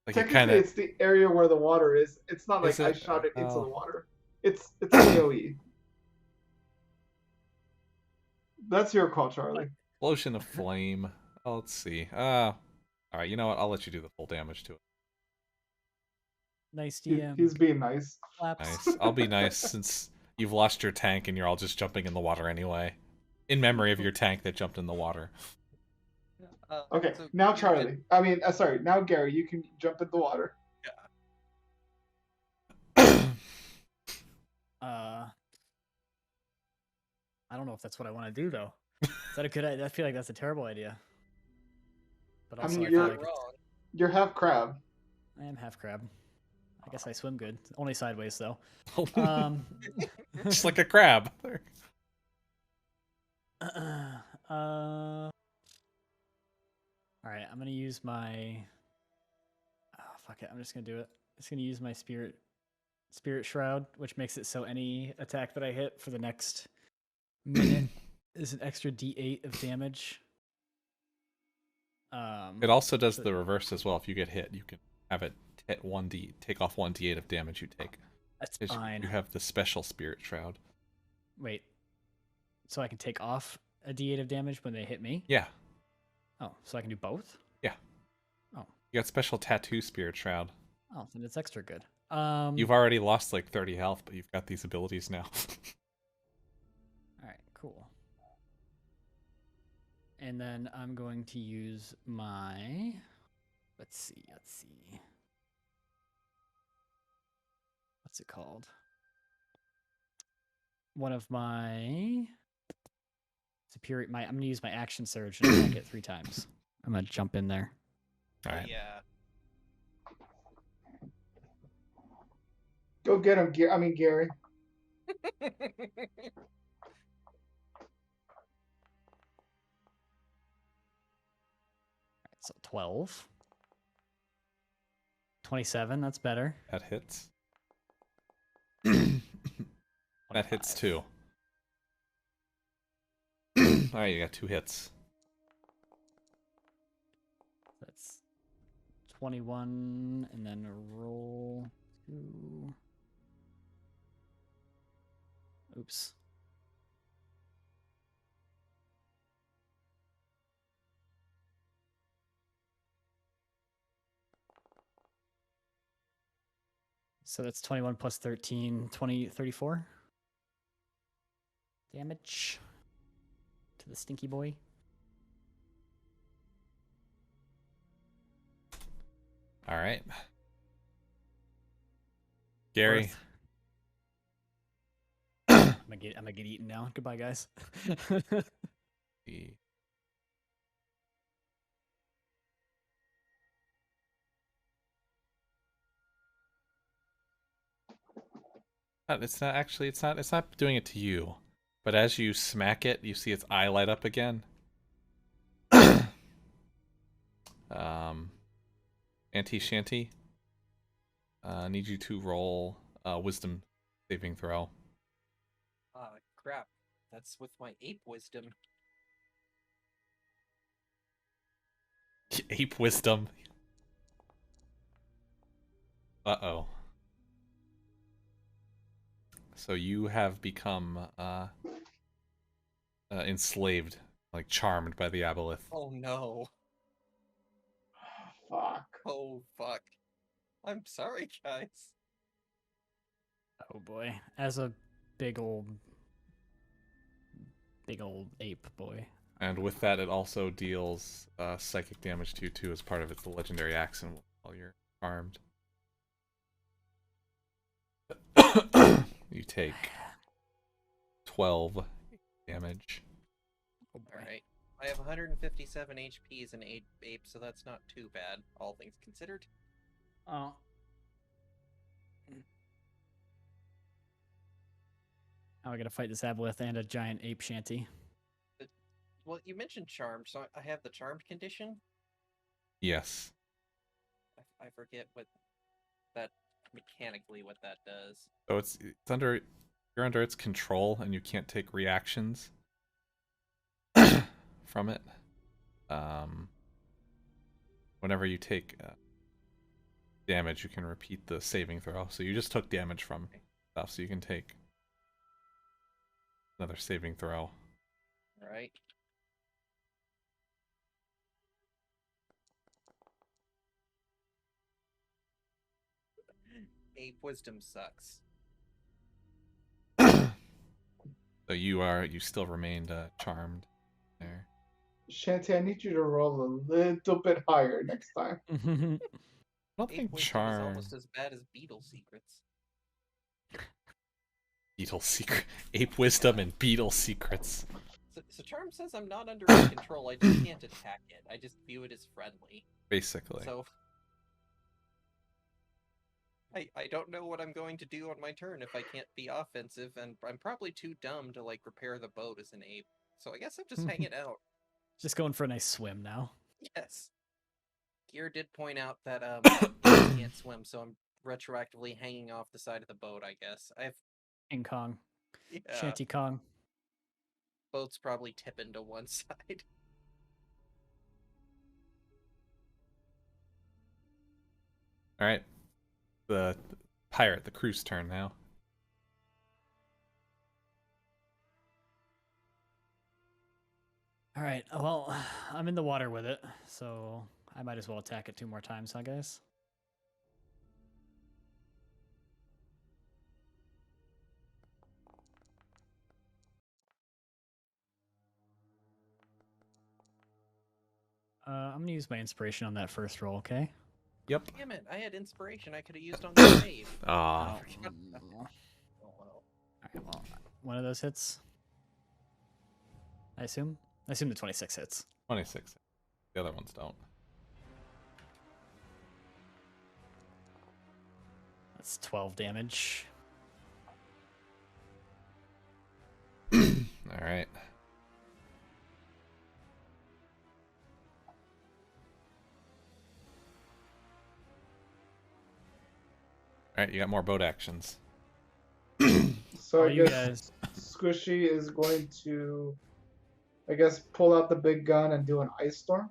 Speaker 5: Like it kind
Speaker 4: Technically,
Speaker 5: of
Speaker 4: it's the area where the water is. It's not
Speaker 5: is
Speaker 4: like I
Speaker 5: it?
Speaker 4: shot it into
Speaker 5: Oh,
Speaker 4: the water. It's AoE. That's your call, Charlie.
Speaker 5: explosion of flame. Oh, let's see. All right. You know what? I'll let you do the full damage to it.
Speaker 2: Nice
Speaker 4: He's,
Speaker 2: DM.
Speaker 4: he's being nice.
Speaker 2: Claps.
Speaker 5: Nice. I'll be nice since you've lost your tank and you're all just jumping in the water anyway. In memory of your tank that jumped in the water.
Speaker 4: Okay,
Speaker 3: So
Speaker 4: now
Speaker 3: you
Speaker 4: Charlie. I mean, sorry, now Gary. You can jump in the water.
Speaker 2: I don't know if that's what I want to do though. Is that a good idea? I feel like that's a terrible idea. But
Speaker 4: I
Speaker 2: also,
Speaker 4: mean,
Speaker 2: I feel
Speaker 3: Not
Speaker 2: like
Speaker 3: wrong.
Speaker 4: You're half crab.
Speaker 2: I am half crab. I guess I swim good. Only sideways though.
Speaker 5: Just like a crab.
Speaker 2: All right, I'm gonna use my. Oh, fuck it. I'm just gonna do it. Just gonna use my spirit shroud, which makes it so any attack that I hit for the next minute is an extra D8 of damage.
Speaker 5: It also does the reverse as well. If you get hit, you can have it hit take off 1d8 of damage you take.
Speaker 2: That's
Speaker 5: 'Cause
Speaker 2: fine.
Speaker 5: You have the special spirit shroud.
Speaker 2: Wait, so I can take off a D8 of damage when they hit me?
Speaker 5: Yeah.
Speaker 2: Oh, so I can do both?
Speaker 5: Yeah.
Speaker 2: Oh.
Speaker 5: You got special tattoo spirit shroud.
Speaker 2: Oh, then it's extra good.
Speaker 5: You've already lost like 30 health, but you've got these abilities now.
Speaker 2: All right, cool. And then I'm going to use my. Let's see. What's it called? One of my superior. I'm gonna use my action surge and attack it 3 times. I'm gonna jump in there.
Speaker 5: All right.
Speaker 3: Yeah.
Speaker 4: Go get him, Gary.
Speaker 2: So 12. 27, that's better.
Speaker 5: That hits. That hits
Speaker 2: 25.
Speaker 5: too. All right, you got 2 hits.
Speaker 2: That's 21, and then roll 2. Oops. So that's 21 plus 13, 20, 34 damage to the stinky boy.
Speaker 5: All right. Gary.
Speaker 2: Worth. I'm gonna get eaten now. Goodbye, guys.
Speaker 5: The- It's not actually. It's not doing it to you. But as you smack it, you see its eye light up again. Auntie Shanty. Need you to roll wisdom saving throw.
Speaker 3: Crap. That's with my ape wisdom.
Speaker 5: Ape wisdom. Uh-oh. So you have become enslaved, like charmed by the aboleth.
Speaker 3: Oh no.
Speaker 4: Fuck.
Speaker 3: Oh fuck. I'm sorry, guys.
Speaker 2: Oh boy, as a big old ape boy.
Speaker 5: And with that, it also deals psychic damage to you too as part of its legendary action while you're charmed. You take 12 damage.
Speaker 2: Oh boy.
Speaker 3: Alright. I have 157 HP as an ape, so that's not too bad, all things considered.
Speaker 2: Oh. Now I gotta fight this aboleth and a giant ape shanty.
Speaker 3: Well, you mentioned charmed, so I have the charmed condition.
Speaker 5: Yes.
Speaker 3: I forget what that mechanically what that does.
Speaker 5: So it's under you're under its control and you can't take reactions from it. whenever you take damage, you can repeat the saving throw. So you just took damage from stuff, so you can take another saving throw.
Speaker 3: Alright. Ape wisdom sucks.
Speaker 5: So you still remained charmed there.
Speaker 4: Shanty, I need you to roll a little bit higher next time.
Speaker 5: I don't
Speaker 3: Ape
Speaker 5: think
Speaker 3: wisdom is
Speaker 5: charm.
Speaker 3: almost as bad as beetle secrets.
Speaker 5: Beetle secret, ape wisdom, and beetle secrets.
Speaker 3: So Charm says I'm not under its control. I just can't attack it. I just view it as friendly.
Speaker 5: Basically.
Speaker 3: So I don't know what I'm going to do on my turn if I can't be offensive, and I'm probably too dumb to like repair the boat as an ape. So I guess I'm just hanging out.
Speaker 2: Just going for a nice swim now.
Speaker 3: Yes. Gear did point out that apes can't swim, so I'm retroactively hanging off the side of the boat, I guess. I have
Speaker 2: King Kong.
Speaker 3: yeah,
Speaker 2: Shanty Kong.
Speaker 3: boat's probably tipping to one side.
Speaker 5: All right, the pirate, the crew's turn now.
Speaker 2: All right. Well, I'm in the water with it, so I might as well attack it 2 more times, huh, guys? I'm gonna use my inspiration on that first roll, okay?
Speaker 5: Yep.
Speaker 3: Damn it, I had inspiration I could have used on the save.
Speaker 5: Ah,
Speaker 3: Oh, well.
Speaker 2: Alright, well, one of those hits. I assume? I assume the 26 hits.
Speaker 5: 26. The other ones don't.
Speaker 2: That's 12 damage.
Speaker 5: All right. All right, you got more boat actions.
Speaker 4: So
Speaker 2: All
Speaker 4: I
Speaker 2: you
Speaker 4: guess Squishy is going to, I guess, pull out the big gun and do an ice storm.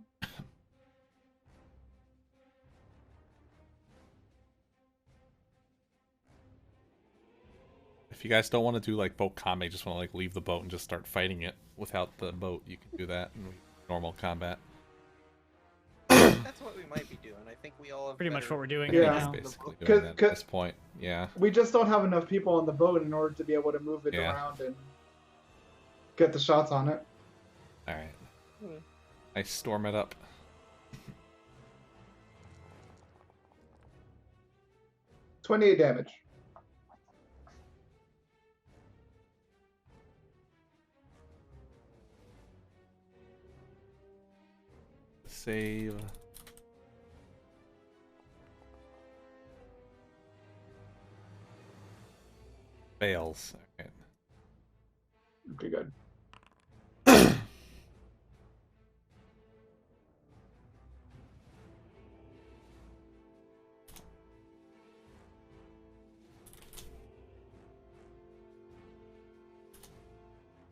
Speaker 5: If you guys don't want to do like boat combat, you just want to like leave the boat and just start fighting it without the boat, you can do that in normal combat.
Speaker 3: That's what we might be doing. I think we all have
Speaker 2: Pretty much
Speaker 3: better-
Speaker 2: what we're doing
Speaker 4: Yeah.
Speaker 2: right
Speaker 5: That's
Speaker 2: now.
Speaker 5: basically
Speaker 4: Could-
Speaker 5: doing that
Speaker 4: could-
Speaker 5: at this point. Yeah.
Speaker 4: We just don't have enough people on the boat in order to be able to move it
Speaker 5: Yeah.
Speaker 4: around and get the shots on it.
Speaker 5: All right.
Speaker 3: Hmm.
Speaker 5: I storm it up.
Speaker 4: $28 damage.
Speaker 5: Save. Fails. Okay.
Speaker 4: Okay, good.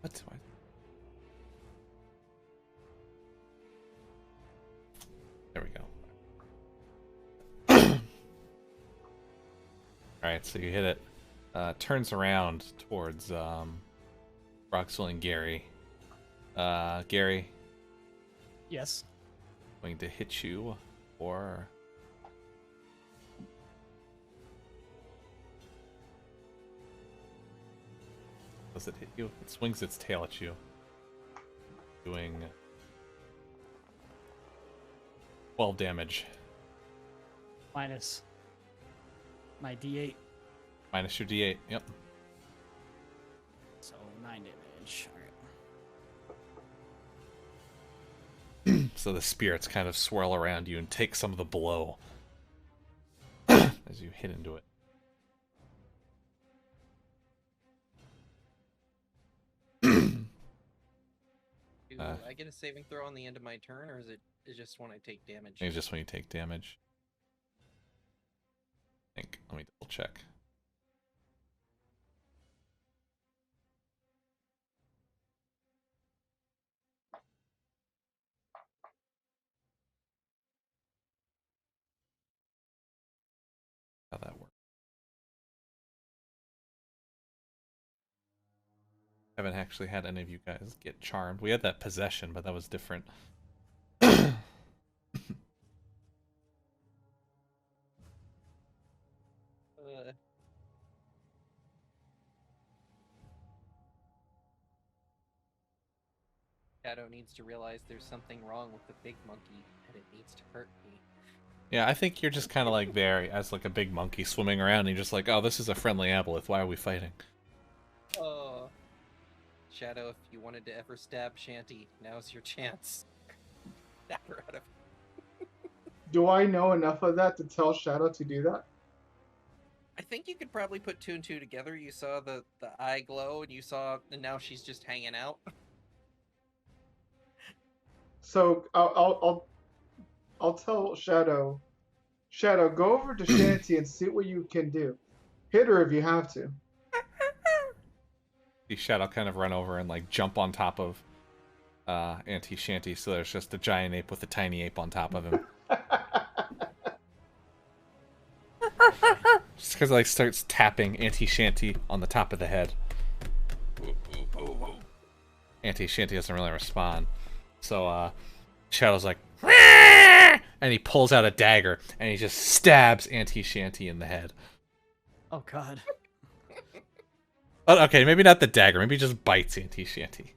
Speaker 5: What do I? There we go. Alright, so you hit it. Turns around towards Roxwell and Gary. Gary,
Speaker 2: Yes.
Speaker 5: going to hit you, or does it hit you? It swings its tail at you, doing 12 damage.
Speaker 2: Minus my D8,
Speaker 5: Minus your D8. Yep.
Speaker 2: so 9 damage. Alright.
Speaker 5: So the spirits kind of swirl around you and take some of the blow as you hit into it.
Speaker 3: Do
Speaker 5: Uh,
Speaker 3: I get a saving throw on the end of my turn, or is it just when I take damage?
Speaker 5: I think it's just when you take damage. I think. Let me double check. Haven't actually had any of you guys get charmed. We had that possession, but that was different.
Speaker 3: Uh, Shadow needs to realize there's something wrong with the big monkey, and it needs to hurt me.
Speaker 5: Yeah, I think you're just kind of like there as like a big monkey swimming around, and you're just like, oh, this is a friendly aboleth. Why are we fighting?
Speaker 3: Oh. Shadow, if you wanted to ever stab Shanty, now's your chance. Stab her out of.
Speaker 4: Do I know enough of that to tell Shadow to do that?
Speaker 3: I think you could probably put two and two together. You saw the eye glow, and you saw, and now she's just hanging out.
Speaker 4: So I'll tell Shadow. Shadow, go over to Shanty and see what you can do. Hit her if you have to.
Speaker 5: See Shadow kind of run over and like jump on top of Auntie Shanty, so there's just a giant ape with a tiny ape on top of him. Just because like starts tapping Auntie Shanty on the top of the head. Auntie Shanty doesn't really respond. So Shadow's like, and he pulls out a dagger and he just stabs Auntie Shanty in the head.
Speaker 2: Oh God.
Speaker 5: Oh, okay, maybe not the dagger. Maybe he just bites Auntie Shanty.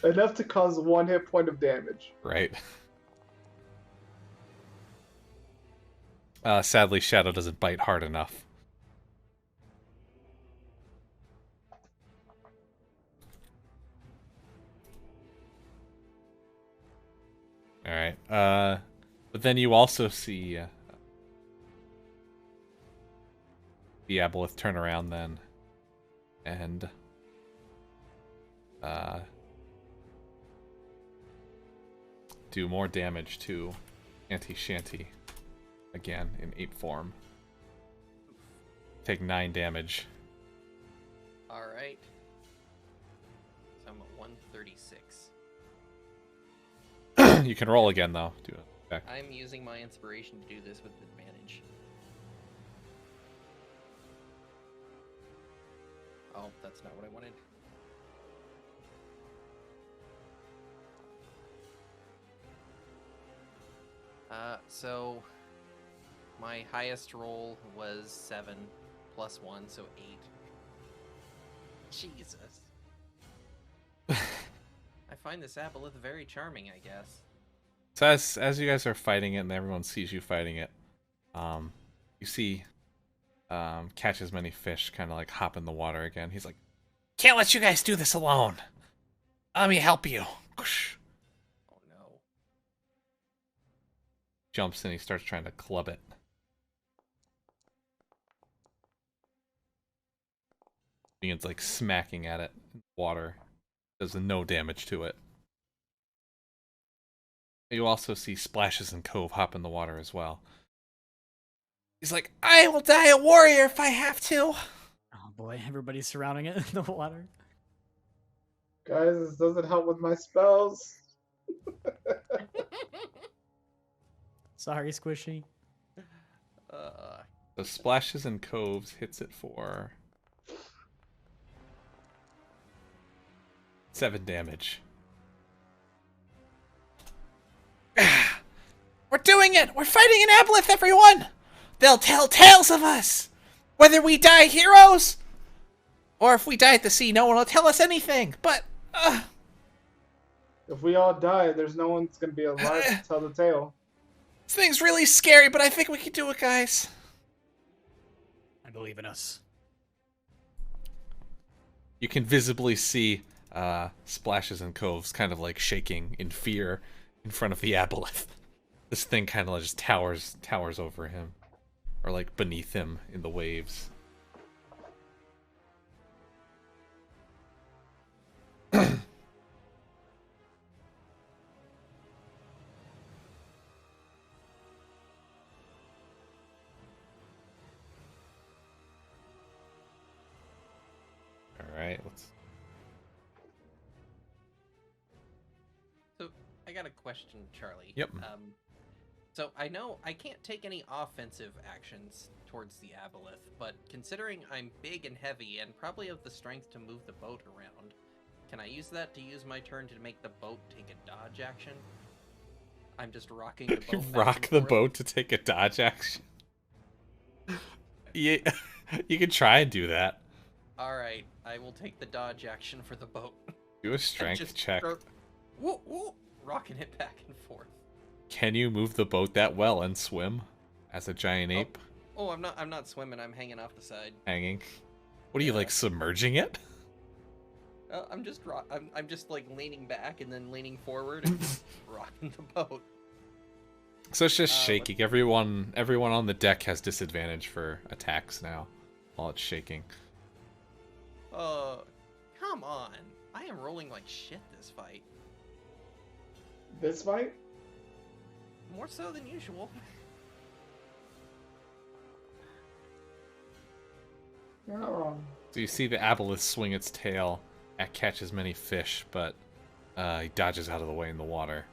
Speaker 4: Enough to cause 1 hit point of damage.
Speaker 5: Right. Sadly, Shadow doesn't bite hard enough. Alright, but then you also see the aboleth turn around then, and do more damage to Auntie Shanty, again, in ape form. Take 9 damage.
Speaker 3: Alright. So I'm at 136.
Speaker 5: You can roll again, though. Do it. Okay.
Speaker 3: I'm using my inspiration to do this with advantage. Oh, that's not what I wanted. So my highest roll was 7 plus 1, so 8. Jesus. I find this aboleth very charming, I guess.
Speaker 5: So as you guys are fighting it and everyone sees you fighting it, you see Catch As Many Fish kind of like hop in the water again. He's like, can't let you guys do this alone. Let me help you.
Speaker 3: Oh no.
Speaker 5: Jumps in, he starts trying to club it. Begins like smacking at it in the water. Does no damage to it. You also see Splashes and Cove hop in the water as well. He's like, I will die a warrior if I have to.
Speaker 2: Oh boy, everybody's surrounding it in the water.
Speaker 4: Guys, this doesn't help with my spells.
Speaker 2: Sorry, Squishy.
Speaker 5: The Splashes and Coves hits it for 7 damage. We're doing it! We're fighting an aboleth, everyone! They'll tell tales of us! Whether we die heroes, or if we die at the sea, no one will tell us anything, but...
Speaker 4: If we all die, there's no one's going to be alive to tell the tale.
Speaker 5: This thing's really scary, but I think we can do it, guys.
Speaker 2: I believe in us.
Speaker 5: You can visibly see Splashes and Coves kind of like shaking in fear in front of the aboleth. This thing kind of just towers over him, or like beneath him in the waves. Alright, let's...
Speaker 3: So I got a question, Charlie.
Speaker 5: Yep.
Speaker 3: So I know I can't take any offensive actions towards the aboleth, but considering I'm big and heavy and probably have the strength to move the boat around, can I use that to use my turn to make the boat take a dodge action? I'm just rocking the boat back
Speaker 5: Rock
Speaker 3: and
Speaker 5: the
Speaker 3: forth.
Speaker 5: boat to take a dodge action. Yeah, you can try and do that.
Speaker 3: Alright, I will take the dodge action for the boat.
Speaker 5: Do a
Speaker 3: And
Speaker 5: strength
Speaker 3: just
Speaker 5: check.
Speaker 3: woo, woo, rocking it back and forth.
Speaker 5: Can you move the boat that well and swim as a giant
Speaker 3: Oh.
Speaker 5: ape
Speaker 3: Oh, I'm not swimming, I'm hanging off the side.
Speaker 5: hanging? What are you
Speaker 3: Yeah.
Speaker 5: like submerging it?
Speaker 3: I'm just like leaning back and then leaning forward and just rocking the boat.
Speaker 5: So it's just
Speaker 3: let's-
Speaker 5: shaking. Everyone on the deck has disadvantage for attacks now while it's shaking.
Speaker 3: Come on. I am rolling like shit this fight.
Speaker 4: This fight?
Speaker 3: More so than usual.
Speaker 4: You're not wrong.
Speaker 5: So you see the aboleth swing its tail at catch as many fish, but he dodges out of the way in the water.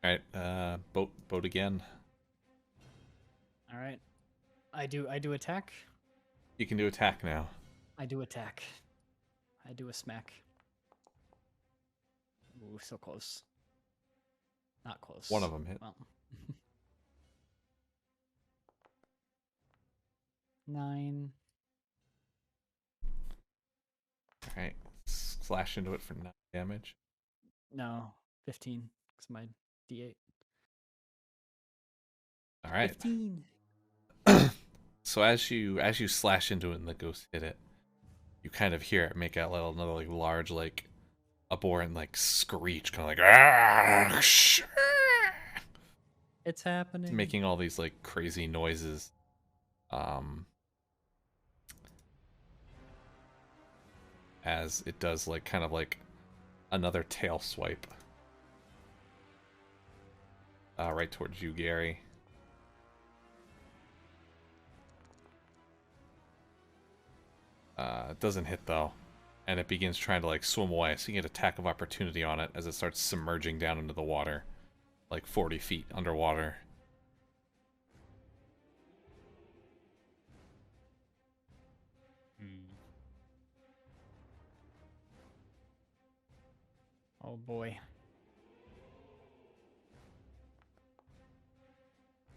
Speaker 5: Alright, boat again.
Speaker 2: All right. I do attack.
Speaker 5: You can do attack now.
Speaker 2: I do attack. I do a smack. Ooh, so close. Not close.
Speaker 5: One of them hit.
Speaker 2: Well. 9.
Speaker 5: Alright, slash into it for 9 damage.
Speaker 2: No, 15. Because my D8.
Speaker 5: Alright.
Speaker 2: 15.
Speaker 5: So as you slash into it and the ghost hit it, you kind of hear it make out another like large like abhorrent like screech, kind of like ah,
Speaker 2: It's happening.
Speaker 5: making all these like crazy noises. As it does like kind of like another tail swipe. Right towards you, Gary. It doesn't hit though, and it begins trying to like swim away. So you get attack of opportunity on it as it starts submerging down into the water, like 40 feet underwater.
Speaker 2: Oh boy.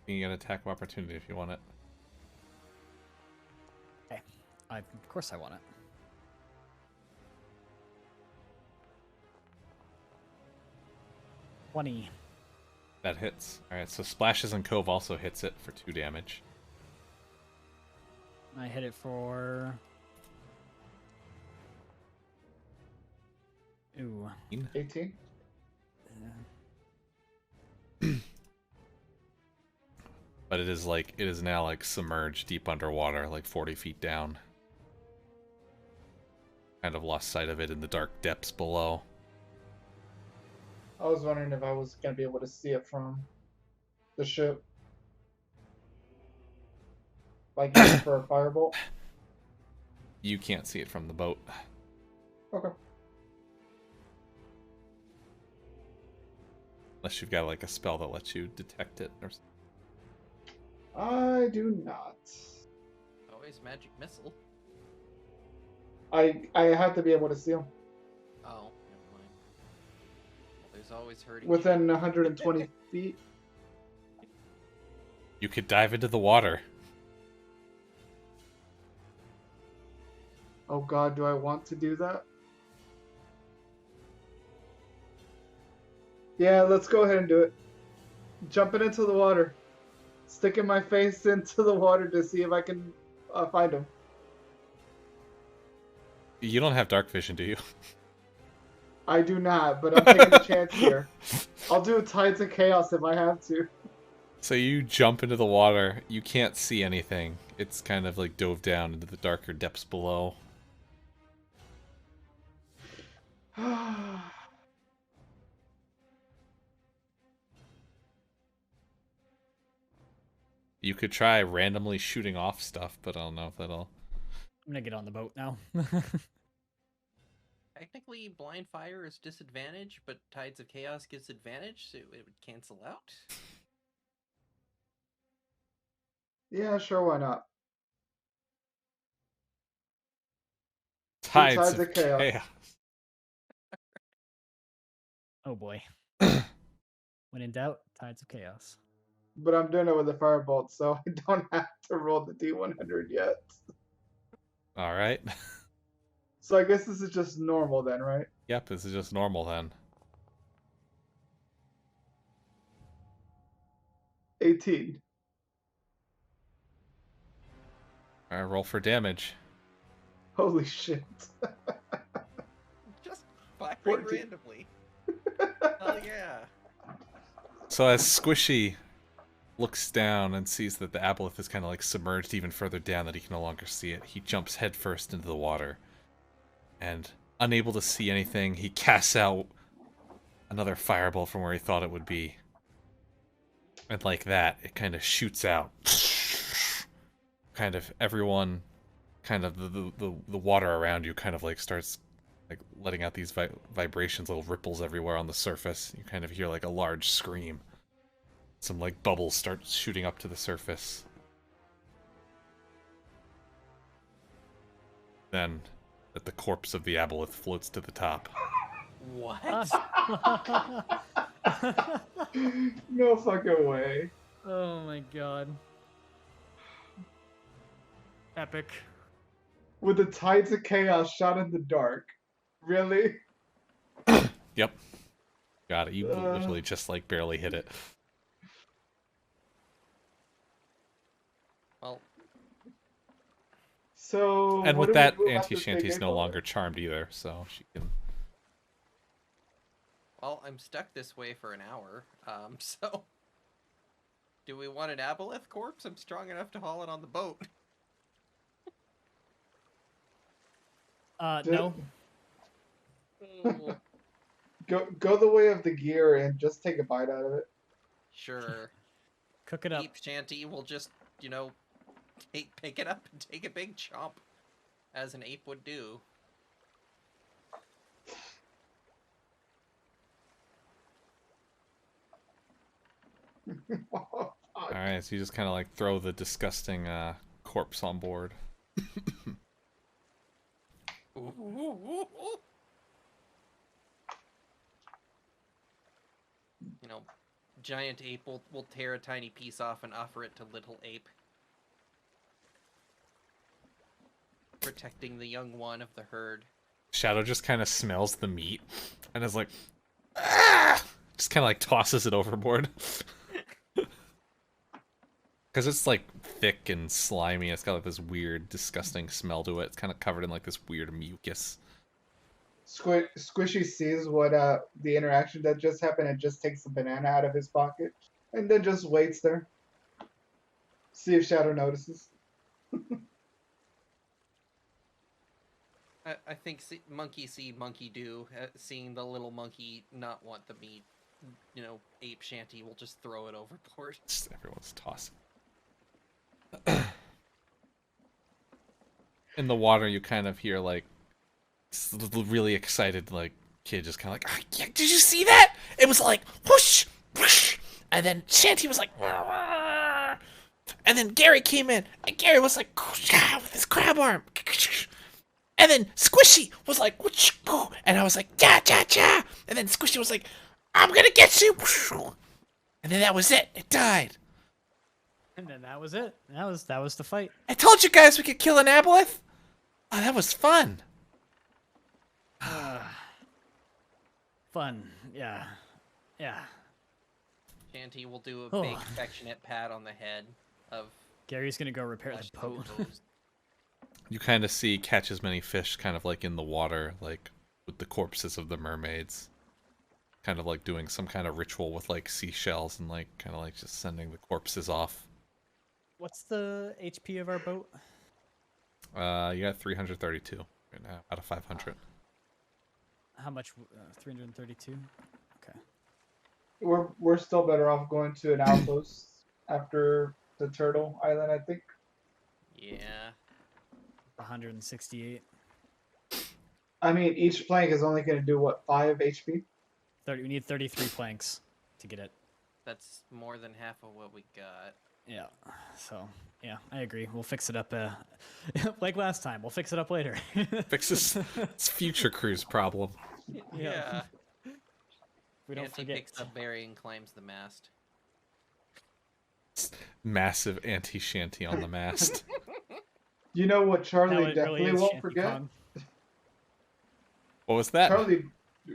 Speaker 5: You get attack of opportunity if you want it.
Speaker 2: Okay. Of course I want it. $20.
Speaker 5: That hits. All right, so Splashes and Cove also hits it for 2 damage.
Speaker 2: I hit it for... Ooh.
Speaker 4: 18?
Speaker 5: But it is now like submerged deep underwater, like 40 feet down. Kind of lost sight of it in the dark depths below.
Speaker 4: I was wondering if I was going to be able to see it from the ship. Like even for a firebolt.
Speaker 5: You can't see it from the boat.
Speaker 4: Okay.
Speaker 5: Unless you've got like a spell that lets you detect it or something.
Speaker 4: I do not.
Speaker 3: Always magic missile.
Speaker 4: I have to be able to see them.
Speaker 3: Oh, never mind. Well, there's always hurting.
Speaker 4: Within 120 feet.
Speaker 5: You could dive into the water.
Speaker 4: Oh god, do I want to do that? Yeah, let's go ahead and do it. Jumping into the water. Sticking my face into the water to see if I can find him.
Speaker 5: You don't have dark vision, do you?
Speaker 4: I do not, but I'm taking a chance here. I'll do Tides of Chaos if I have to.
Speaker 5: So you jump into the water. You can't see anything. It's kind of like dove down into the darker depths below. You could try randomly shooting off stuff, but I don't know if that'll.
Speaker 2: I'm gonna get on the boat now.
Speaker 3: Technically, blind fire is disadvantage, but Tides of Chaos gives advantage, so it would cancel out.
Speaker 4: Yeah, sure, why not?
Speaker 5: Tides
Speaker 4: Tides
Speaker 5: of
Speaker 4: of Chaos.
Speaker 5: Chaos.
Speaker 2: Oh boy. When in doubt, Tides of Chaos.
Speaker 4: But I'm doing it with a firebolt, so I don't have to roll the D100 yet.
Speaker 5: All right.
Speaker 4: So I guess this is just normal then, right?
Speaker 5: Yep, this is just normal then.
Speaker 4: 18.
Speaker 5: All right, roll for damage.
Speaker 4: Holy shit.
Speaker 3: Just firing
Speaker 4: 14.
Speaker 3: randomly. Hell yeah.
Speaker 5: So as Squishy looks down and sees that the aboleth is kind of like submerged even further down that he can no longer see it, he jumps headfirst into the water. And unable to see anything, he casts out another fireball from where he thought it would be. And like that, it kind of shoots out. Kind of everyone, kind of the water around you kind of like starts like letting out these vibrations, little ripples everywhere on the surface. You kind of hear like a large scream. Some like bubbles start shooting up to the surface. Then, that the corpse of the aboleth floats to the top.
Speaker 3: What?
Speaker 4: No fucking way.
Speaker 2: Oh my god. Epic.
Speaker 4: With the Tides of Chaos shot in the dark. Really?
Speaker 5: Yep. Got it. You literally just like barely hit it.
Speaker 3: Well,
Speaker 4: So.
Speaker 5: And
Speaker 4: what
Speaker 5: with
Speaker 4: do we
Speaker 5: that,
Speaker 4: do about
Speaker 5: Auntie
Speaker 4: this
Speaker 5: Shanty's
Speaker 4: big
Speaker 5: no
Speaker 4: acorn?
Speaker 5: longer charmed either, so she can.
Speaker 3: well, I'm stuck this way for an hour. So do we want an aboleth corpse? I'm strong enough to haul it on the boat.
Speaker 2: No.
Speaker 4: Go the way of the gear and just take a bite out of it.
Speaker 3: Sure.
Speaker 2: Cook it up.
Speaker 3: Ape Shanty will just, pick it up and take a big chomp, as an ape would do.
Speaker 4: Oh, fuck.
Speaker 5: Alright, so you just kind of like throw the disgusting corpse on board.
Speaker 3: Ooh. Giant ape will tear a tiny piece off and offer it to little ape. Protecting the young one of the herd.
Speaker 5: Shadow just kind of smells the meat and is like, ah! Just kind of like tosses it overboard. Because it's like thick and slimy. It's got like this weird, disgusting smell to it. It's kind of covered in like this weird mucus.
Speaker 4: Squishy sees what the interaction that just happened and just takes a banana out of his pocket and then just waits there. See if Shadow notices.
Speaker 3: I think monkey see, monkey do. Seeing the little monkey not want the meat, Ape Shanty will just throw it overboard.
Speaker 5: Just everyone's tossing. In the water, you kind of hear like this really excited like kid just kind of like, oh, yeah, did you see that? It was like whoosh, whoosh, and then Shanty was like, "Rah." And then Gary came in, and Gary was like, with his crab arm, and then Squishy was like, whoosh, and I was like, ja ja ja, and then Squishy was like, I'm gonna get you, and then that was it. It died.
Speaker 2: And then that was it. That was the fight.
Speaker 5: I told you guys we could kill an aboleth. Oh, that was fun.
Speaker 2: Fun. Yeah. Yeah.
Speaker 3: Shanty will do a
Speaker 2: Oh.
Speaker 3: big affectionate pat on the head of
Speaker 2: Gary's gonna go repair the
Speaker 3: Flesh's
Speaker 2: boat.
Speaker 3: composed.
Speaker 5: You kind of see catch as many fish kind of like in the water, like with the corpses of the mermaids. Kind of like doing some kind of ritual with like seashells and like kind of like just sending the corpses off.
Speaker 2: What's the HP of our boat?
Speaker 5: You got 332 right now out of 500.
Speaker 2: How much? 332. Okay.
Speaker 4: We're still better off going to an outpost after the turtle island, I think.
Speaker 3: Yeah.
Speaker 2: 168.
Speaker 4: I mean, each plank is only going to do what, 5 HP?
Speaker 2: 30. We need 33 planks to get it.
Speaker 3: That's more than half of what we got.
Speaker 2: Yeah. So yeah, I agree. We'll fix it up. Like last time. We'll fix it up later.
Speaker 5: Fix this future cruise problem.
Speaker 3: Yeah.
Speaker 2: We don't
Speaker 3: Auntie
Speaker 2: forget.
Speaker 3: picks up Barry and climbs the mast.
Speaker 5: Massive Auntie Shanty on the mast.
Speaker 4: You know what
Speaker 2: Now
Speaker 4: Charlie
Speaker 2: it
Speaker 4: definitely
Speaker 2: really is
Speaker 4: won't
Speaker 2: Shanty
Speaker 4: forget?
Speaker 2: Kong.
Speaker 5: What was that?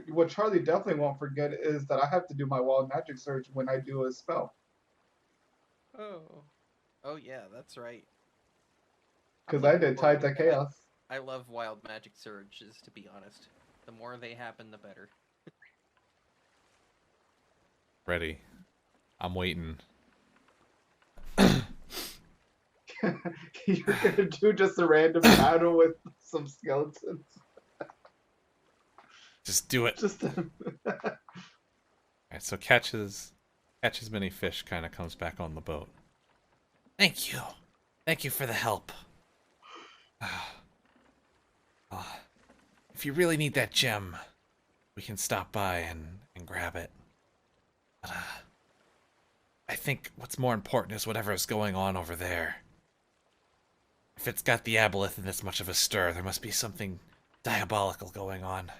Speaker 4: What Charlie definitely won't forget is that I have to do my wild magic surge when I do a spell.
Speaker 3: Oh. Oh yeah, that's right. I'm
Speaker 4: Because I
Speaker 3: looking
Speaker 4: did
Speaker 3: forward
Speaker 4: Tides of
Speaker 3: to that.
Speaker 4: Chaos.
Speaker 3: I love wild magic surges, to be honest. The more they happen, the better.
Speaker 5: Ready. I'm waiting.
Speaker 4: You're gonna do just a random battle with some skeletons.
Speaker 5: Just do it.
Speaker 4: Just
Speaker 5: Alright, so catches many fish kind of comes back on the boat. Thank you. Thank you for the help. If you really need that gem, we can stop by and grab it. But, I think what's more important is whatever is going on over there. If it's got the aboleth in this much of a stir, there must be something diabolical going on.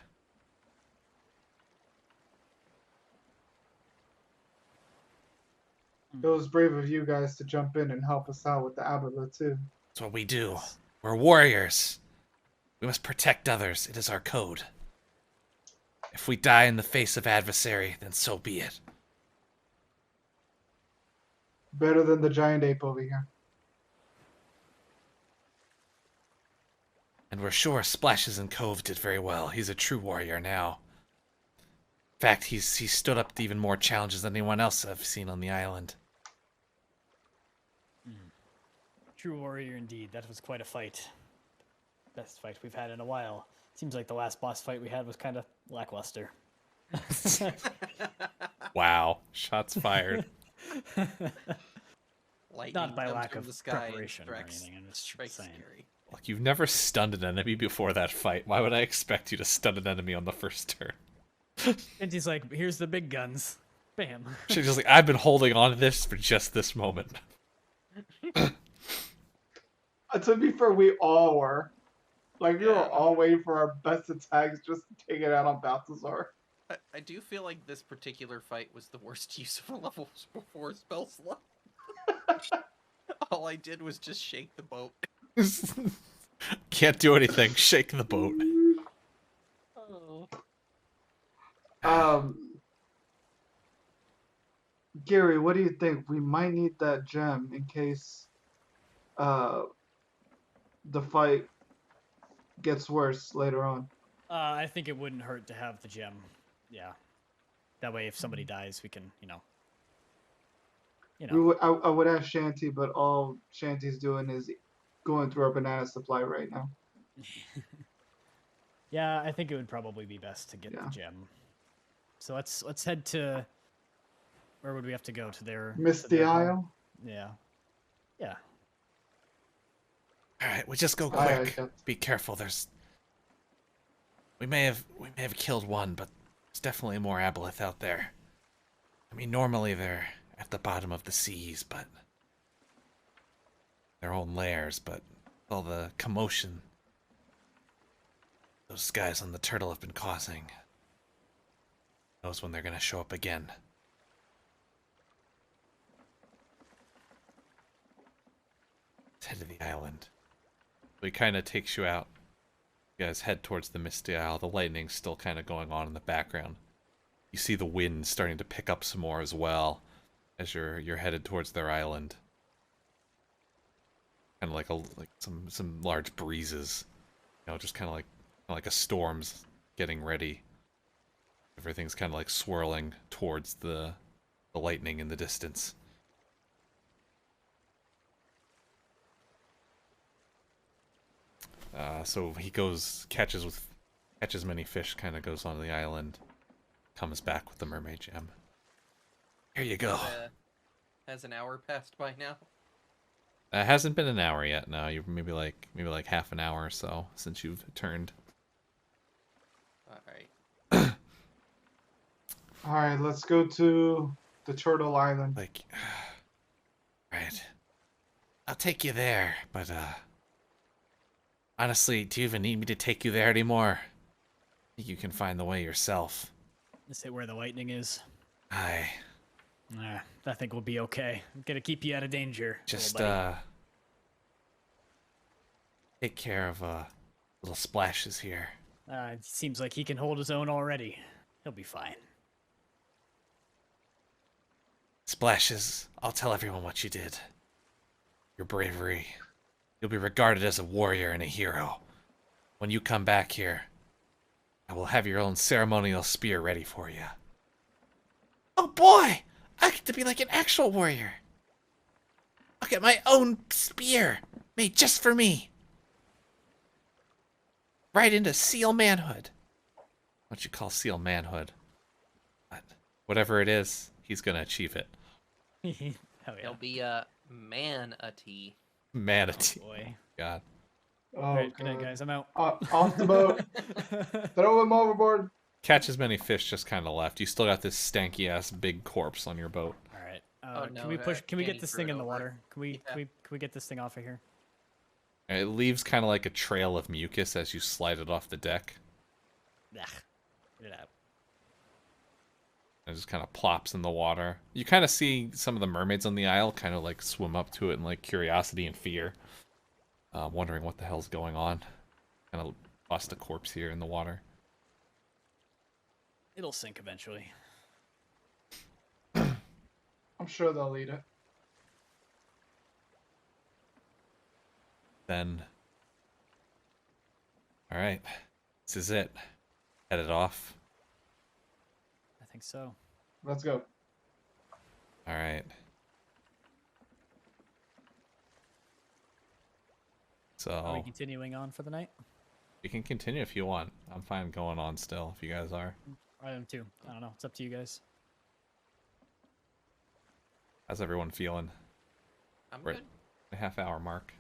Speaker 4: it was brave of you guys to jump in and help us out with the aboleth too.
Speaker 5: That's what we do. We're warriors. We must protect others. It is our code. If we die in the face of adversary, then so be it.
Speaker 4: Better than the giant ape over here.
Speaker 5: And we're sure Splashes and Cove did very well. He's a true warrior now. In fact, he's stood up to even more challenges than anyone else I've seen on the island.
Speaker 2: True warrior indeed. That was quite a fight. Best fight we've had in a while. Seems like the last boss fight we had was kind of lackluster.
Speaker 5: Wow. Shots fired.
Speaker 3: Lightning
Speaker 2: Not by
Speaker 3: comes
Speaker 2: lack
Speaker 3: from
Speaker 2: of
Speaker 3: the sky and
Speaker 2: preparation or
Speaker 3: strikes,
Speaker 2: anything. I'm just
Speaker 3: strikes
Speaker 2: saying.
Speaker 3: scary.
Speaker 5: Look, you've never stunned an enemy before that fight. Why would I expect you to stun an enemy on the first turn?
Speaker 2: And he's like, "Here's the big guns." Bam.
Speaker 5: She's just like, I've been holding on to this for just this moment.
Speaker 4: To be fair, we all were. Like, we were
Speaker 3: Yeah.
Speaker 4: all waiting for our best attacks just to take it out on Balthazar.
Speaker 3: I do feel like this particular fight was the worst use of a level 4 spell slot. All I did was just shake the boat.
Speaker 5: Can't do anything. Shake the boat.
Speaker 3: Oh.
Speaker 4: Gary, what do you think? We might need that gem in case the fight gets worse later on.
Speaker 2: I think it wouldn't hurt to have the gem. Yeah. That way, if somebody dies, we can, you know.
Speaker 4: I would ask Shanty, but all Shanty's doing is going through our banana supply right now.
Speaker 2: Yeah, I think it would probably be best to get the gem. So let's head to. Where would we have to go? To their
Speaker 4: Misty Isle?
Speaker 2: Yeah. Yeah.
Speaker 5: All right, we just go
Speaker 4: Aye,
Speaker 5: quick.
Speaker 4: aye,
Speaker 5: Be careful. We may have killed one, but there's definitely more aboleth out there. I mean, normally they're at the bottom of the seas, but their own lairs. But all the commotion those guys on the turtle have been causing, knows when they're gonna show up again. Let's head to the island. So he kind of takes you out. You guys head towards the Misty Isle. The lightning's still kind of going on in the background. You see the wind starting to pick up some more as well as you're headed towards their island. Kind of like some large breezes, you know, just kind of like a storm's getting ready. Everything's kind of like swirling towards the lightning in the distance. So he catches many fish, kind of goes onto the island, comes back with the mermaid gem. Here you go.
Speaker 3: Has an hour passed by now?
Speaker 5: It hasn't been an hour yet. No, you're maybe like half an hour or so since you've turned.
Speaker 3: All right.
Speaker 4: All right, let's go to the Turtle Island.
Speaker 5: Like, right. I'll take you there, but honestly, do you even need me to take you there anymore? I think you can find the way yourself.
Speaker 2: Is it where the lightning is?
Speaker 5: Aye.
Speaker 2: Nah, I think we'll be okay. I'm gonna keep you out of danger.
Speaker 5: Just
Speaker 2: little buddy.
Speaker 5: take care of little splashes here.
Speaker 2: It seems like he can hold his own already. He'll be fine.
Speaker 5: Splashes, I'll tell everyone what you did. Your bravery. You'll be regarded as a warrior and a hero. When you come back here, I will have your own ceremonial spear ready for you. Oh boy! I get to be like an actual warrior. I'll get my own spear, made just for me. Right into seal manhood. What you call seal manhood? But whatever it is, he's gonna achieve it.
Speaker 2: Hell yeah.
Speaker 3: He'll be a manatee.
Speaker 5: Manatee.
Speaker 2: Oh boy.
Speaker 5: God.
Speaker 4: Oh,
Speaker 2: Alright, good night,
Speaker 4: God.
Speaker 2: guys. I'm out.
Speaker 4: Off the boat. Throw him overboard.
Speaker 5: Catch as many fish just kind of left. You still got this stanky ass big corpse on your boat.
Speaker 2: Alright.
Speaker 3: Oh, no,
Speaker 2: can we push? Can we
Speaker 3: Danny
Speaker 2: get this
Speaker 3: threw
Speaker 2: thing
Speaker 3: it
Speaker 2: in the
Speaker 3: over.
Speaker 2: water? Can we?
Speaker 3: Yeah.
Speaker 2: Can we get this thing off of here?
Speaker 5: And it leaves kind of like a trail of mucus as you slide it off the deck.
Speaker 2: Ugh. Get it out.
Speaker 5: It just kind of plops in the water. You kind of see some of the mermaids on the isle kind of like swim up to it in like curiosity and fear, wondering what the hell's going on. Kind of lost a corpse here in the water.
Speaker 2: It'll sink eventually.
Speaker 4: I'm sure they'll eat it.
Speaker 5: Then, all right, this is it. Headed off.
Speaker 2: I think so.
Speaker 4: Let's go.
Speaker 5: All right.
Speaker 2: Are we
Speaker 5: So
Speaker 2: continuing on for the night?
Speaker 5: you can continue if you want. I'm fine going on still if you guys are.
Speaker 2: I am too. I don't know. It's up to you guys.
Speaker 5: How's everyone feeling?
Speaker 3: I'm
Speaker 5: We're at
Speaker 3: good.
Speaker 5: the half-hour mark.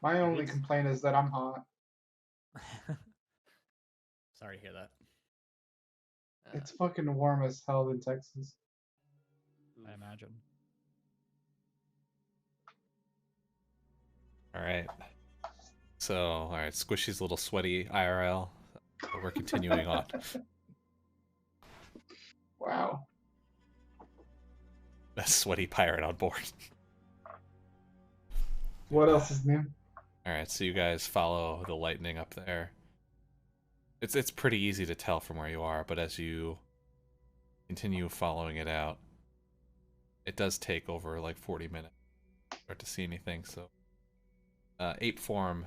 Speaker 4: My only complaint is that I'm hot.
Speaker 2: Sorry to hear that.
Speaker 4: It's fucking warm as hell in Texas.
Speaker 2: I imagine.
Speaker 5: All right. So, all right, Squishy's a little sweaty IRL. But we're continuing on.
Speaker 4: Wow.
Speaker 5: A sweaty pirate on board.
Speaker 4: What else is new?
Speaker 5: All right, so you guys follow the lightning up there. It's pretty easy to tell from where you are, but as you continue following it out, it does take over like 40 minutes to start to see anything. So, ape form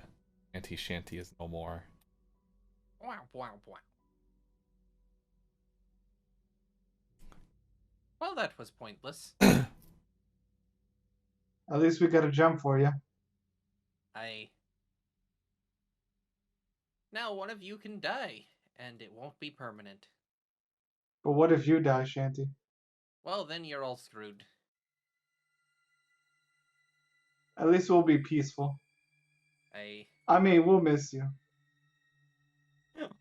Speaker 5: Auntie Shanty is no more.
Speaker 3: Wow, wow, wow. Well, that was pointless.
Speaker 4: At least we got a jump for you.
Speaker 3: Now one of you can die, and it won't be permanent.
Speaker 4: But what if you die, Shanty?
Speaker 3: Well, then you're all screwed.
Speaker 4: At least we'll be peaceful.
Speaker 3: I...
Speaker 4: I mean, we'll miss you.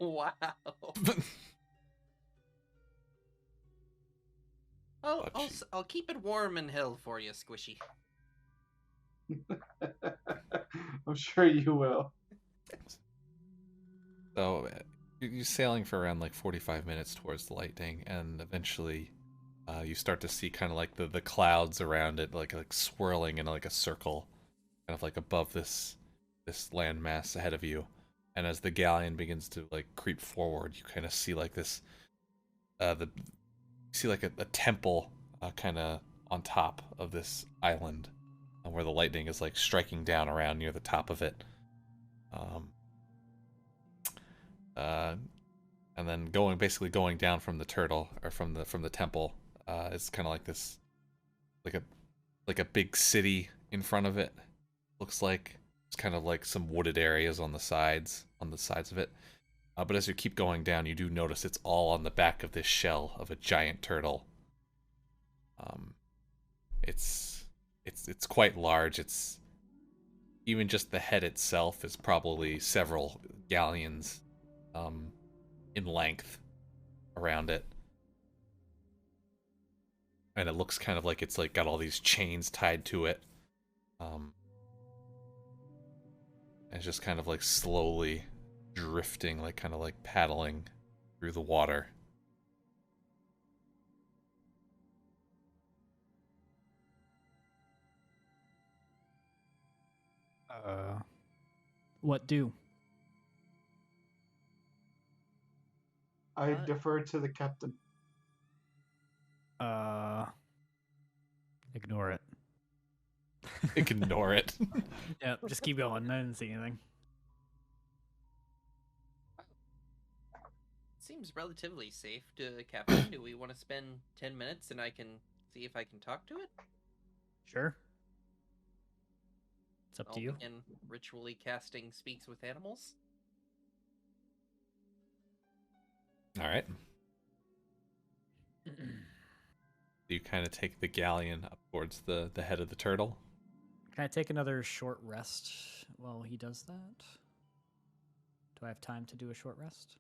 Speaker 3: Wow. I'll keep it warm and hell for you, Squishy.
Speaker 4: I'm sure you will.
Speaker 5: So you're sailing for around like 45 minutes towards the lightning, and eventually you start to see kind of like the clouds around it, like swirling in like a circle, kind of like above this landmass ahead of you. And as the galleon begins to like creep forward, you kind of see like this, you see like a temple kind of on top of this island, where the lightning is like striking down around near the top of it. And then basically going down from the turtle, or from the temple, it's kind of like this, like a big city in front of it. Looks like it's kind of like some wooded areas on the sides of it. But as you keep going down, you do notice it's all on the back of this shell of a giant turtle. It's quite large. It's even just the head itself is probably several galleons in length around it. And it looks kind of like it's like got all these chains tied to it. And it's just kind of like slowly drifting, like kind of like paddling through the water.
Speaker 2: What do?
Speaker 4: I
Speaker 3: What?
Speaker 4: defer to the captain.
Speaker 2: Ignore it.
Speaker 5: Ignore it.
Speaker 2: Yeah, just keep going. I didn't see anything.
Speaker 3: Seems relatively safe to Captain. Do we want to spend 10 minutes and I can see if I can talk to it?
Speaker 2: Sure. It's up
Speaker 3: I'll
Speaker 2: to you.
Speaker 3: begin ritually casting Speaks with Animals.
Speaker 5: All right. You kind of take the galleon up towards the head of the turtle.
Speaker 2: Can I take another short rest while he does that? Do I have time to do a short rest?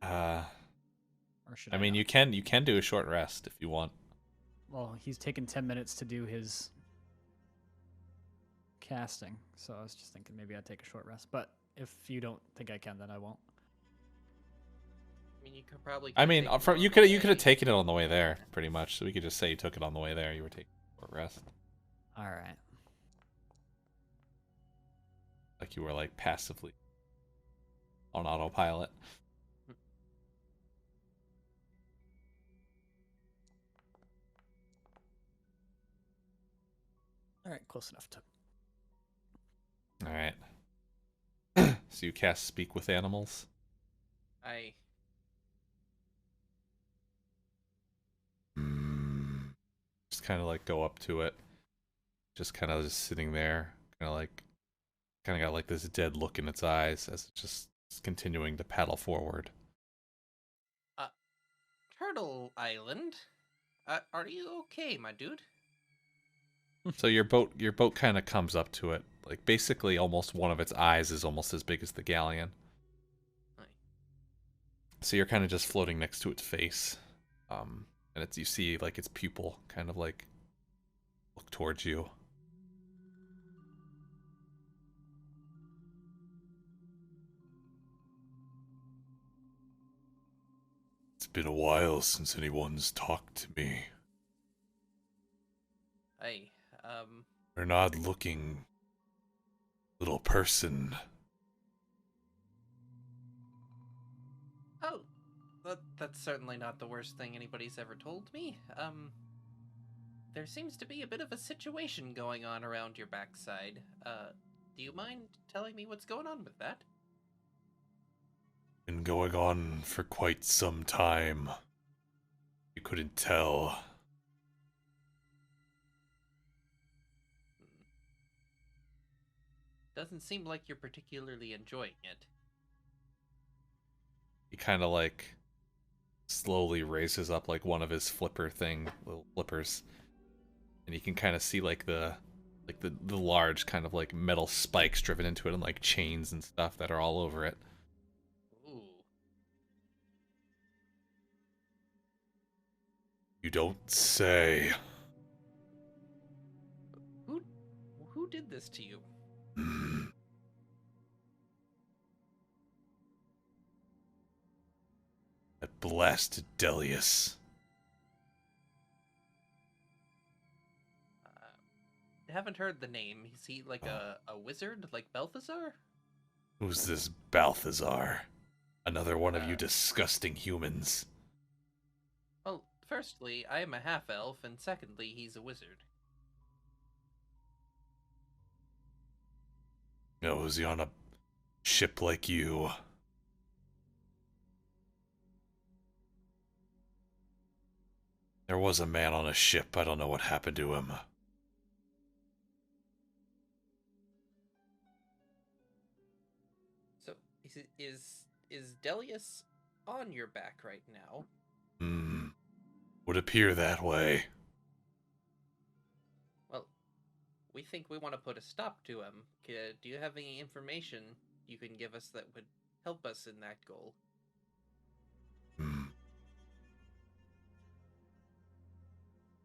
Speaker 2: Or should I
Speaker 5: I mean,
Speaker 2: not?
Speaker 5: you can do a short rest if you want.
Speaker 2: Well, he's taken 10 minutes to do his casting, so I was just thinking maybe I'd take a short rest. But if you don't think I can, then I won't.
Speaker 3: I mean, you could probably.
Speaker 5: I mean,
Speaker 3: taken it
Speaker 5: from
Speaker 3: on
Speaker 5: you
Speaker 3: the
Speaker 5: could
Speaker 3: way.
Speaker 5: have taken it on the way there, pretty much. So we could just say you took it on the way there. You were taking a short rest,
Speaker 2: All right.
Speaker 5: like you were like passively on autopilot.
Speaker 2: All right, close enough to.
Speaker 5: All right. So you cast Speak with Animals.
Speaker 3: I.
Speaker 5: Just kind of like go up to it. Just kind of just sitting there, kind of got like this dead look in its eyes as it just is continuing to paddle forward.
Speaker 3: Turtle Island? Are you okay, my dude?
Speaker 5: So your boat kind of comes up to it. Like basically almost one of its eyes is almost as big as the galleon.
Speaker 3: Aye.
Speaker 5: So you're kind of just floating next to its face. And you see like its pupil kind of like look towards you. It's been a while since anyone's talked to me.
Speaker 3: I,
Speaker 5: An odd looking little person.
Speaker 3: Oh, that's certainly not the worst thing anybody's ever told me. There seems to be a bit of a situation going on around your backside. Do you mind telling me what's going on with that?
Speaker 5: Been going on for quite some time. You couldn't tell.
Speaker 3: Doesn't seem like you're particularly enjoying it.
Speaker 5: He kind of like slowly raises up like one of his little flippers, and you can kind of see like the large kind of like metal spikes driven into it and like chains and stuff that are all over it.
Speaker 3: Ooh.
Speaker 5: You don't say.
Speaker 3: Who did this to you?
Speaker 5: That blasted Delius.
Speaker 3: Haven't heard the name. Is he like a wizard, like Balthazar?
Speaker 5: Who's this Balthazar? Another one of you
Speaker 3: Uh.
Speaker 5: disgusting humans.
Speaker 3: Well, firstly, I am a half-elf, and secondly, he's a wizard.
Speaker 5: No, was he on a ship like you? There was a man on a ship. I don't know what happened to him.
Speaker 3: So, is Delius on your back right now?
Speaker 5: Would appear that way.
Speaker 3: we think we want to put a stop to him. Do you have any information you can give us that would help us in that goal?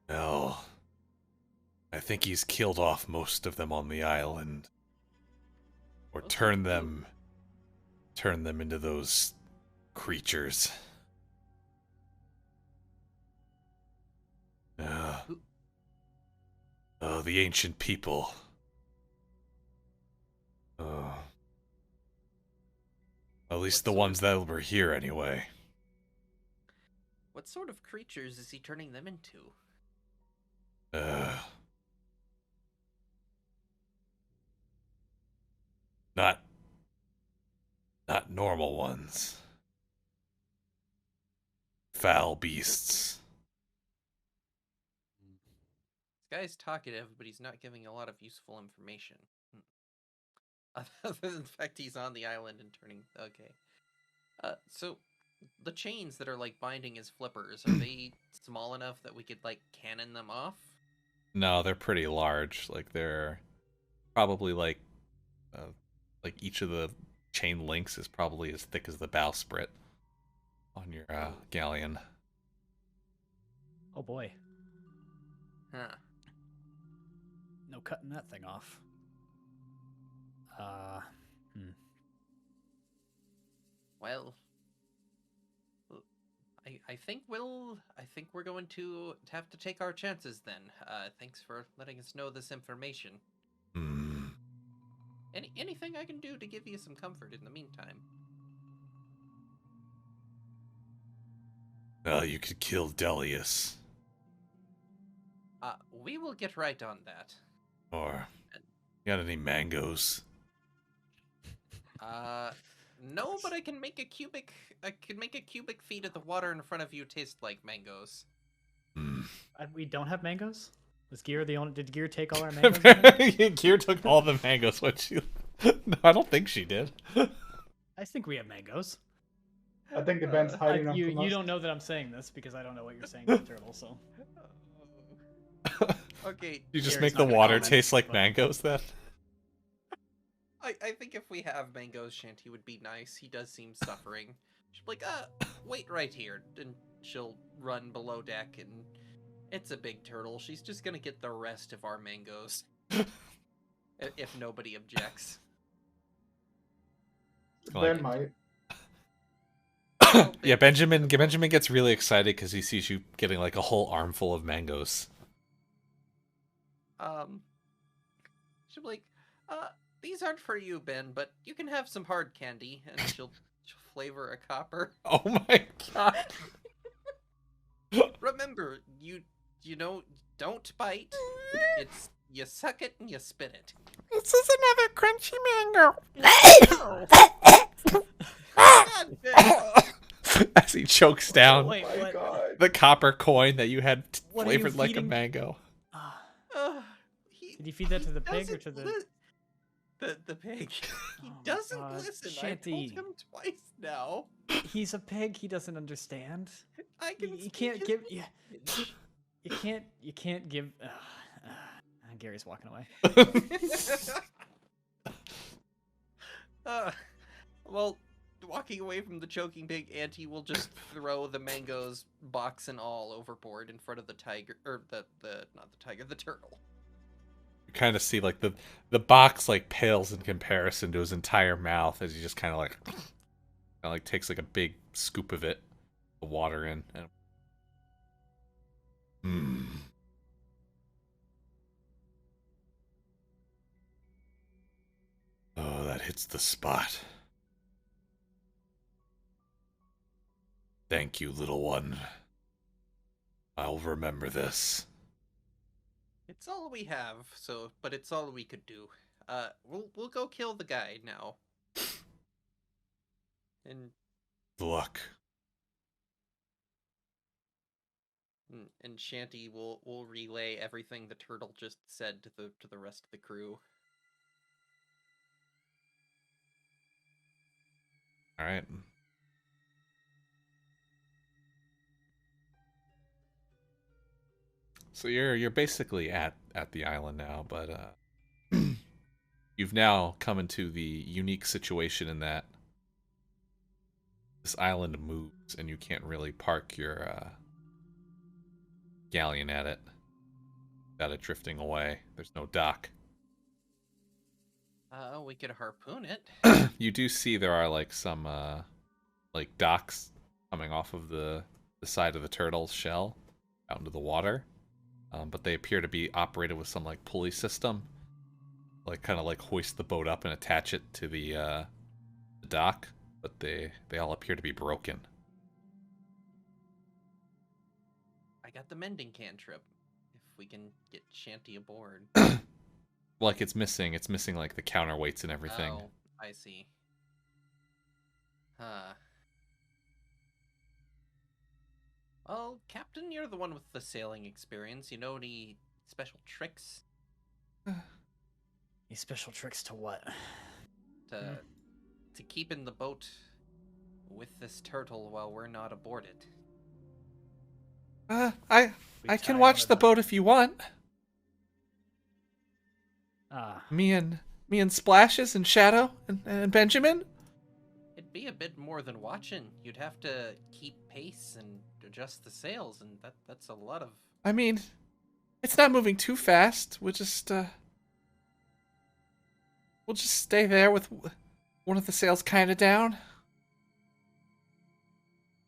Speaker 5: Well, I think he's killed off most of them on the island. Or turned them into those creatures. Oh, the ancient people. Oh. At least the ones that were here anyway.
Speaker 3: What sort of creatures is he turning them into?
Speaker 5: Not normal ones. Foul beasts.
Speaker 3: This guy's talkative, but he's not giving a lot of useful information. Other than the fact he's on the island and turning... Okay. So, the chains that are, like, binding his flippers, are they small enough that we could, like, cannon them off?
Speaker 5: No, they're pretty large. Like, they're probably, like each of the chain links is probably as thick as the bowsprit on your galleon.
Speaker 2: Oh boy.
Speaker 3: Huh.
Speaker 2: No cutting that thing off.
Speaker 3: Well, I think we're going to have to take our chances then. Thanks for letting us know this information. Anything I can do to give you some comfort in the meantime?
Speaker 5: Well, you could kill Delius.
Speaker 3: We will get right on that.
Speaker 5: Or, you got any mangoes?
Speaker 3: No, but I can make a cubic feet of the water in front of you taste like mangoes.
Speaker 2: We don't have mangoes? Was Gear the only? Did Gear take all our mangoes?
Speaker 5: Gear took all the mangoes. What she? No, I don't think she did.
Speaker 2: I think we have mangoes.
Speaker 4: I think Ben's hiding them from
Speaker 2: You
Speaker 4: us.
Speaker 2: don't know that I'm saying this because I don't know what you're saying to the turtle. So.
Speaker 3: Okay.
Speaker 5: You just
Speaker 2: Gary's
Speaker 5: make the
Speaker 2: not gonna
Speaker 5: water
Speaker 2: comment,
Speaker 5: taste like
Speaker 2: but-
Speaker 5: mangoes then?
Speaker 3: I think if we have mangoes, Shanty would be nice. He does seem suffering. She'll be like, wait right here. And she'll run below deck, and it's a big turtle. She's just gonna get the rest of our mangoes. If nobody objects.
Speaker 4: Ben might.
Speaker 5: Yeah, Benjamin gets really excited because he sees you getting like a whole armful of mangoes.
Speaker 3: She'll be like, these aren't for you, Ben, but you can have some hard candy, and she'll flavor a copper.
Speaker 5: Oh my god.
Speaker 3: Remember, you know, don't bite. It's you suck it and you spit it.
Speaker 6: This is another crunchy mango.
Speaker 3: God, Ben.
Speaker 5: As he chokes down
Speaker 2: Wait,
Speaker 4: Oh my
Speaker 2: what?
Speaker 4: god.
Speaker 5: the copper coin that you had
Speaker 2: What are you
Speaker 5: flavored like a
Speaker 2: feeding?
Speaker 5: mango.
Speaker 2: Did you feed that to the pig or
Speaker 3: doesn't
Speaker 2: to the?
Speaker 3: the pig? He
Speaker 2: Oh my
Speaker 3: doesn't
Speaker 2: God,
Speaker 3: listen. I
Speaker 2: Shanty.
Speaker 3: told him twice now.
Speaker 2: He's a pig. He doesn't understand.
Speaker 3: I can.
Speaker 2: You
Speaker 3: speak
Speaker 2: can't
Speaker 3: his
Speaker 2: give.
Speaker 3: language.
Speaker 2: You can't give. Gary's walking away.
Speaker 3: Well, walking away from the choking pig, Auntie will just throw the mangoes, box and all, overboard in front of the tiger, or the turtle.
Speaker 5: You kind of see like the box like pales in comparison to his entire mouth as he just kind of like takes like a big scoop of it, the water in. And... Oh, that hits the spot. Thank you, little one. I'll remember this.
Speaker 3: It's all we have, but it's all we could do. We'll go kill the guy now. And
Speaker 5: Good luck.
Speaker 3: Shanty will relay everything the turtle just said to the rest of the crew.
Speaker 5: All right. So you're basically at the island now, but you've now come into the unique situation in that this island moves and you can't really park your galleon at it without it drifting away. There's no dock.
Speaker 3: We could harpoon it.
Speaker 5: You do see there are like some like docks coming off of the side of the turtle's shell out into the water, but they appear to be operated with some like pulley system, like kind of like hoist the boat up and attach it to the dock, but they all appear to be broken.
Speaker 3: I got the mending cantrip. If we can get Shanty aboard.
Speaker 5: Like it's missing like the counterweights and everything.
Speaker 3: Oh, I see. Huh. Well, Captain, you're the one with the sailing experience. You know any special tricks
Speaker 2: Any special tricks to what?
Speaker 3: to keep in the boat with this turtle while we're not aboard it?
Speaker 5: I can watch the boat if you want. Me and Splashes and Shadow and Benjamin.
Speaker 3: It'd be a bit more than watching. You'd have to keep pace and adjust the sails, and that's a lot of...
Speaker 5: I mean, it's not moving too fast. We'll just stay there with one of the sails kind of down.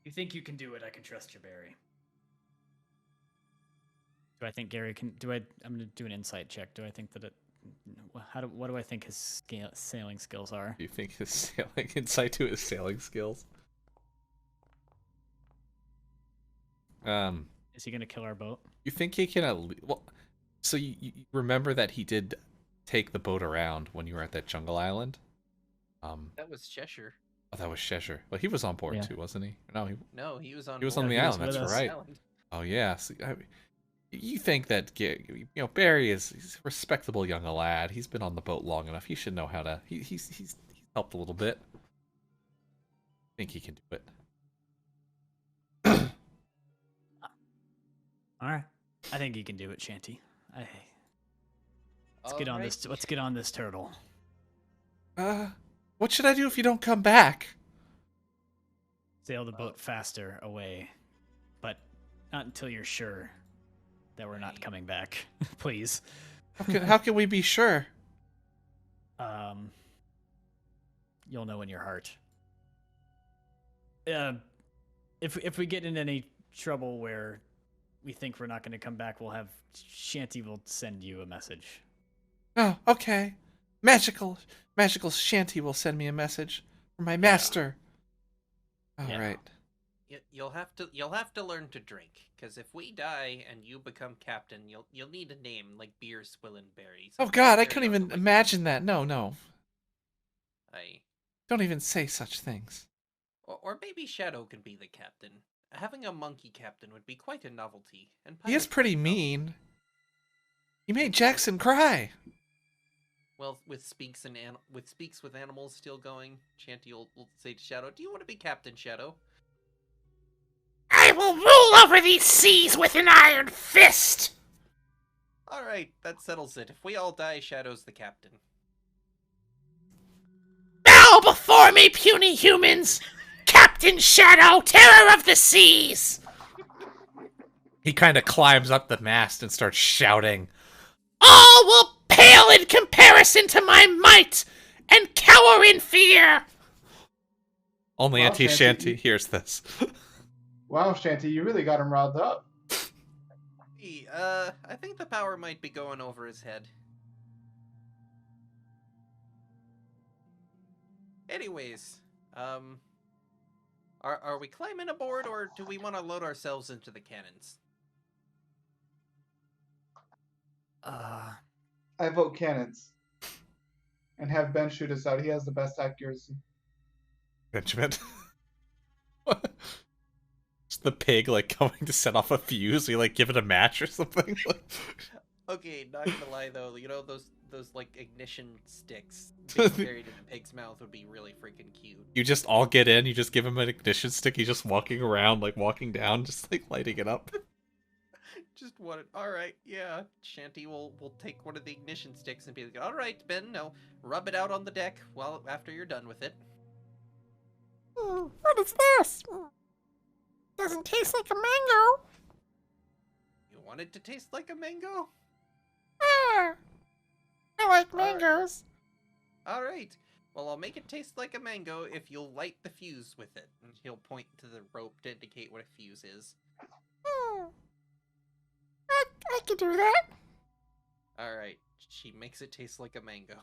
Speaker 2: You think you can do it? I can trust you, Barry. Do I think Gary can? I'm gonna do an insight check. Do I think that it? What do I think his sailing skills are?
Speaker 5: Do you think his sailing insight to his sailing skills?
Speaker 2: Is he gonna kill our boat?
Speaker 5: You think he can well, so you remember that he did take the boat around when you were at that jungle island?
Speaker 3: That was Cheshire.
Speaker 5: Oh, that was Cheshire. Well, he was on board too, wasn't he? No,
Speaker 3: He was on.
Speaker 5: He was
Speaker 3: board.
Speaker 5: on the island.
Speaker 2: with
Speaker 5: That's
Speaker 2: us.
Speaker 5: right. Oh yeah. So, you think that Barry is he's a respectable young lad. He's been on the boat long enough. He should know how to. He's helped a little bit. I think he can do it.
Speaker 2: All right. I think he can do it, Shanty. Let's get on
Speaker 3: Alright.
Speaker 2: this. Let's get on this turtle.
Speaker 5: What should I do if you don't come back?
Speaker 2: Sail the boat faster away, but not until you're sure that we're not coming back. Please.
Speaker 5: How can we be sure?
Speaker 2: You'll know in your heart. If we get in any trouble where we think we're not going to come back, Shanty will send you a message.
Speaker 5: Oh, okay. Magical Shanty will send me a message from my master. All right.
Speaker 3: You'll have to learn to drink, because if we die and you become captain, you'll need a name like Beer Swillin' Berry.
Speaker 5: Oh God, I couldn't even imagine that. No. Don't even say such things.
Speaker 3: Or maybe Shadow can be the captain. Having a monkey captain would be quite a novelty. And
Speaker 5: He is
Speaker 3: pirates
Speaker 5: pretty
Speaker 3: might help.
Speaker 5: mean. He made Jackson cry.
Speaker 3: Well, with Speaks with Animals still going, Shanty will say to Shadow, "Do you want to be Captain, Shadow?"
Speaker 6: I will rule over these seas with an iron fist!
Speaker 3: Alright, that settles it. If we all die, Shadow's the captain.
Speaker 6: Bow before me, puny humans! Captain Shadow, terror of the seas!
Speaker 5: He kind of climbs up the mast and starts shouting.
Speaker 6: All will pale in comparison to my might and cower in fear!
Speaker 5: Only
Speaker 4: Wow,
Speaker 5: Auntie
Speaker 4: Shanty.
Speaker 5: Shanty hears this.
Speaker 4: Wow, Shanty, you really got him riled up.
Speaker 3: I think the power might be going over his head. Anyways, are we climbing aboard, or do we want to load ourselves into the cannons?
Speaker 4: I vote cannons. And have Ben shoot us out. He has the best accuracy.
Speaker 5: Benjamin. It's the pig like coming to set off a fuse. We like give it a match or something.
Speaker 3: Okay, not gonna lie though, you know those like ignition sticks being buried in the pig's mouth would be really freaking cute.
Speaker 5: You just all get in. You just give him an ignition stick. He's just walking around, like walking down, just like lighting it up.
Speaker 3: Just one. All right, yeah. Shanty will take one of the ignition sticks and be like, "All right, Ben, now rub it out on the deck after you're done with it."
Speaker 6: What is this? Doesn't taste like a mango.
Speaker 3: You want it to taste like a mango?
Speaker 6: Ah, I like
Speaker 3: All right.
Speaker 6: mangoes.
Speaker 3: All right. Well, I'll make it taste like a mango if you'll light the fuse with it. And he'll point to the rope to indicate what a fuse is.
Speaker 6: I can do that.
Speaker 3: All right. She makes it taste like a mango.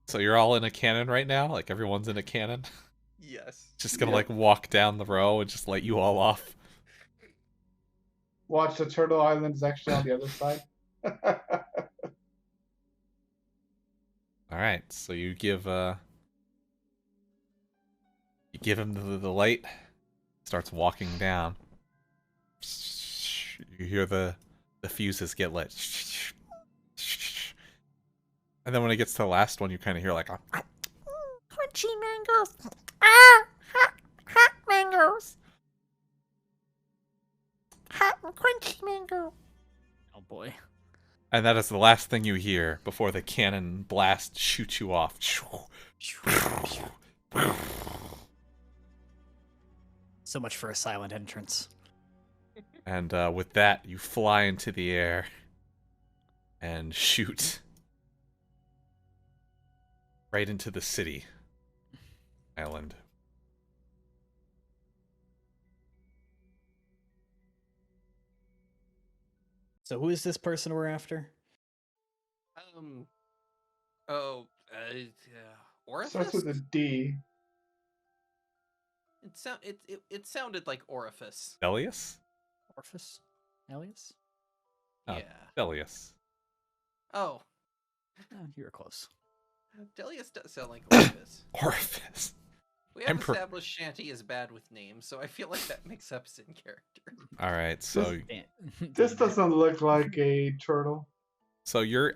Speaker 5: So you're all in a cannon right now? Like everyone's in a cannon?
Speaker 3: Yes.
Speaker 5: Just gonna like walk down the row and just light you all off.
Speaker 4: Watch, the Turtle Island is actually on the other side.
Speaker 5: Alright, so you give him the light, starts walking down. You hear the fuses get lit. And then when it gets to the last one, you kind of hear like a
Speaker 6: Crunchy mangoes. Ah, hot mangoes. Hot and crunchy mango.
Speaker 2: Oh boy.
Speaker 5: and that is the last thing you hear before the cannon blast shoots you off.
Speaker 2: So much for a silent entrance.
Speaker 5: And with that, you fly into the air and shoot right into the city island.
Speaker 2: So who is this person we're after?
Speaker 3: Orifice?
Speaker 4: Starts with a D.
Speaker 3: It sounded like orifice.
Speaker 5: Delius?
Speaker 2: Orpheus? Elias?
Speaker 5: Oh,
Speaker 3: Yeah.
Speaker 5: Delius.
Speaker 3: Oh,
Speaker 2: Oh, you were close.
Speaker 3: Delius does sound like orifice.
Speaker 5: Orifice.
Speaker 3: We have
Speaker 5: Emperor.
Speaker 3: established Shanty is bad with names, so I feel like that makes up in character.
Speaker 5: Alright, so
Speaker 4: This doesn't look like a turtle.
Speaker 5: you're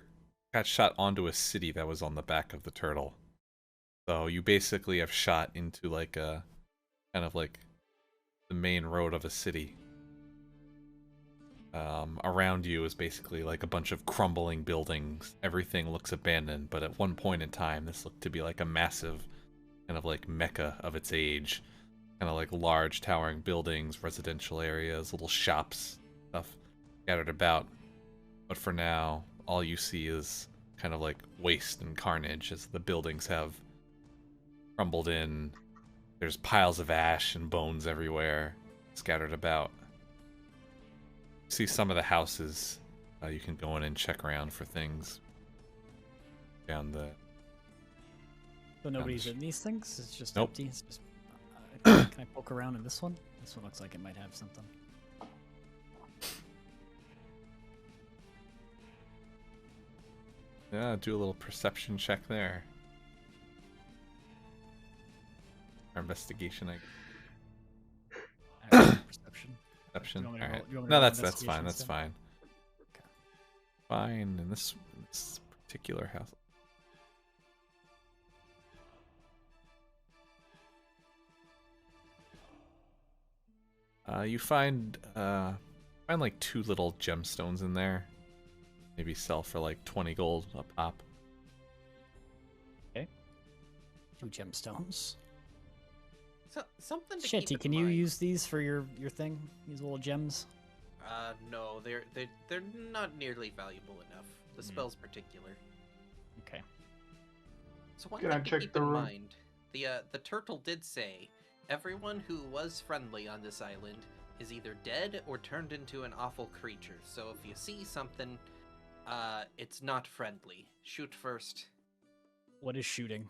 Speaker 5: got shot onto a city that was on the back of the turtle. So you basically have shot into like a kind of like the main road of a city. Around you is basically like a bunch of crumbling buildings. Everything looks abandoned, but at one point in time, this looked to be like a massive kind of like mecca of its age. Kind of like large towering buildings, residential areas, little shops, stuff scattered about. But for now, all you see is kind of like waste and carnage as the buildings have crumbled in. There's piles of ash and bones everywhere scattered about. See some of the houses. You can go in and check around for things. Down the...
Speaker 2: So nobody's in these things? It's just
Speaker 5: Nope.
Speaker 2: empty? It's just, can I poke around in this one? This one looks like it might have something.
Speaker 5: Yeah, do a little perception check there. Or investigation,
Speaker 2: Perception.
Speaker 5: Perception.
Speaker 2: You want me to
Speaker 5: All
Speaker 2: roll-
Speaker 5: right.
Speaker 2: you want me to
Speaker 5: No,
Speaker 2: roll
Speaker 5: that's fine.
Speaker 2: investigation
Speaker 5: That's
Speaker 2: instead?
Speaker 5: fine.
Speaker 2: Okay.
Speaker 5: Fine. In this particular house. You find like 2 little gemstones in there. Maybe sell for like 20 gold a pop.
Speaker 2: 2 gemstones.
Speaker 3: So, something to
Speaker 2: Shanty,
Speaker 3: keep
Speaker 2: can
Speaker 3: in
Speaker 2: you
Speaker 3: mind.
Speaker 2: use these for your thing? These little gems?
Speaker 3: No, they're not nearly valuable enough. The spell's particular.
Speaker 2: Okay.
Speaker 3: So one
Speaker 4: Can I
Speaker 3: thing to
Speaker 4: check
Speaker 3: keep
Speaker 4: the
Speaker 3: in
Speaker 4: room?
Speaker 3: mind, the turtle did say everyone who was friendly on this island is either dead or turned into an awful creature. So if you see something, it's not friendly. Shoot first.
Speaker 2: What is shooting?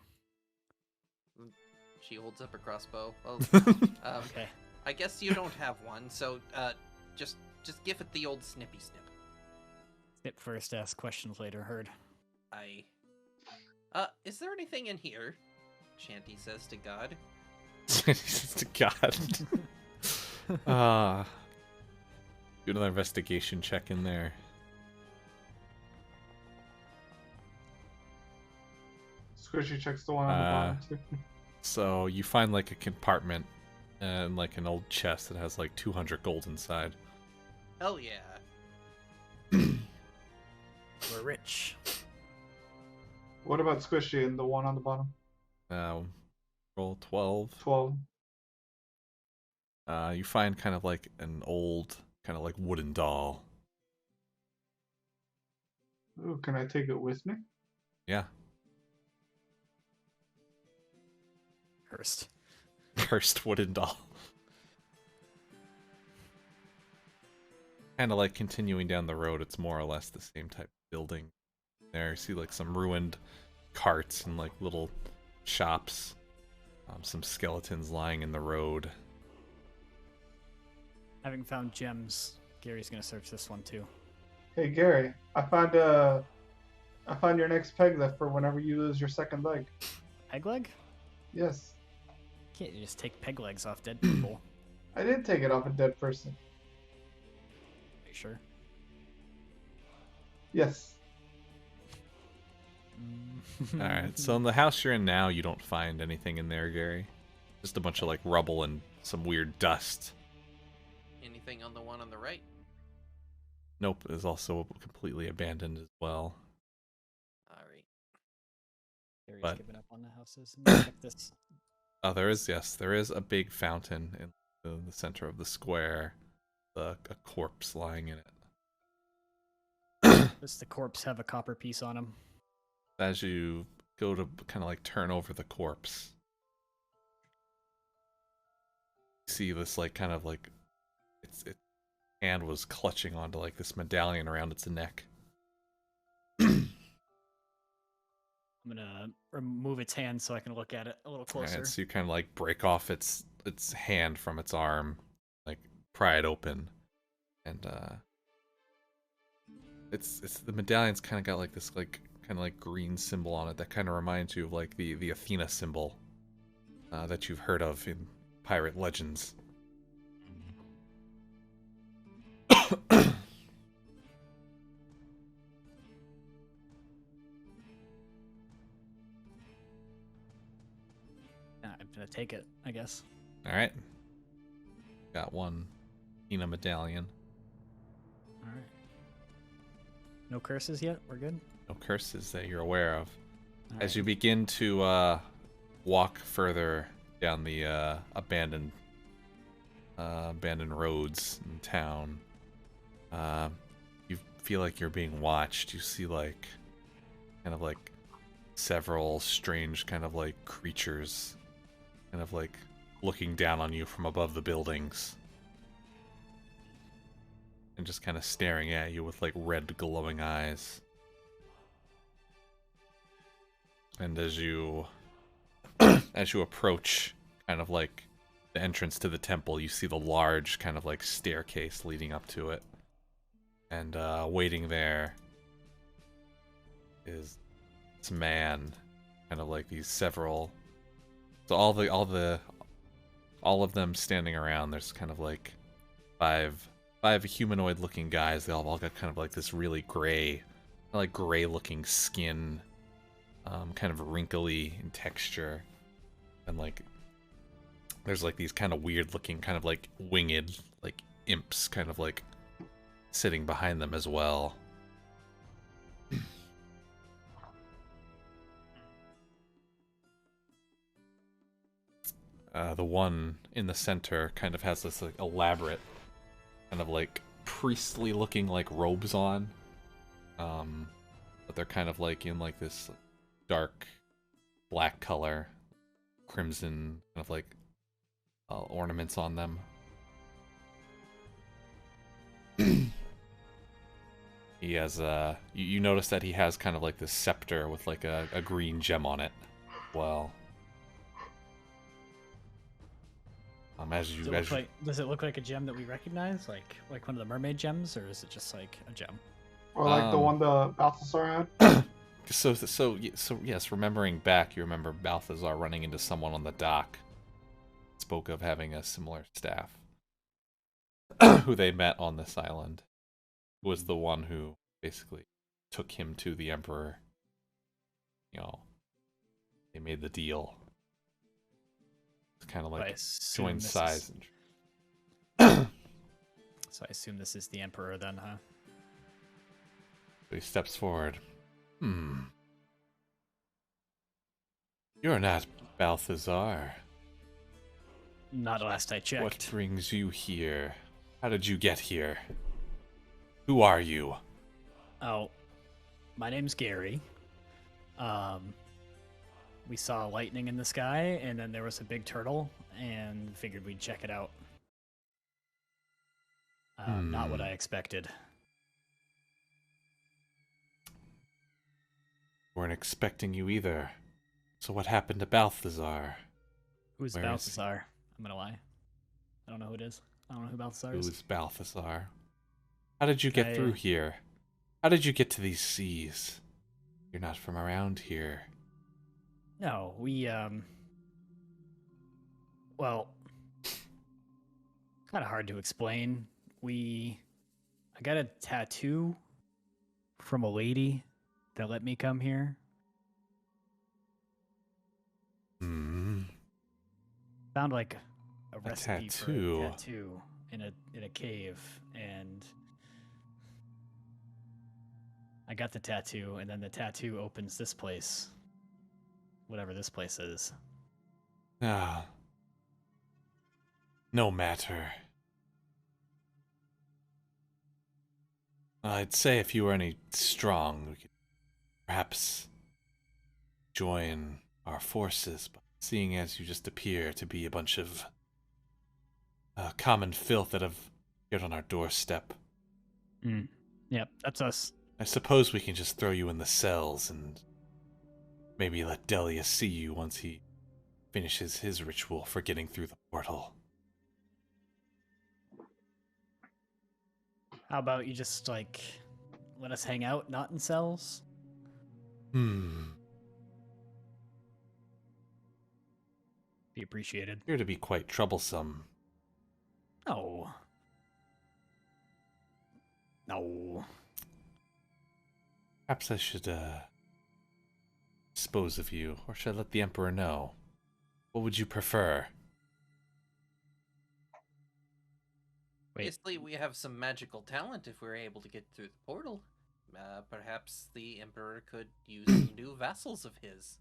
Speaker 3: She holds up her crossbow. Oh,
Speaker 2: Okay.
Speaker 3: I guess you don't have one, so just give it the old snippy snip.
Speaker 2: Snip first, ask questions later. Heard.
Speaker 3: Is there anything in here? Shanty says to God.
Speaker 5: Jesus to God. Do another investigation check in there.
Speaker 4: Squishy checks the one on the bottom too.
Speaker 5: So you find like a compartment and like an old chest that has like 200 gold inside.
Speaker 3: Hell yeah.
Speaker 2: we're rich.
Speaker 4: What about Squishy and the one on the bottom?
Speaker 5: Roll 12.
Speaker 4: 12.
Speaker 5: You find kind of like an old, kind of like wooden doll.
Speaker 4: Ooh, can I take it with me?
Speaker 5: Yeah.
Speaker 2: Cursed.
Speaker 5: Cursed wooden doll. Kind of like continuing down the road, it's more or less the same type of building. There, you see like some ruined carts and like little shops. Some skeletons lying in the road.
Speaker 2: Having found gems, Gary's gonna search this one too.
Speaker 4: Hey Gary, I found your next peg lift for whenever you lose your second leg.
Speaker 2: Peg leg?
Speaker 4: Yes.
Speaker 2: Can't you just take peg legs off dead people?
Speaker 4: I did take it off a dead person.
Speaker 2: Are you sure?
Speaker 4: Yes.
Speaker 5: Alright, so in the house you're in now, you don't find anything in there, Gary. Just a bunch of like rubble and some weird dust.
Speaker 3: Anything on the one on the right?
Speaker 5: Nope, is also completely abandoned as well.
Speaker 3: Alright.
Speaker 2: Gary's
Speaker 5: But-
Speaker 2: giving up on the houses. And check this.
Speaker 5: Oh, there is a big fountain in the center of the square. A corpse lying in it.
Speaker 2: Does the corpse have a copper piece on him?
Speaker 5: As you go to kind of like turn over the corpse, you see this like kind of like its hand was clutching onto like this medallion around its neck.
Speaker 2: I'm gonna remove its hand so I can look at it a little closer.
Speaker 5: Alright, so you kind of like break off its hand from its arm, like pry it open, and it's the medallion's kind of got like this like kind of like green symbol on it that kind of reminds you of like the Athena symbol that you've heard of in pirate legends.
Speaker 2: I'm gonna take it, I guess.
Speaker 5: All right, got one Athena medallion.
Speaker 2: All right. No curses yet. We're good.
Speaker 5: No curses that you're aware of.
Speaker 2: All
Speaker 5: As
Speaker 2: right.
Speaker 5: you begin to walk further down the abandoned roads in town, you feel like you're being watched. You see like kind of like several strange kind of like creatures kind of like looking down on you from above the buildings and just kind of staring at you with like red glowing eyes. And as you approach kind of like the entrance to the temple, you see the large kind of like staircase leading up to it. And waiting there is this man, kind of like these several. So all of them standing around. There's kind of like five humanoid-looking guys. They all got kind of like this really gray-looking skin, kind of wrinkly in texture, and like there's like these kind of weird-looking, kind of like winged, like imps, kind of like sitting behind them as well. The one in the center kind of has this like elaborate, kind of like priestly looking like robes on, but they're kind of like in like this dark black color, crimson kind of like ornaments on them. He has you notice that he has kind of like this scepter with like a green gem on it. Well,
Speaker 2: Does it look like a gem that we recognize, like one of the mermaid gems, or is it just like a gem?
Speaker 4: Or like the one the Balthasar had?
Speaker 5: So yes, remembering back, you remember Balthazar running into someone on the dock. Spoke of having a similar staff. Who they met on this island was the one who basically took him to the Emperor. You know, they made the deal. It's kind of like joined size.
Speaker 2: So I assume this is the Emperor then, huh?
Speaker 5: He steps forward. You're not Balthazar.
Speaker 2: Not last I
Speaker 5: What
Speaker 2: checked.
Speaker 5: brings you here? How did you get here? Who are you?
Speaker 2: Oh, my name's Gary. We saw lightning in the sky, and then there was a big turtle, and figured we'd check it out. Not what I expected.
Speaker 5: Weren't expecting you either. So what happened to Balthazar?
Speaker 2: Who's
Speaker 5: Where is he?
Speaker 2: Balthazar? I'm gonna lie. I don't know who it is. I don't know who Balthazar is.
Speaker 5: Who's Balthazar? How did you get through here? How did you get to these seas? You're not from around here.
Speaker 2: No, we, well, kind of hard to explain. I got a tattoo from a lady that let me come here. Found like a recipe for a tattoo in a cave, and I got the tattoo, and then the tattoo opens this place, whatever this place is.
Speaker 5: Ah. No matter. I'd say if you were any strong, we could perhaps join our forces, but seeing as you just appear to be a bunch of common filth that have appeared on our doorstep,
Speaker 2: Yep, that's us.
Speaker 5: I suppose we can just throw you in the cells and maybe let Delia see you once he finishes his ritual for getting through the portal.
Speaker 2: How about you just, like, let us hang out, not in cells? Be appreciated.
Speaker 5: Appear to be quite troublesome.
Speaker 2: No. No.
Speaker 5: Perhaps I should, dispose of you, or should I let the Emperor know? What would you prefer?
Speaker 2: Wait.
Speaker 3: Obviously, we have some magical talent if we're able to get through the portal. Perhaps the Emperor could use some new vassals of his.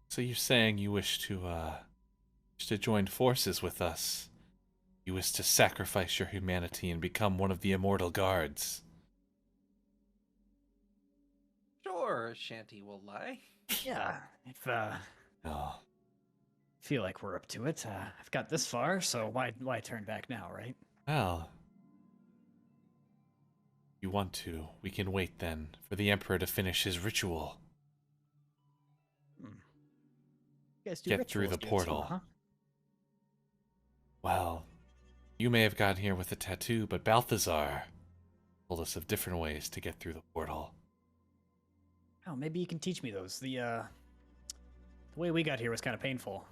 Speaker 5: So you're saying you wish to join forces with us? You wish to sacrifice your humanity and become one of the immortal guards?
Speaker 3: Sure, Shanty will lie.
Speaker 2: Yeah, if,
Speaker 5: Oh,
Speaker 2: feel like we're up to it. I've got this far, so why turn back now, right?
Speaker 5: well. If you want to, we can wait then for the Emperor to finish his ritual.
Speaker 2: You guys do
Speaker 5: Get through
Speaker 2: rituals
Speaker 5: the
Speaker 2: too,
Speaker 5: portal.
Speaker 2: huh?
Speaker 5: Well, you may have gotten here with a tattoo, but Balthazar told us of different ways to get through the portal.
Speaker 2: Oh, maybe you can teach me those. The way we got here was kind of painful.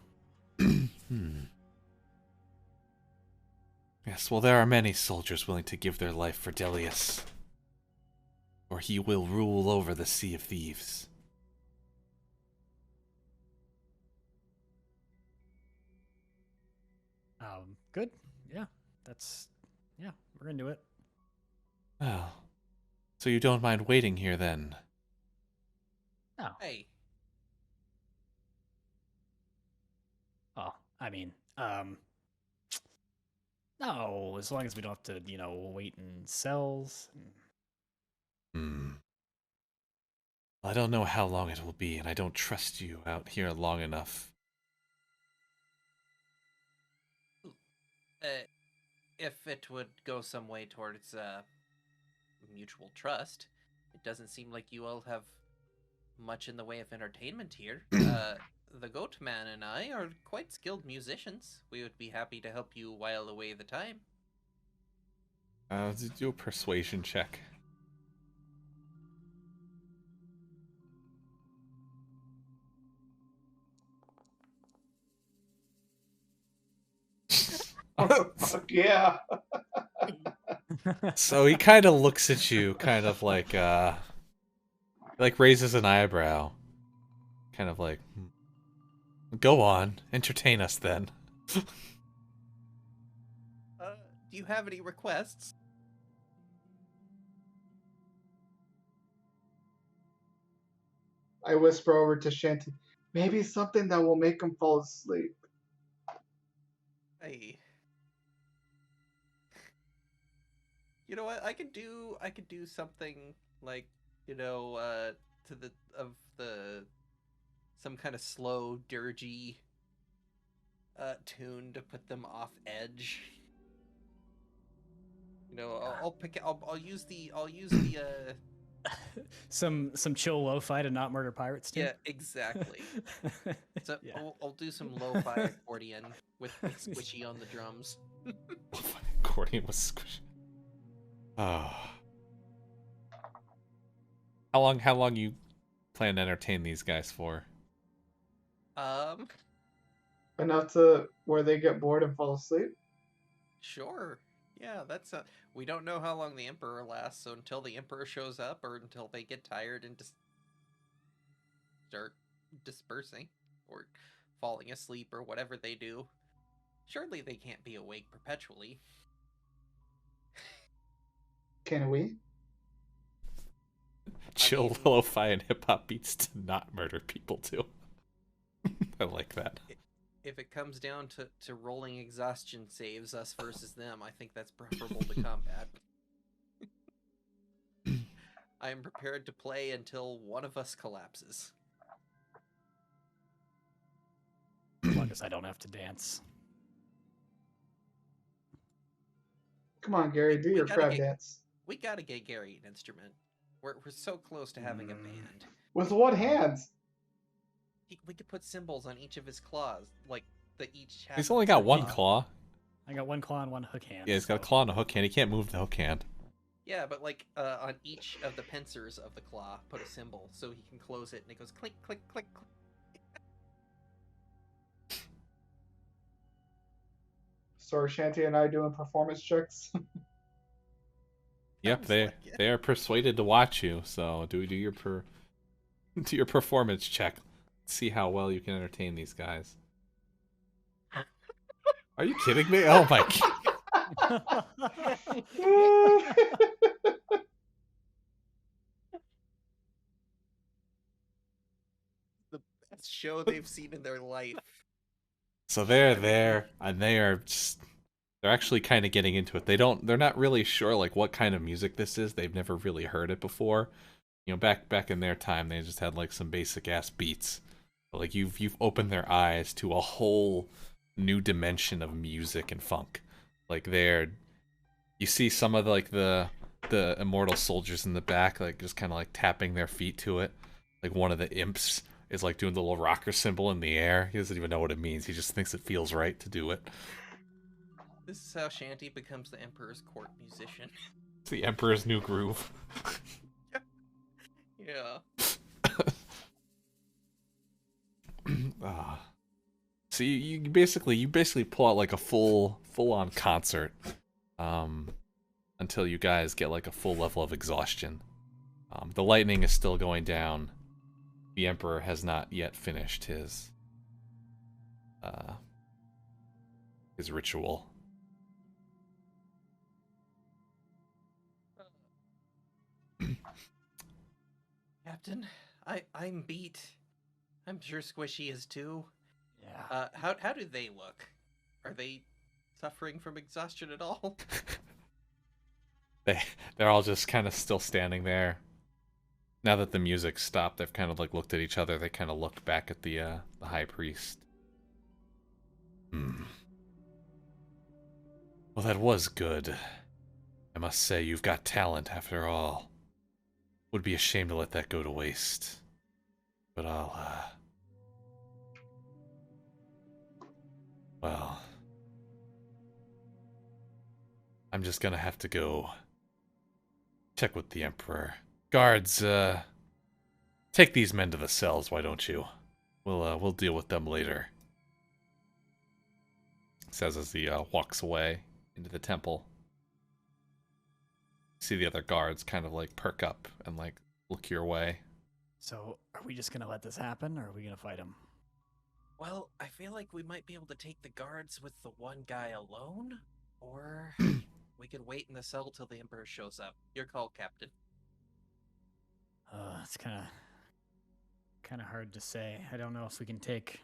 Speaker 5: Yes, well, there are many soldiers willing to give their life for Delius, or he will rule over the Sea of Thieves.
Speaker 2: Good. Yeah, we're into it.
Speaker 5: Well, so you don't mind waiting here then?
Speaker 2: Oh.
Speaker 3: Hey,
Speaker 2: Oh, I mean, no, as long as we don't have to, wait in cells.
Speaker 5: I don't know how long it will be, and I don't trust you out here long enough.
Speaker 3: if it would go some way towards mutual trust, it doesn't seem like you all have much in the way of entertainment here. The Goat Man and I are quite skilled musicians. We would be happy to help you while away the time.
Speaker 5: Do a persuasion check.
Speaker 4: Oh, fuck yeah.
Speaker 5: So he kind of looks at you, kind of like raises an eyebrow. Kind of like, go on, entertain us then.
Speaker 3: Do you have any requests?
Speaker 4: I whisper over to Shanty. Maybe something that will make him fall asleep.
Speaker 3: You know what? I could do something like, to the of the some kind of slow dirgy tune to put them off edge. I'll use the
Speaker 2: some chill lo-fi to not murder pirates too.
Speaker 3: yeah, exactly. So
Speaker 2: Yeah.
Speaker 3: I'll do some lo-fi accordion with Squishy on the drums.
Speaker 5: Accordion was squish. Oh. How long you plan to entertain these guys for?
Speaker 4: Enough to where they get bored and fall asleep?
Speaker 3: Sure. Yeah, we don't know how long the Emperor lasts, so until the Emperor shows up or until they get tired and just start dispersing or falling asleep or whatever they do. Surely they can't be awake perpetually.
Speaker 4: Can we?
Speaker 5: Chill, lo-fi, and hip-hop beats to not murder people too. I like that.
Speaker 3: If it comes down to rolling exhaustion saves, us versus them, I think that's preferable to combat. I am prepared to play until one of us collapses.
Speaker 2: As long as I don't have to dance.
Speaker 4: Come on, Gary, do your crab dance.
Speaker 3: We gotta get Gary an instrument. We're so close to having a band.
Speaker 4: With what hands?
Speaker 3: We could put symbols on each of his claws, like each.
Speaker 5: He's only got one claw.
Speaker 2: I got one claw and one hook hand.
Speaker 5: Yeah, he's got a claw and a hook hand. He can't move the hook hand.
Speaker 3: Yeah, but on each of the pincers of the claw, put a symbol so he can close it and it goes click, click, click, click.
Speaker 4: So are Shanty and I doing performance checks?
Speaker 5: Yep, they are persuaded to watch you. So do your performance check. See how well you can entertain these guys. Are you kidding me? Oh my god.
Speaker 3: The best show they've seen in their life.
Speaker 5: So they're there, and they're actually kind of getting into it. They're not really sure like what kind of music this is. They've never really heard it before. You know, back in their time, they just had like some basic ass beats. But, like you've opened their eyes to a whole new dimension of music and funk. Like you see some of the immortal soldiers in the back, like just kind of like tapping their feet to it. Like one of the imps is like doing the little rocker symbol in the air. He doesn't even know what it means. He just thinks it feels right to do it.
Speaker 3: This is how Shanty becomes the Emperor's court musician.
Speaker 5: It's the Emperor's New Groove.
Speaker 3: Yeah.
Speaker 5: So you basically pull out like a full on concert, until you guys get like a full level of exhaustion. The lightning is still going down. The Emperor has not yet finished his ritual.
Speaker 3: Captain, I'm beat. I'm sure Squishy is too.
Speaker 2: Yeah.
Speaker 3: How do they look? Are they suffering from exhaustion at all?
Speaker 5: They're all just kind of still standing there. Now that the music stopped, they've kind of like looked at each other. They kind of looked back at the high priest. Well, that was good. I must say, you've got talent after all. Would be a shame to let that go to waste. But well, I'm just gonna have to go check with the Emperor. Guards, take these men to the cells, why don't you? We'll deal with them later. Says as he walks away into the temple. See the other guards kind of like perk up and like look your way.
Speaker 2: So, are we just gonna let this happen, or are we gonna fight him?
Speaker 3: Well, I feel like we might be able to take the guards with the one guy alone, or we could wait in the cell till the Emperor shows up. Your call, Captain.
Speaker 2: It's kind Kind of hard to say. I don't know if we can take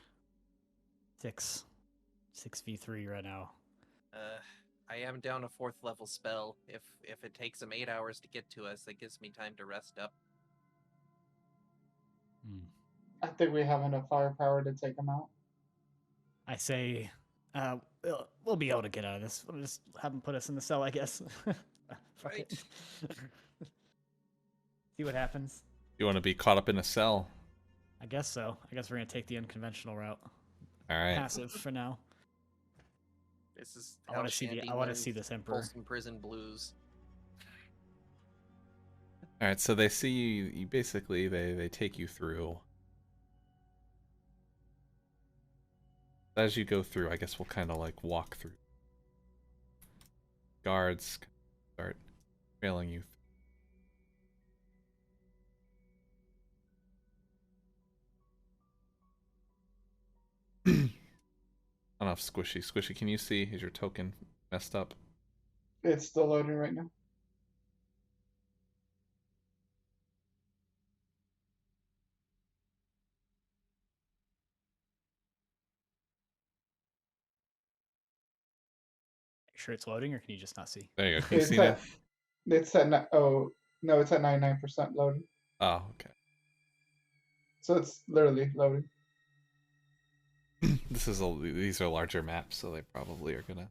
Speaker 2: 6v3 right now.
Speaker 3: I am down a 4th level spell. If it takes them 8 hours to get to us, that gives me time to rest up.
Speaker 4: I think we have enough firepower to take them out.
Speaker 2: I say, we'll be able to get out of this. We'll just have them put us in the cell, I guess. Fuck it. See what happens.
Speaker 5: You want to be caught up in a cell?
Speaker 2: I guess so. I guess we're gonna take the unconventional route.
Speaker 5: All right.
Speaker 2: Passive for now.
Speaker 3: This is
Speaker 2: I
Speaker 3: how
Speaker 2: want to see
Speaker 3: Shanty
Speaker 2: I want to
Speaker 3: wins
Speaker 2: see this emperor.
Speaker 3: Folsom Prison Blues.
Speaker 5: All right. So they see you. You basically they take you through. As you go through, I guess we'll kind of like walk through. Guards start trailing you. I don't know if Squishy. Squishy, can you see? Is your token messed up?
Speaker 4: It's still loading right now.
Speaker 2: Make sure it's loading, or can you just not see?
Speaker 5: There you go. Can you
Speaker 4: It's
Speaker 5: see now?
Speaker 4: at, it's at, oh, no, it's at 99% loading.
Speaker 5: Oh, okay.
Speaker 4: So it's literally loading.
Speaker 5: These are larger maps, so they probably are gonna.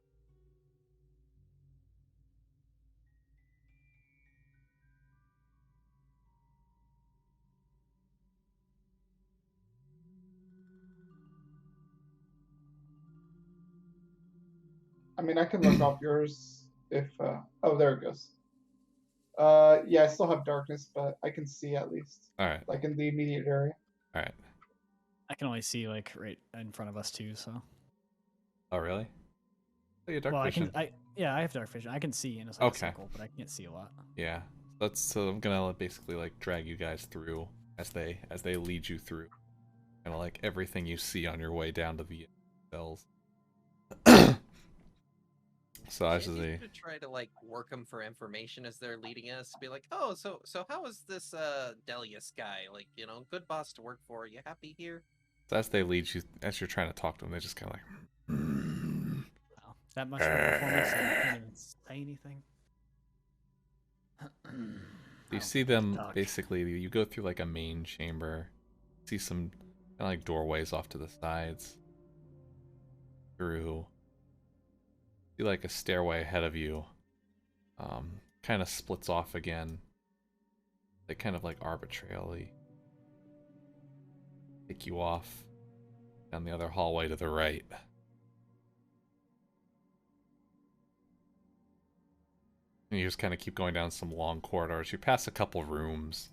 Speaker 4: I mean, I can look off yours if, oh, there it goes. Yeah, I still have darkness, but I can see at least,
Speaker 5: All right.
Speaker 4: like in the immediate area.
Speaker 5: All right.
Speaker 2: I can only see like right in front of us too. So.
Speaker 5: Oh, really? Oh, you dark
Speaker 2: Well,
Speaker 5: vision.
Speaker 2: I have dark vision. I can see in a
Speaker 5: Okay.
Speaker 2: circle, but I can't see a lot.
Speaker 5: Yeah. So I'm gonna basically like drag you guys through as they lead you through, kind of like everything you see on your way down to the cells. So as
Speaker 3: Shanty's
Speaker 5: they
Speaker 3: gonna try to like work them for information as they're leading us. Be like, oh, so how is this Delius guy? Like, you know, good boss to work for. You happy here?
Speaker 5: lead you as you're trying to talk to them, they just kind of like.
Speaker 2: Wow, that much of a performance, and you can't even say anything.
Speaker 5: You
Speaker 2: Oh,
Speaker 5: see them
Speaker 2: duck.
Speaker 5: basically. You go through like a main chamber, see some kind of like doorways off to the sides. Through, see like a stairway ahead of you. Kind of splits off again. They kind of like arbitrarily take you off down the other hallway to the right. And you just kind of keep going down some long corridors. You pass a couple rooms.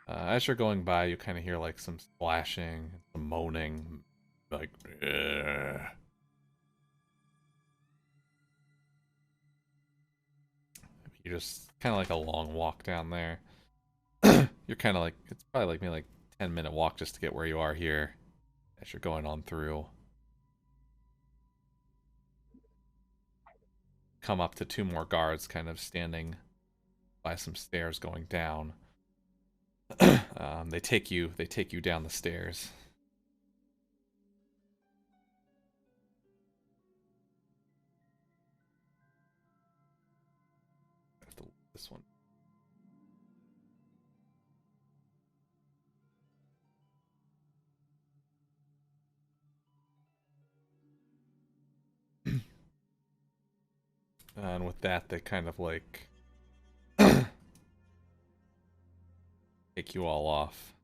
Speaker 5: As you're going by, you kind of hear like some splashing, some moaning, like. Ugh. You're just kind of like a long walk down there. You're kind of like, it's probably like maybe like 10-minute walk just to get where you are here as you're going on through. Come up to two more guards kind of standing by some stairs going down. They take you down the stairs. I have to look at this one. And with that, they kind of like take you all off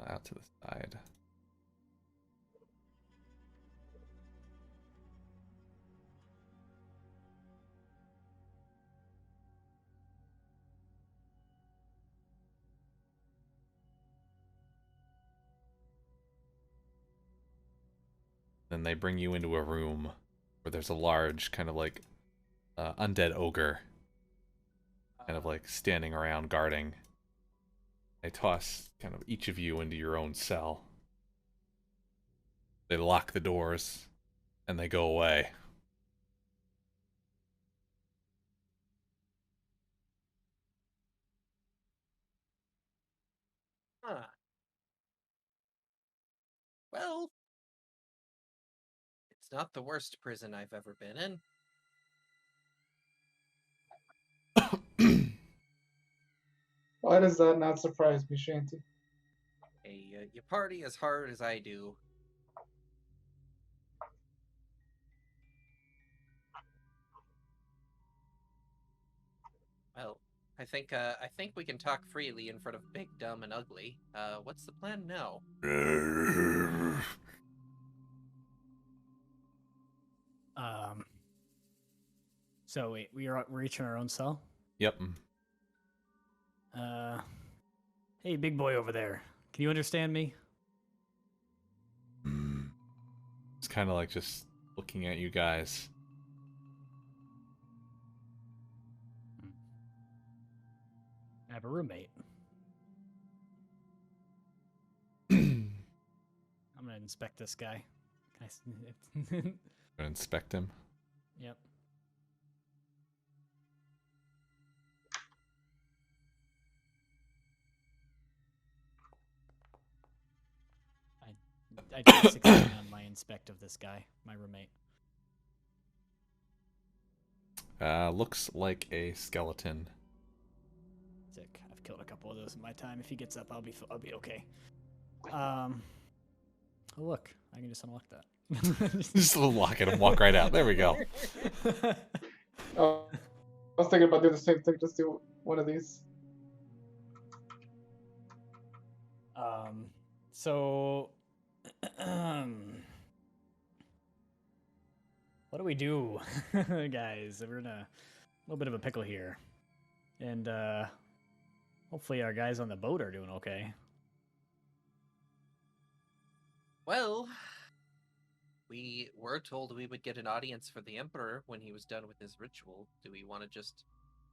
Speaker 5: out to the side. Then they bring you into a room where there's a large kind of like undead ogre kind of like standing around guarding. They toss kind of each of you into your own cell. They lock the doors and they go away.
Speaker 3: Huh. Well, it's not the worst prison I've ever been in.
Speaker 4: Why does that not surprise me, Shanty?
Speaker 3: Hey, you party as hard as I do. Well, I think we can talk freely in front of Big, Dumb, and Ugly. What's the plan now?
Speaker 2: Um. So wait, we're each in our own cell.
Speaker 5: Yep.
Speaker 2: Uh. Hey, big boy over there. Can you understand me?
Speaker 5: It's kind of like just looking at you guys.
Speaker 2: I have a roommate. I'm gonna inspect this guy. Can I?
Speaker 5: Inspect him.
Speaker 2: Yep. I did 16 on my inspect of this guy, my roommate.
Speaker 5: Looks like a skeleton.
Speaker 2: Sick. I've killed a couple of those in my time. If he gets up, I'll be okay. Oh look, I can just unlock that.
Speaker 5: Just lock it and walk right out. There we go.
Speaker 4: Oh, I was thinking about doing the same thing. Just do one of these.
Speaker 2: So, what do we do, guys? We're in a little bit of a pickle here, and hopefully our guys on the boat are doing okay.
Speaker 3: Well, we were told we would get an audience for the Emperor when he was done with his ritual. Do we want to just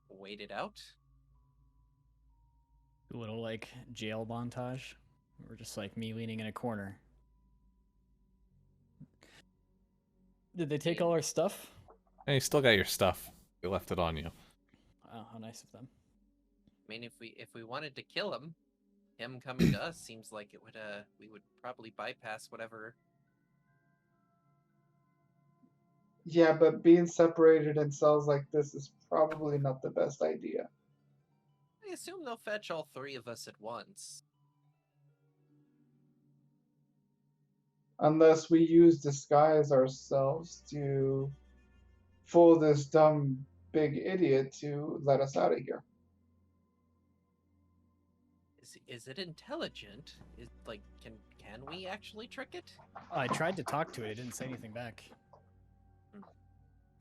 Speaker 3: wait it out?
Speaker 2: A little like jail montage. Or just like me leaning in a corner. Did they take all our stuff?
Speaker 5: Hey, you still got your stuff. They left it on you.
Speaker 2: Oh, how nice of them.
Speaker 3: I mean, if we wanted to kill him coming to us seems like it would we would probably bypass whatever.
Speaker 4: Yeah, but being separated in cells like this is probably not the best idea.
Speaker 3: I assume they'll fetch all three of us at once.
Speaker 4: Unless we use disguise ourselves to fool this dumb big idiot to let us out of here.
Speaker 3: Is it intelligent? Is like can we actually trick it?
Speaker 2: Oh, I tried to talk to it. It didn't say anything back.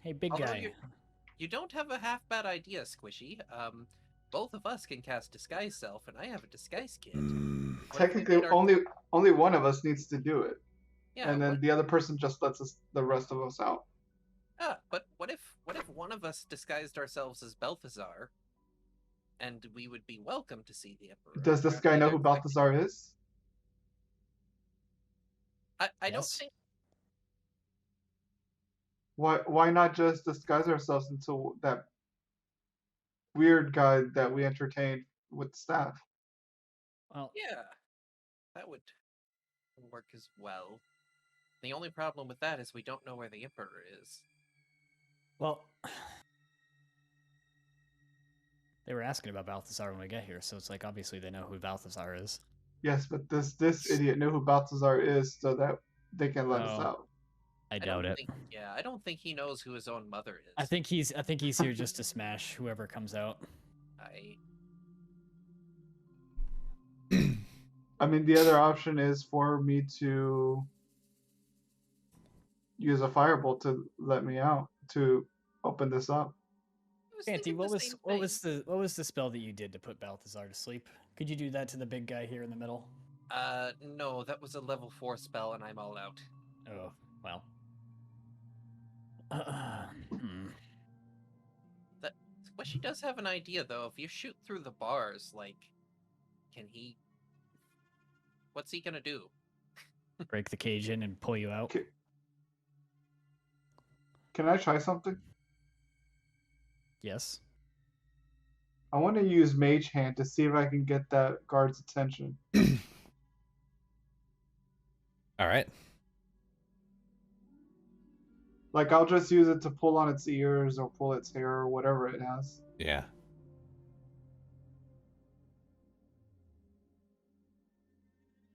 Speaker 2: Hey, big
Speaker 3: Although
Speaker 2: guy.
Speaker 3: you don't have a half bad idea, Squishy. Both of us can cast disguise self, and I have a disguise kit. What if we
Speaker 4: Technically,
Speaker 3: made our-
Speaker 4: only one of us needs to do it,
Speaker 3: yeah,
Speaker 4: and then the other person just lets the rest of us out.
Speaker 3: but what if one of us disguised ourselves as Balthazar, and we would be welcome to see the Emperor?
Speaker 4: Does this guy know who Balthazar is?
Speaker 3: I don't
Speaker 2: Yes.
Speaker 3: think.
Speaker 4: Why not just disguise ourselves into that weird guy that we entertained with staff?
Speaker 2: Well,
Speaker 3: Yeah, that would work as well. The only problem with that is we don't know where the Emperor is.
Speaker 2: well, they were asking about Balthazar when we get here, so it's like obviously they know who Balthazar is.
Speaker 4: Yes, but this idiot knew who Balthazar is so that they can let us
Speaker 2: Oh.
Speaker 4: out.
Speaker 2: I doubt it.
Speaker 3: I don't think he knows who his own mother is.
Speaker 2: I think he's here just to smash whoever comes out.
Speaker 4: I mean, the other option is for me to use a firebolt to let me out to open this up.
Speaker 2: Auntie, what was the spell that you did to put Balthazar to sleep? Could you do that to the big guy here in the middle?
Speaker 3: No, that was a level 4 spell, and I'm all out.
Speaker 2: Oh, well.
Speaker 3: Well, she does have an idea, though. If you shoot through the bars, like, can he? What's he gonna do?
Speaker 2: Break the cage in and pull you out?
Speaker 4: Can I try something?
Speaker 2: Yes.
Speaker 4: I want to use Mage Hand to see if I can get that guard's attention.
Speaker 5: All right.
Speaker 4: Like, I'll just use it to pull on its ears or pull its hair or whatever it has.
Speaker 5: Yeah.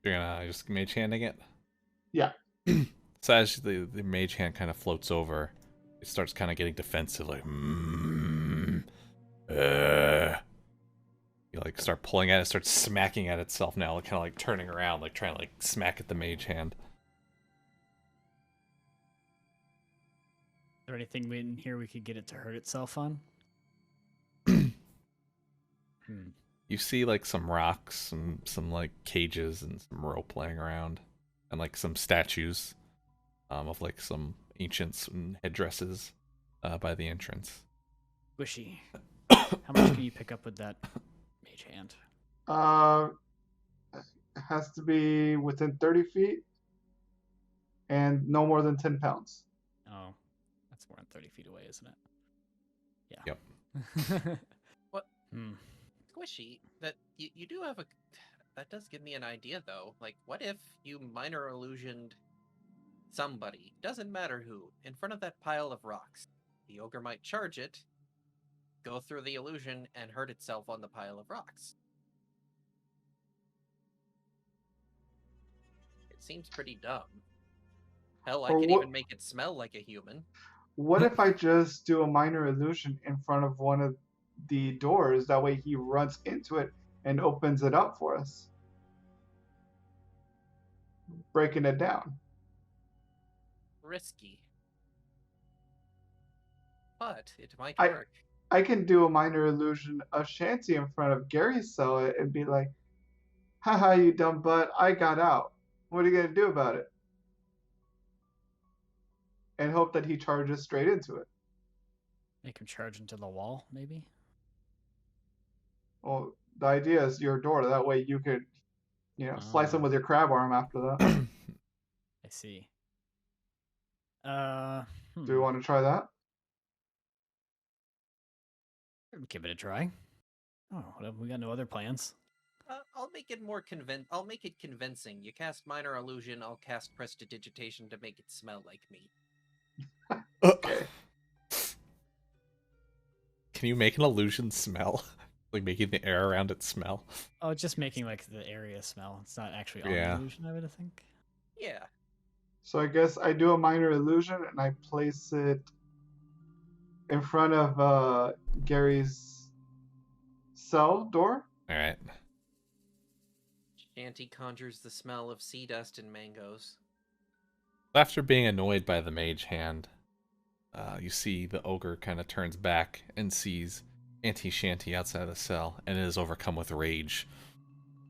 Speaker 5: You're gonna just mage handing it?
Speaker 4: Yeah.
Speaker 5: So as the mage hand kind of floats over, it starts kind of getting defensive, like, you like start pulling at it, starts smacking at itself now, like, kind of like turning around, like trying to like smack at the mage hand.
Speaker 2: Is there anything in here we could get it to hurt itself on?
Speaker 5: You see like some rocks, some like cages and some rope laying around, and like some statues of like some ancients and headdresses by the entrance.
Speaker 2: Squishy. How much can you pick up with that mage hand?
Speaker 4: It has to be within 30 feet and no more than 10 pounds.
Speaker 2: Oh, that's more than 30 feet away, isn't it? Yeah.
Speaker 5: Yep.
Speaker 3: What? Squishy, that you do have a. That does give me an idea, though. Like, what if you minor illusioned somebody, doesn't matter who, in front of that pile of rocks? The ogre might charge it, go through the illusion, and hurt itself on the pile of rocks. It seems pretty dumb. Hell, I
Speaker 4: Or
Speaker 3: could
Speaker 4: what-
Speaker 3: even make it smell like a human.
Speaker 4: What if I just do a minor illusion in front of one of the doors? That way he runs into it and opens it up for us, breaking it down.
Speaker 3: Risky. But it might
Speaker 4: I-
Speaker 3: work.
Speaker 4: I can do a minor illusion of Shanty in front of Gary's cell and be like, haha, you dumb butt, I got out. What are you going to do about it? And hope that he charges straight into it.
Speaker 2: Make him charge into the wall, maybe?
Speaker 4: Well, the idea is your door. That way you could, slice him with your crab arm after that.
Speaker 2: I see.
Speaker 4: Do you want to try that?
Speaker 2: Give it a try. Oh, we got no other plans.
Speaker 3: I'll make it more I'll make it convincing. You cast minor illusion, I'll cast prestidigitation to make it smell like me.
Speaker 4: Okay.
Speaker 5: Can you make an illusion smell? Like making the air around it smell?
Speaker 2: Oh, just making like the area smell. It's not actually on
Speaker 5: Yeah.
Speaker 2: the illusion, I would think.
Speaker 3: Yeah.
Speaker 4: So I guess I do a minor illusion and I place it in front of Gary's cell door.
Speaker 5: All right.
Speaker 3: Shanty conjures the smell of sea dust and mangoes.
Speaker 5: After being annoyed by the mage hand, you see the ogre kind of turns back and sees Auntie Shanty outside the cell, and it is overcome with rage.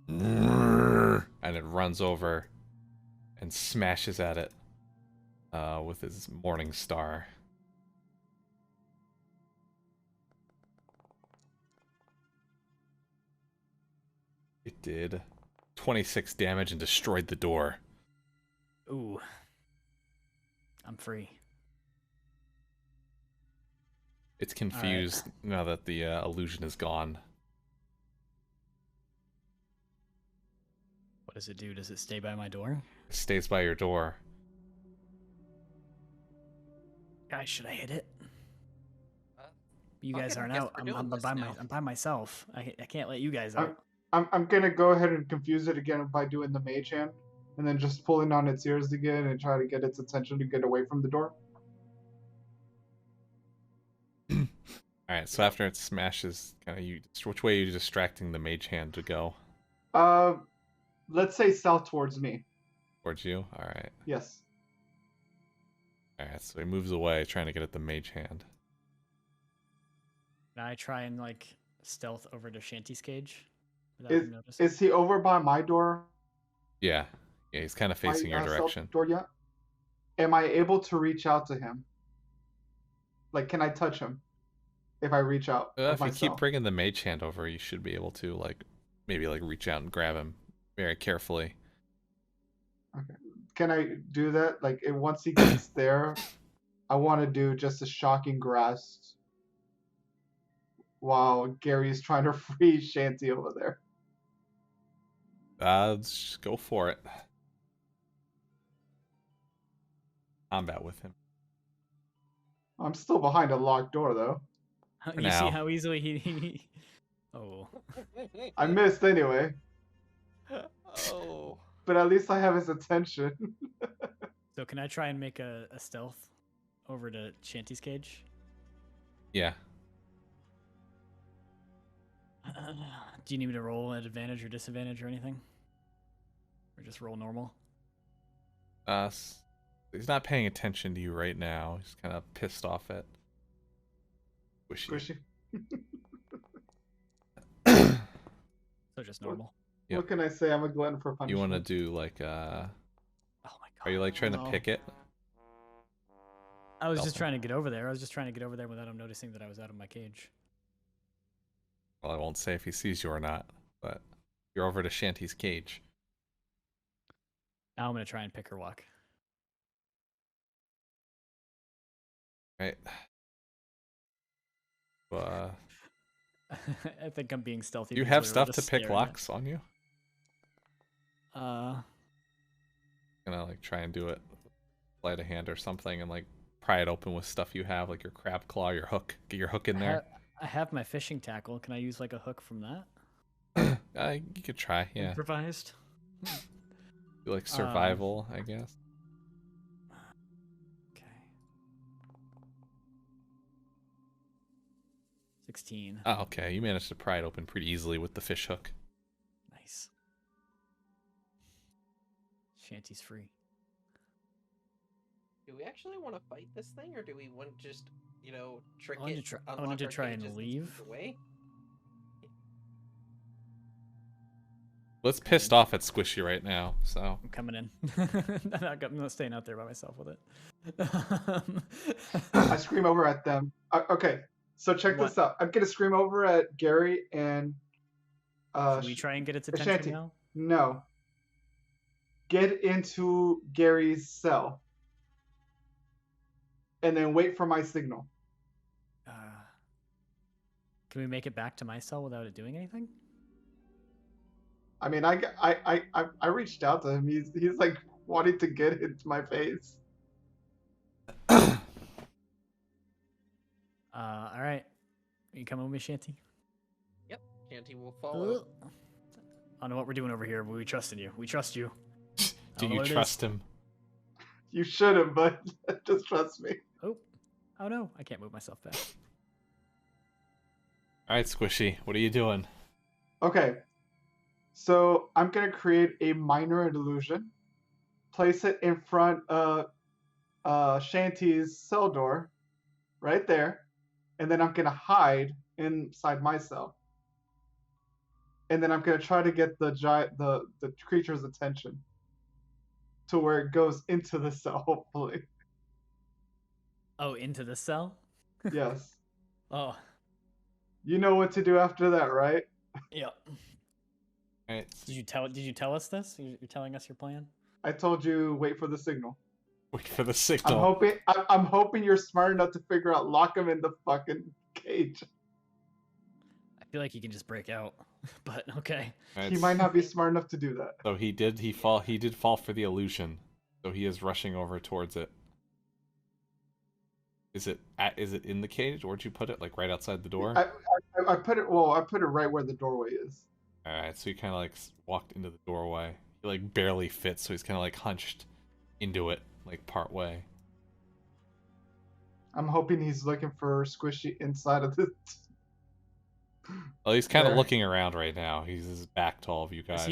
Speaker 5: And it runs over and smashes at it with his morning star. It did 26 damage and destroyed the door.
Speaker 2: Ooh. I'm free.
Speaker 5: It's confused now that the illusion is gone.
Speaker 2: What does it do? Does it stay by my door?
Speaker 5: It stays by your door.
Speaker 2: Guys, should I hit it? You
Speaker 3: Okay,
Speaker 2: guys
Speaker 3: I
Speaker 2: aren't
Speaker 3: guess
Speaker 2: out.
Speaker 3: we're doing this now.
Speaker 2: I'm by myself. I can't let you guys out.
Speaker 4: I'm gonna go ahead and confuse it again by doing the mage hand, and then just pulling on its ears again and try to get its attention to get away from the door.
Speaker 5: Alright, so after it smashes, which way are you distracting the mage hand to go?
Speaker 4: Let's say south towards me.
Speaker 5: Towards you? Alright.
Speaker 4: Yes.
Speaker 5: Alright, so he moves away, trying to get at the mage hand.
Speaker 2: Can I try and like stealth over to Shanty's cage without him noticing?
Speaker 4: Is he over by my door?
Speaker 5: Yeah. Yeah, he's kind of facing
Speaker 4: my,
Speaker 5: your
Speaker 4: south
Speaker 5: direction.
Speaker 4: door yet? Am I able to reach out to him? Like, can I touch him if I reach out?
Speaker 5: If you
Speaker 4: myself?
Speaker 5: keep bringing the mage hand over, you should be able to, like, maybe like reach out and grab him very carefully.
Speaker 4: Okay. Can I do that? Like, once he gets there, I want to do just a shocking grasp while Gary's trying to free Shanty over there.
Speaker 5: Just go for it. combat with him.
Speaker 4: I'm still behind a locked door though.
Speaker 2: You see
Speaker 5: now.
Speaker 2: how easily he... Oh.
Speaker 4: I missed anyway,
Speaker 3: Oh.
Speaker 4: but at least I have his attention.
Speaker 2: So can I try and make a stealth over to Shanty's cage?
Speaker 5: Yeah.
Speaker 2: Do you need me to roll at advantage or disadvantage or anything? Or just roll normal?
Speaker 5: He's not paying attention to you right now. He's kind of pissed off at Squishy.
Speaker 4: Squishy.
Speaker 2: So just normal.
Speaker 5: Yep.
Speaker 4: What can I say? I'm a glutton for
Speaker 5: You
Speaker 4: punishment.
Speaker 5: want to do like
Speaker 2: Oh my god.
Speaker 5: Are you like trying
Speaker 2: no.
Speaker 5: to pick it?
Speaker 2: I was just
Speaker 5: Stealth.
Speaker 2: trying to get over there. I was just trying to get over there without him noticing that I was out of my cage.
Speaker 5: Well, I won't say if he sees you or not, but you're over to Shanty's cage.
Speaker 2: Now I'm gonna try and pick her walk.
Speaker 5: Right.
Speaker 2: I think I'm being stealthy.
Speaker 5: Do you
Speaker 2: because
Speaker 5: have
Speaker 2: we were
Speaker 5: stuff to
Speaker 2: just
Speaker 5: pick
Speaker 2: staring at-
Speaker 5: locks on you? Gonna like try and do it, sleight of hand or something, and like pry it open with stuff you have, like your crab claw, your hook. Get your hook in there.
Speaker 2: I have my fishing tackle. Can I use like a hook from that?
Speaker 5: You could try, yeah.
Speaker 2: Improvised.
Speaker 5: Do like survival, I guess.
Speaker 2: Okay. 16.
Speaker 5: Oh, okay. You managed to pry it open pretty easily with the fish hook.
Speaker 2: Nice. Shanty's free.
Speaker 3: Do we actually want to fight this thing, or do we want to just, trick
Speaker 2: I wanted
Speaker 3: it?
Speaker 2: I
Speaker 3: unlock
Speaker 2: wanted to
Speaker 3: our
Speaker 2: try and
Speaker 3: cages
Speaker 2: leave.
Speaker 3: sneak away?
Speaker 5: Let's pissed off at Squishy right now, so.
Speaker 2: I'm coming in. I'm not staying out there by myself with it.
Speaker 4: I scream over at them. Okay, so check this out. I'm gonna scream over at Gary and.
Speaker 2: Should we try and get its attention
Speaker 4: Shanty.
Speaker 2: now?
Speaker 4: No. Get into Gary's cell. And then wait for my signal.
Speaker 2: Can we make it back to my cell without it doing anything?
Speaker 4: I mean, I reached out to him. He's like wanting to get into my face.
Speaker 2: All right. Are you coming with me, Shanty?
Speaker 3: Yep, Shanty will follow.
Speaker 2: I don't know what we're doing over here, but we trust in you. We trust you.
Speaker 5: Do you trust him?
Speaker 4: You shouldn't, but just trust me.
Speaker 2: Oh no, I can't move myself back.
Speaker 5: Alright, Squishy, what are you doing?
Speaker 4: Okay. So I'm gonna create a minor illusion, place it in front of Shanty's cell door, right there, and then I'm gonna hide inside my cell. And then I'm gonna try to get the creature's attention to where it goes into the cell, hopefully.
Speaker 2: Oh, into the cell?
Speaker 4: Yes.
Speaker 2: Oh,
Speaker 4: You know what to do after that, right?
Speaker 2: yeah.
Speaker 5: Alright.
Speaker 2: Did you tell us this? You're telling us your plan?
Speaker 4: I told you wait for the signal.
Speaker 5: Wait for the signal.
Speaker 4: I'm hoping you're smart enough to figure out lock him in the fucking cage.
Speaker 2: I feel like he can just break out, but okay.
Speaker 4: He might not be smart enough to do that.
Speaker 5: So he did fall for the illusion. So he is rushing over towards it. Is it in the cage, or where'd you put it? Like right outside the door?
Speaker 4: I put it right where the doorway is.
Speaker 5: Alright, so he kinda like walked into the doorway. He like barely fits, so he's kinda like hunched into it, like part way.
Speaker 4: I'm hoping he's looking for Squishy inside of the.
Speaker 5: Well, he's kinda
Speaker 4: There.
Speaker 5: looking around right now. He's his back to all of you guys.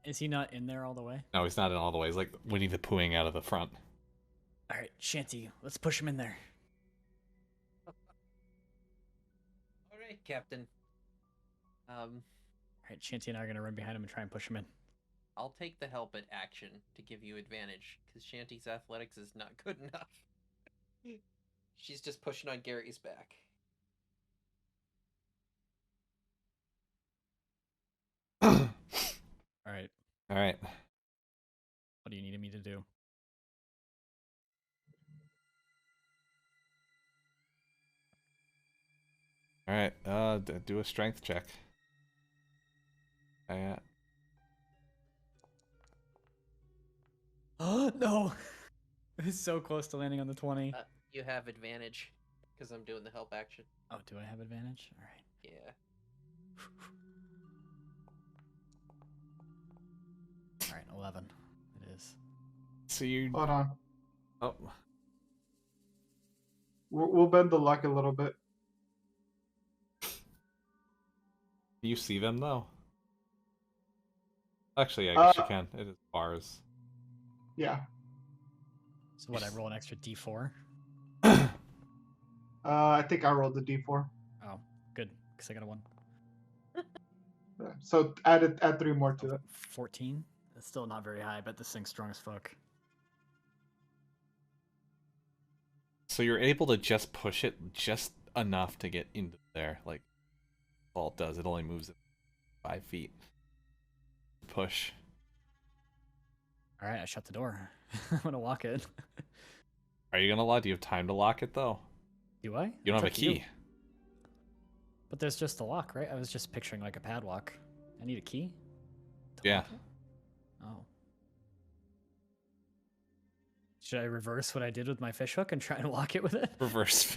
Speaker 2: Is he not in there all the way?
Speaker 5: No, he's not in all the way. He's like Winnie the Poohing out of the front.
Speaker 2: All right, Shanty, let's push him in there.
Speaker 3: All right, Captain.
Speaker 2: All right, Shanty and I are gonna run behind him and try and push him in.
Speaker 3: I'll take the help at action to give you advantage, because Shanty's athletics is not good enough. She's just pushing on Gary's back.
Speaker 2: All right,
Speaker 5: Alright.
Speaker 2: what do you need me to do?
Speaker 5: Alright, do a strength check. Yeah.
Speaker 2: Oh no! It's so close to landing on the 20.
Speaker 3: You have advantage because I'm doing the help action.
Speaker 2: Oh, do I have advantage? All right.
Speaker 3: Yeah.
Speaker 2: All right, 11. It is.
Speaker 5: So you.
Speaker 4: Hold on.
Speaker 5: Oh,
Speaker 4: We'll bend the luck a little bit.
Speaker 5: you see them though? Actually, I guess you
Speaker 4: Uh,
Speaker 5: can. It is bars.
Speaker 4: Yeah.
Speaker 2: So what? I roll an extra D4.
Speaker 4: I think I rolled the d4.
Speaker 2: Oh, good, because I got a 1.
Speaker 4: So add 3 more to it.
Speaker 2: 14. It's still not very high, but this thing's strong as fuck.
Speaker 5: So you're able to just push it just enough to get into there. Like, all it does, it only moves it 5 feet. Push.
Speaker 2: All right, I shut the door. I'm gonna lock it.
Speaker 5: Are you gonna lock? Do you have time to lock it though?
Speaker 2: Do I?
Speaker 5: You don't
Speaker 2: It's
Speaker 5: have a
Speaker 2: up to you.
Speaker 5: key.
Speaker 2: But there's just a lock, right? I was just picturing like a padlock. I need a key? to
Speaker 5: Yeah.
Speaker 2: lock it? Oh. Should I reverse what I did with my fishhook and try and lock it with it?
Speaker 5: Reverse.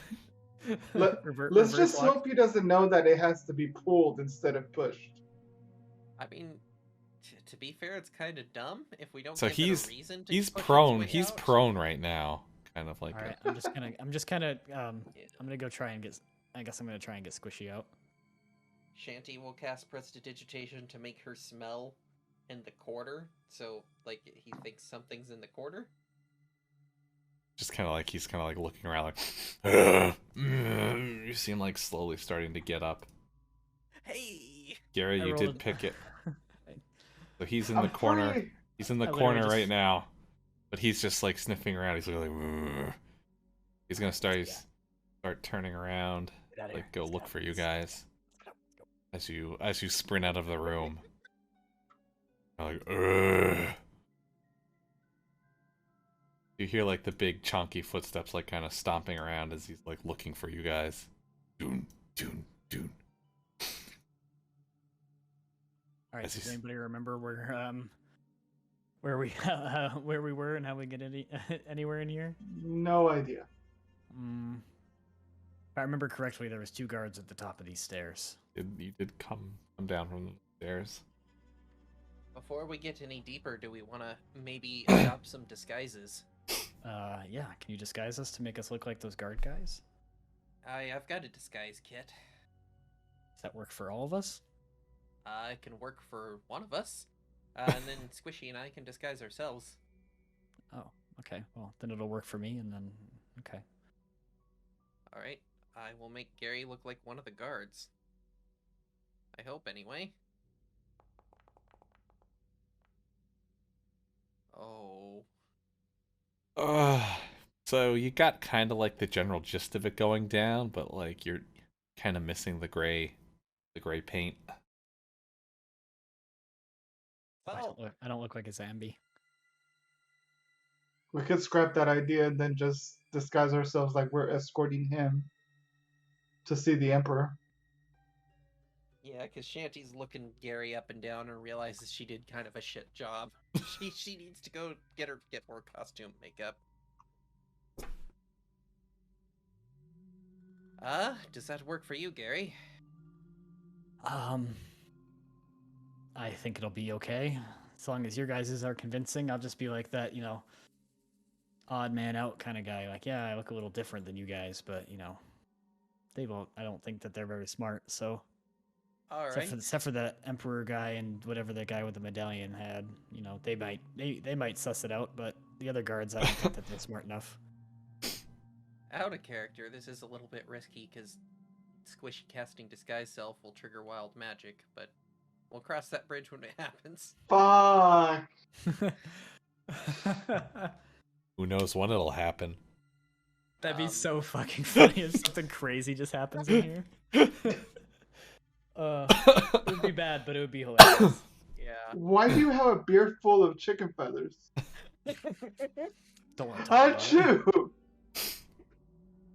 Speaker 4: Let's
Speaker 2: Reverse
Speaker 4: just
Speaker 2: lock?
Speaker 4: hope he doesn't know that it has to be pulled instead of pushed.
Speaker 3: I mean, to be fair, it's kind of dumb if we don't
Speaker 5: So
Speaker 3: give
Speaker 5: he's
Speaker 3: it a reason to
Speaker 5: he's
Speaker 3: push its
Speaker 5: prone.
Speaker 3: way
Speaker 5: He's
Speaker 3: out.
Speaker 5: prone right now. Kind of like.
Speaker 2: All right,
Speaker 5: a-
Speaker 2: I'm just kind of
Speaker 3: Yeah.
Speaker 2: I'm gonna go try and get. I guess I'm gonna try and get Squishy out.
Speaker 3: Shanty will cast Prestidigitation to make her smell in the quarter, so like he thinks something's in the quarter.
Speaker 5: Just kind of like he's kind of like looking around like. You see him like slowly starting to get up.
Speaker 3: Hey!
Speaker 5: Gary,
Speaker 2: I
Speaker 5: you
Speaker 2: rolled
Speaker 5: did
Speaker 2: a-
Speaker 5: pick it. So he's in
Speaker 4: I'm
Speaker 5: the corner.
Speaker 4: free.
Speaker 5: He's in the
Speaker 2: I literally
Speaker 5: corner
Speaker 2: just-
Speaker 5: right now, but he's just like sniffing around. He's like, "Ugh." He's gonna start turning around,
Speaker 2: Get outta here.
Speaker 5: like go
Speaker 2: Let's
Speaker 5: look
Speaker 2: go.
Speaker 5: for you guys as you sprint out of the room. You're like, "Ugh." You hear like the big chonky footsteps like kind of stomping around as he's like looking for you guys. Doon, doon, doon.
Speaker 2: All right.
Speaker 5: As
Speaker 2: Does
Speaker 5: he's-
Speaker 2: anybody remember where we where we were and how we get anywhere in here?
Speaker 4: No idea.
Speaker 2: If I remember correctly, there was 2 guards at the top of these stairs.
Speaker 5: You did come down from the stairs.
Speaker 3: Before we get any deeper, do we want to maybe adopt some disguises?
Speaker 2: Yeah. Can you disguise us to make us look like those guard guys?
Speaker 3: I've got a disguise kit.
Speaker 2: Does that work for all of us?
Speaker 3: It can work for one of us, and then Squishy and I can disguise ourselves.
Speaker 2: Oh, okay. Well, then it'll work for me, and then okay.
Speaker 3: All right, I will make Gary look like one of the guards. I hope, anyway. Oh.
Speaker 5: So you got kind of like the general gist of it going down, but like you're kind of missing the gray paint.
Speaker 3: Well,
Speaker 2: I don't look like a zombie.
Speaker 4: We could scrap that idea and then just disguise ourselves like we're escorting him to see the Emperor.
Speaker 3: yeah, because Shanty's looking Gary up and down and realizes she did kind of a shit job. She needs to go get more costume makeup. Does that work for you, Gary?
Speaker 2: I think it'll be okay. As long as your guys' are convincing, I'll just be like that, odd man out kind of guy. Like, yeah, I look a little different than you guys, but, they won't. I don't think that they're very smart, so.
Speaker 3: All right.
Speaker 2: Except for the Emperor guy and whatever the guy with the medallion had, they might suss it out, but the other guards, I don't think that they're smart enough.
Speaker 3: Out of character, this is a little bit risky because Squishy casting disguise self will trigger wild magic, but we'll cross that bridge when it happens.
Speaker 4: Fuck.
Speaker 5: Who knows when it'll happen?
Speaker 2: That'd be
Speaker 3: Um,
Speaker 2: so fucking funny if something crazy just happens in here. It would be bad, but it would be hilarious.
Speaker 3: Yeah.
Speaker 4: Why do you have a beard full of chicken feathers?
Speaker 2: Don't want to talk about it.
Speaker 4: Achoo!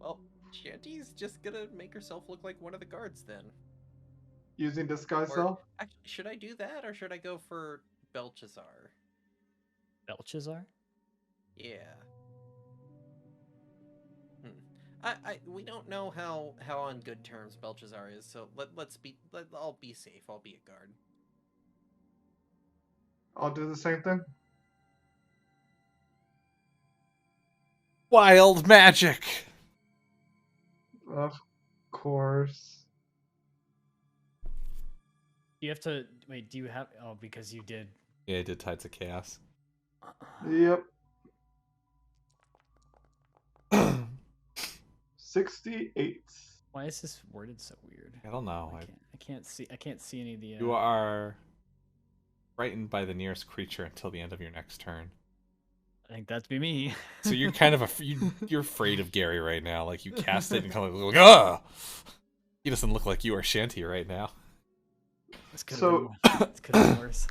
Speaker 3: Well, Shanty's just gonna make herself look like one of the guards then.
Speaker 4: Using disguise
Speaker 3: Or-
Speaker 4: self?
Speaker 3: Actually, should I do that or should I go for Belshazzar?
Speaker 2: Belshazzar?
Speaker 3: Yeah. we don't know how on good terms Belchazar is, so I'll be safe. I'll be a guard.
Speaker 4: I'll do the same thing.
Speaker 5: Wild magic.
Speaker 4: Of course.
Speaker 2: You have to wait. Do you have? Oh, because you did.
Speaker 5: Yeah, I did Tides of Chaos.
Speaker 4: Yep. 68.
Speaker 2: Why is this worded so weird?
Speaker 5: I don't know.
Speaker 2: I can't see. I can't see any of the.
Speaker 5: You are frightened by the nearest creature until the end of your next turn.
Speaker 2: I think that'd be me.
Speaker 5: So you're kind of you're afraid of Gary right now. Like you cast it and kind of like, ah! He doesn't look like you or Shanty right now.
Speaker 2: This could have been worse.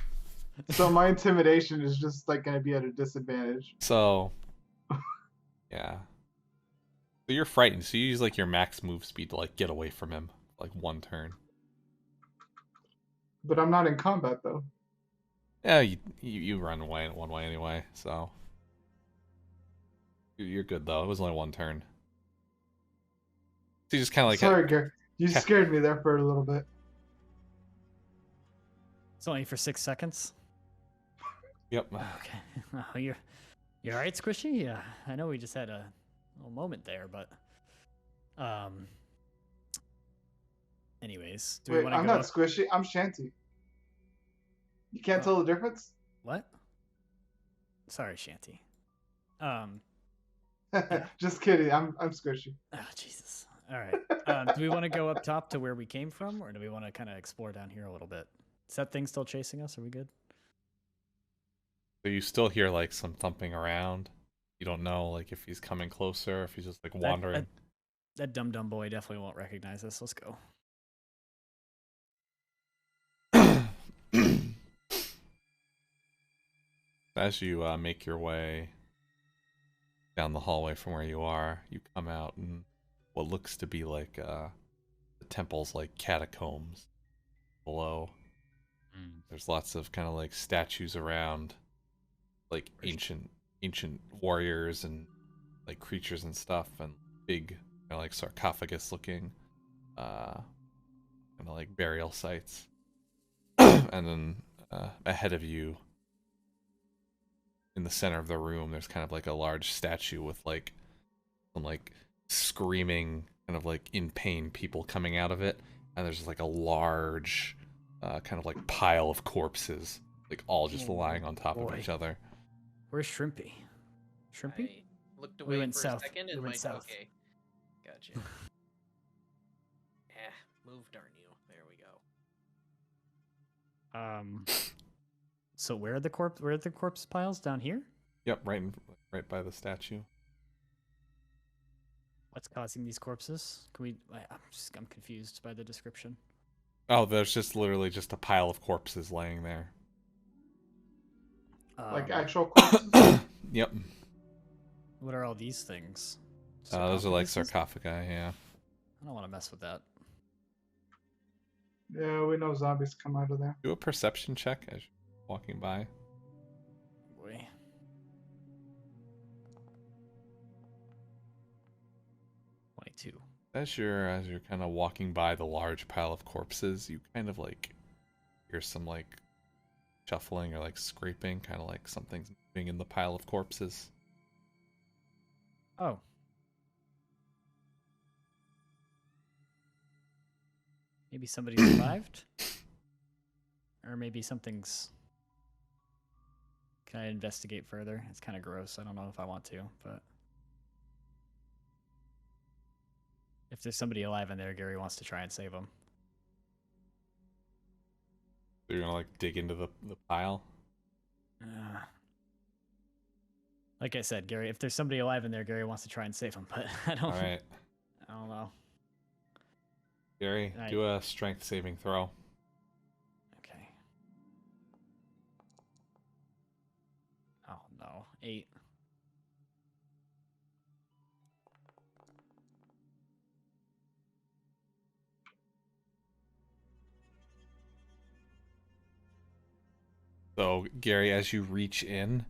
Speaker 4: So my intimidation is just like going to be at a disadvantage.
Speaker 5: So, yeah. So you're frightened. So you use like your max move speed to like get away from him, like one turn.
Speaker 4: But I'm not in combat though.
Speaker 5: Yeah, you run away in one way anyway. So you're good though. It was only one turn. So you just kind of like
Speaker 4: Sorry, Gary. You scared me there for a little bit.
Speaker 2: It's only for 6 seconds.
Speaker 5: Yep.
Speaker 2: Okay. Oh, you're all right, Squishy? Yeah. I know we just had a little moment there, but anyways, do we
Speaker 4: Wait,
Speaker 2: want to
Speaker 4: I'm
Speaker 2: go
Speaker 4: not
Speaker 2: up?
Speaker 4: Squishy. I'm Shanty. You can't tell the difference?
Speaker 2: What? Sorry, Shanty.
Speaker 4: Just kidding. I'm Squishy.
Speaker 2: Oh, Jesus. All right. Do we want to go up top to where we came from, or do we want to kind of explore down here a little bit? Is that thing still chasing us? Are we good?
Speaker 5: So you still hear like some thumping around. You don't know like if he's coming closer, if he's just like wandering.
Speaker 2: That dumb boy definitely won't recognize us. Let's go.
Speaker 5: As you make your way down the hallway from where you are, you come out in what looks to be like the temple's like catacombs below. There's lots of kind of like statues around, like ancient warriors and like creatures and stuff, and big kind of like sarcophagus looking kind of like burial sites. And then ahead of you in the center of the room, there's kind of like a large statue with like some like screaming kind of like in pain people coming out of it, and there's just like a large kind of like pile of corpses, like all just lying on top of each other.
Speaker 2: Where's Shrimpy? Shrimpy?
Speaker 3: I looked away
Speaker 2: went
Speaker 3: for
Speaker 2: south.
Speaker 3: a second
Speaker 2: We
Speaker 3: and
Speaker 2: went south.
Speaker 3: okay. Gotcha. Move, darn you. There we go.
Speaker 2: So where are the corpse piles? Down here?
Speaker 5: Yep, right by the statue.
Speaker 2: What's causing these corpses? I'm confused by the description.
Speaker 5: Oh, there's just literally just a pile of corpses laying there.
Speaker 4: Like actual corpses?
Speaker 5: Yep.
Speaker 2: What are all these things?
Speaker 5: Those are like
Speaker 2: Sarcophaguses?
Speaker 5: sarcophagi, yeah.
Speaker 2: I don't want to mess with that.
Speaker 4: Yeah, we know zombies come out of there.
Speaker 5: Do a perception check as you're walking by.
Speaker 2: Boy.
Speaker 5: As you're kind of walking by the large pile of corpses, you kind of like hear some like shuffling or like scraping, kind of like something's moving in the pile of corpses.
Speaker 2: Oh. Maybe somebody survived? Or maybe something's... Can I investigate further? It's kind of gross. I don't know if I want to, but... If there's somebody alive in there, Gary wants to try and save them.
Speaker 5: So you're gonna like dig into the pile?
Speaker 2: Like I said, Gary, if there's somebody alive in there, Gary wants to try and save them, but I don't...
Speaker 5: Alright.
Speaker 2: I don't know.
Speaker 5: Gary, do a strength saving throw.
Speaker 2: Okay. Oh, no. 8.
Speaker 5: So, Gary, as you reach in,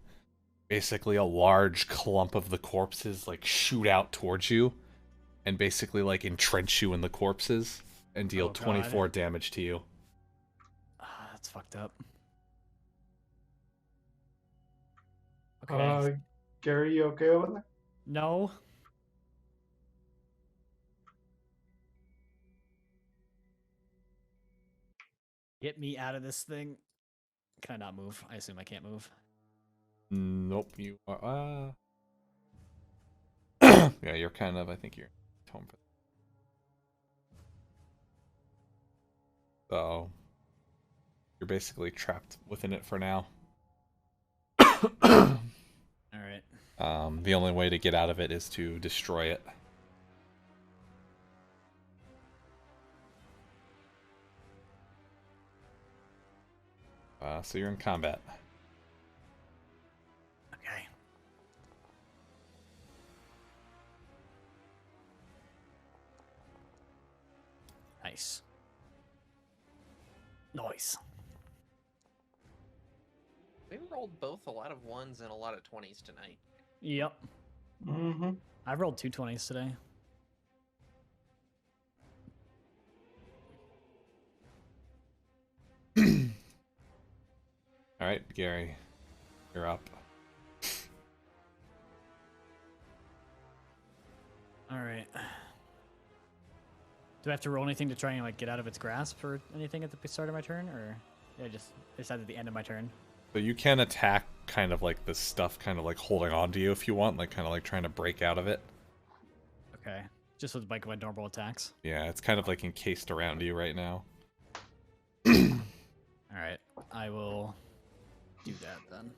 Speaker 5: basically a large clump of the corpses like shoot out towards you, and basically like entrench you in the corpses and deal
Speaker 2: Oh, God.
Speaker 5: 24 damage to you.
Speaker 2: That's fucked up. Okay.
Speaker 4: Gary, you okay over there?
Speaker 2: No. Get me out of this thing. Can I not move? I assume I can't move.
Speaker 5: Nope, you are. Yeah, you're kind of. I think you're home for. So you're basically trapped within it for now.
Speaker 2: All right.
Speaker 5: The only way to get out of it is to destroy it. So you're in combat.
Speaker 2: Okay. Nice. Nice.
Speaker 3: We rolled both a lot of 1s and a lot of 20s tonight.
Speaker 2: Yep.
Speaker 4: Mm-hmm.
Speaker 2: I've rolled 2 20s today.
Speaker 5: All right, Gary, you're up.
Speaker 2: All right. Do I have to roll anything to try and like get out of its grasp or anything at the start of my turn, or I just decide at the end of my turn?
Speaker 5: So you can attack kind of like this stuff, kind of like holding on to you if you want, like kind of like trying to break out of it.
Speaker 2: Okay. Just with like my normal attacks.
Speaker 5: Yeah, it's kind of like encased around you right now.
Speaker 2: All right. I will do that then.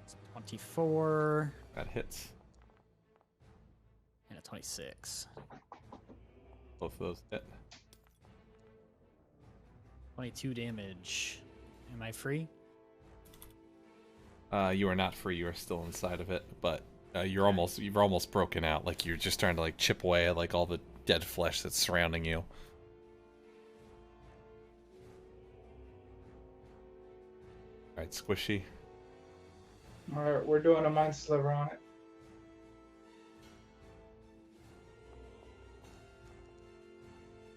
Speaker 2: It's 24
Speaker 5: That hits.
Speaker 2: and a 26.
Speaker 5: Both of those hit.
Speaker 2: 22 damage. Am I free?
Speaker 5: You are not free. You are still inside of it, but you're almost broken out. Like you're just trying to like chip away at like all the dead flesh that's surrounding you. All right, Squishy.
Speaker 4: All right, we're doing a mind sliver on it.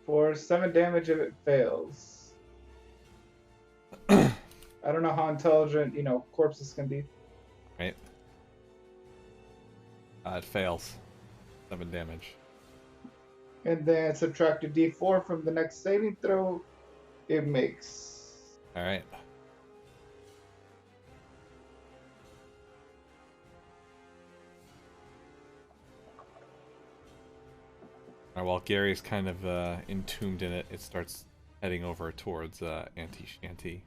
Speaker 4: For 7 damage if it fails. I don't know how intelligent, corpses can be.
Speaker 5: Right. It fails. 7 damage.
Speaker 4: And then subtract a d4 from the next saving throw it makes.
Speaker 5: All right. All right, while Gary's kind of entombed in it, it starts heading over towards Auntie Shanty.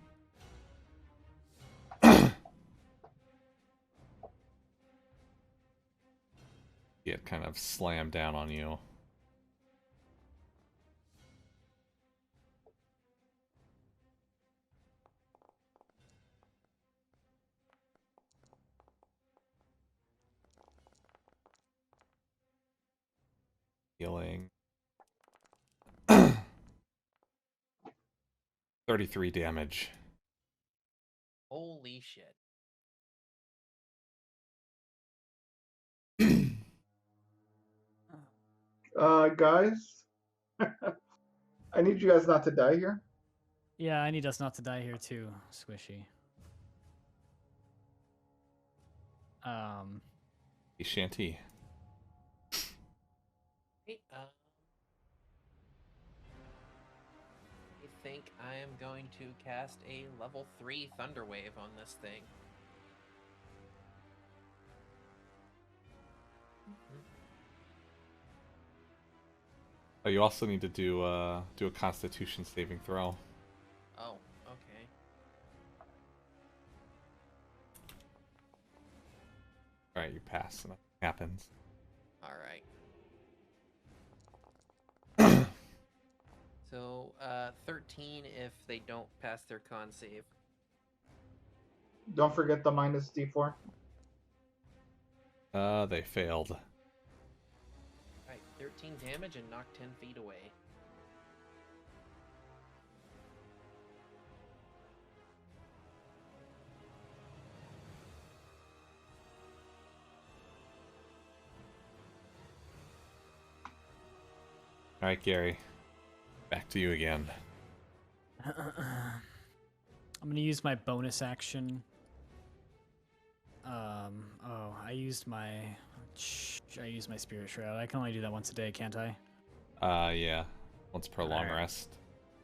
Speaker 5: It kind of slammed down on you. Healing. 33 damage.
Speaker 3: Holy shit.
Speaker 4: Guys, I need you guys not to die here.
Speaker 2: Yeah, I need us not to die here too, Squishy.
Speaker 5: Hey, Shanty.
Speaker 3: Hey, I think I am going to cast a level 3 Thunder Wave on this thing.
Speaker 5: Oh, you also need to do a Constitution saving throw.
Speaker 3: Oh, okay.
Speaker 5: All right, you pass, and that happens.
Speaker 3: Alright. So, 13 if they don't pass their con save.
Speaker 4: Don't forget the minus d4.
Speaker 5: They failed.
Speaker 3: Alright, 13 damage and knock 10 feet away.
Speaker 5: Alright, Gary. Back to you again.
Speaker 2: I'm gonna use my bonus action. Oh, I used my spirit shroud. I can only do that once a day, can't I?
Speaker 5: Yeah. Once per long
Speaker 2: Alright.
Speaker 5: rest.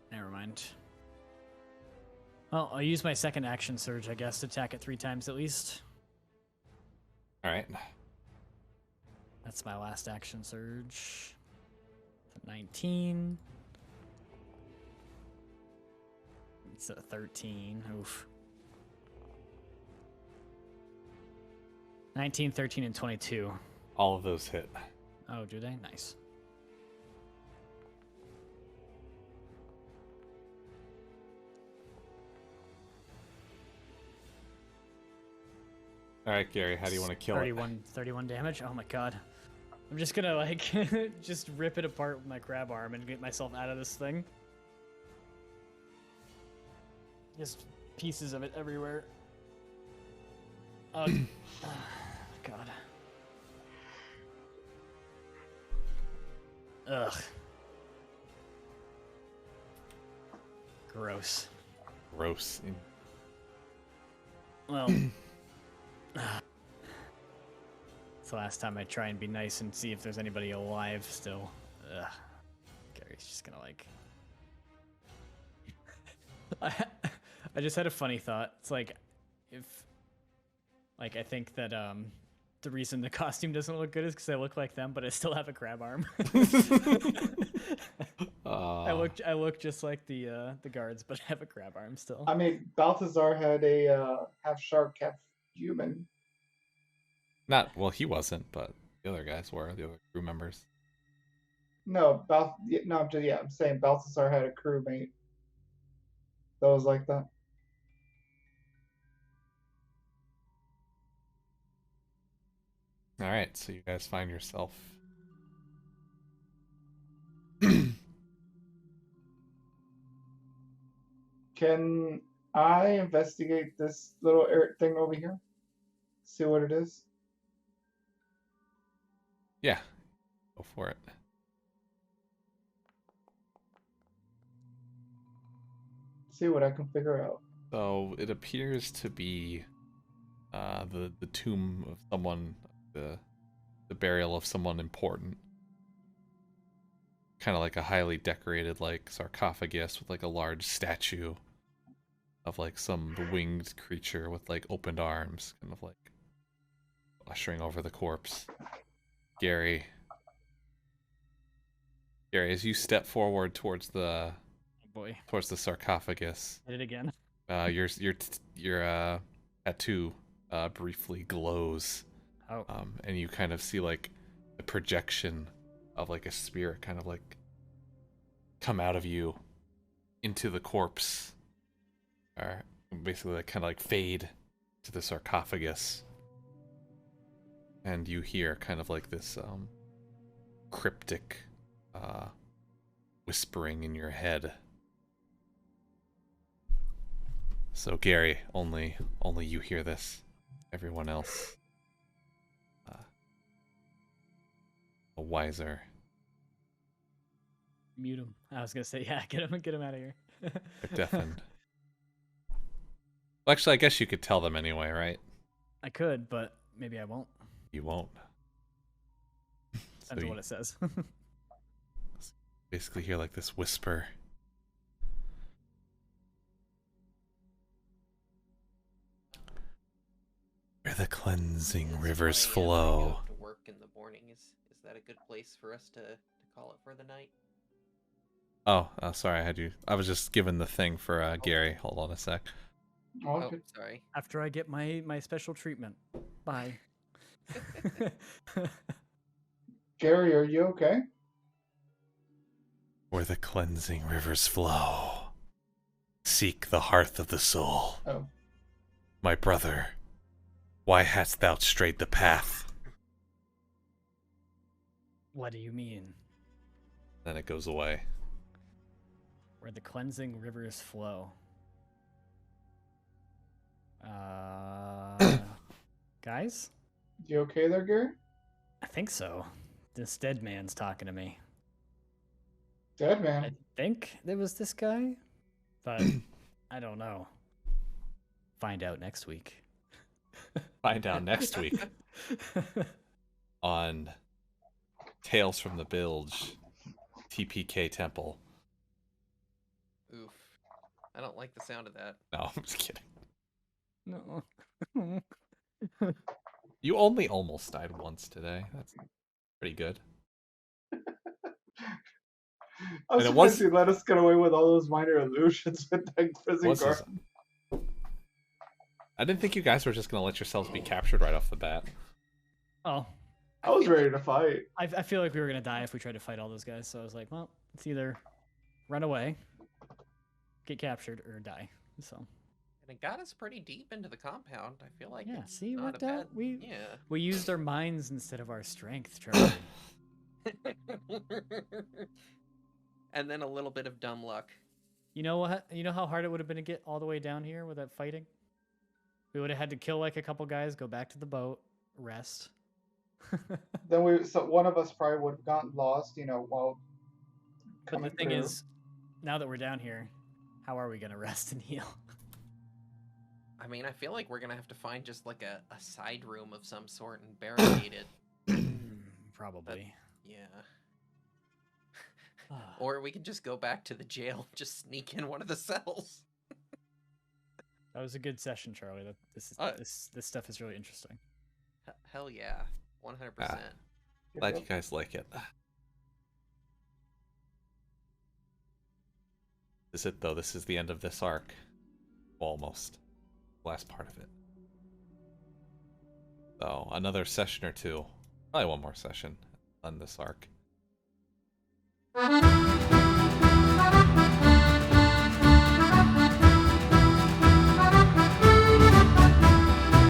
Speaker 2: Never mind. Well, I'll use my second action surge, I guess, to attack it 3 times at least.
Speaker 5: Alright.
Speaker 2: That's my last action surge. 19. It's a 13. Oof. 19, 13, and 22.
Speaker 5: All of those hit.
Speaker 2: Oh, do they? Nice.
Speaker 5: Alright, Gary, how do you want to kill
Speaker 2: 31 damage? Oh my god. I'm just gonna, like, just rip it apart with my crab arm and get myself out of this thing. Just pieces of it everywhere. Oh, god. Ugh. Gross.
Speaker 5: it? Gross.
Speaker 2: Well, it's the last time I try and be nice and see if there's anybody alive still. Ugh. Gary's just gonna, like... I just had a funny thought. It's like, if... Like, I think that, the reason the costume doesn't look good is because I look like them, but I still have a crab arm. I look just like the guards, but I have a crab arm still.
Speaker 4: I mean, Balthazar had a half shark, half human.
Speaker 5: Well, he wasn't, but the other guys were, the other crew members.
Speaker 4: No, I'm saying Balthazar had a crewmate that was like that.
Speaker 5: Alright, so you guys find yourself...
Speaker 4: Can I investigate this little thing over here? See what it is?
Speaker 5: Yeah, go for it.
Speaker 4: See what I can figure out.
Speaker 5: So it appears to be the tomb of someone, the burial of someone important. Kind of like a highly decorated like sarcophagus with like a large statue of like some winged creature with like opened arms, kind of like ushering over the corpse. Gary, as you step forward towards the
Speaker 2: Boy,
Speaker 5: sarcophagus,
Speaker 2: did it again.
Speaker 5: your tattoo briefly glows.
Speaker 2: Oh.
Speaker 5: And you kind of see like the projection of like a spirit kind of like come out of you into the corpse, or basically like kind of like fade to the sarcophagus, and you hear kind of like this cryptic whispering in your head. So Gary, only you hear this. Everyone else, wiser.
Speaker 2: Mute him. I was gonna say, yeah, get him out of here.
Speaker 5: They're deafened. Well, actually, I guess you could tell them anyway, right?
Speaker 2: I could, but maybe I won't.
Speaker 5: You won't.
Speaker 2: Depends on what it says.
Speaker 5: Basically hear like this whisper. Where the cleansing rivers
Speaker 3: Funny, I
Speaker 5: flow.
Speaker 3: go to work in the morning. Is that a good place for us to call it for the night?
Speaker 5: Oh, sorry, I was just given the thing for Gary. Hold on a sec.
Speaker 4: Okay.
Speaker 3: Oh, sorry.
Speaker 2: After I get my special treatment. Bye.
Speaker 4: Gary, are you okay?
Speaker 5: Where the cleansing rivers flow. Seek the hearth of the soul.
Speaker 4: Oh.
Speaker 5: My brother, why hast thou strayed the path?
Speaker 2: What do you mean?
Speaker 5: Then it goes away.
Speaker 2: Where the cleansing rivers flow. Guys?
Speaker 4: You okay there, Gary?
Speaker 2: I think so. This dead man's talking to me.
Speaker 4: Dead
Speaker 2: I
Speaker 4: man.
Speaker 2: think there was this guy, but I don't know. Find out next week.
Speaker 5: Find out next week on Tales from the Bilge, TPK Temple.
Speaker 3: Oof. I don't like the sound of that.
Speaker 5: No, I'm just kidding.
Speaker 2: No.
Speaker 5: You only almost died once today. That's pretty good.
Speaker 4: I'm
Speaker 5: And it
Speaker 4: surprised
Speaker 5: was-
Speaker 4: you let us get away with all those minor illusions with that prison
Speaker 5: Was his-
Speaker 4: guard.
Speaker 5: I didn't think you guys were just gonna let yourselves be captured right off the bat.
Speaker 2: Oh,
Speaker 4: I was
Speaker 3: feel
Speaker 4: ready
Speaker 3: like-
Speaker 4: to fight.
Speaker 2: I feel like we were gonna die if we tried to fight all those guys. So I was like, well, it's either run away, get captured, or die. So
Speaker 3: And it got us pretty deep into the compound. I feel like
Speaker 2: yeah,
Speaker 3: it's
Speaker 2: see,
Speaker 3: not
Speaker 2: worked
Speaker 3: a
Speaker 2: out.
Speaker 3: bad... Yeah.
Speaker 2: We used our minds instead of our strength, Charlie.
Speaker 3: And then a little bit of dumb luck.
Speaker 2: You know what? You know how hard it would have been to get all the way down here without fighting? We would have had to kill like a couple guys, go back to the boat, rest.
Speaker 4: Then so one of us probably would have gotten lost, while
Speaker 2: But
Speaker 4: coming
Speaker 2: the thing
Speaker 4: through.
Speaker 2: is, now that we're down here, how are we gonna rest and heal?
Speaker 3: I mean, I feel like we're gonna have to find just like a side room of some sort and barricade it.
Speaker 2: Probably.
Speaker 3: Yeah. Or we could just go back to the jail, just sneak in one of the cells.
Speaker 2: That was a good session, Charlie. This stuff is really interesting.
Speaker 3: Hell yeah, 100%.
Speaker 5: Glad you guys like it. Is it though? This is the end of this arc. Almost. Last part of it. So, another session or two. Probably one more session on this arc.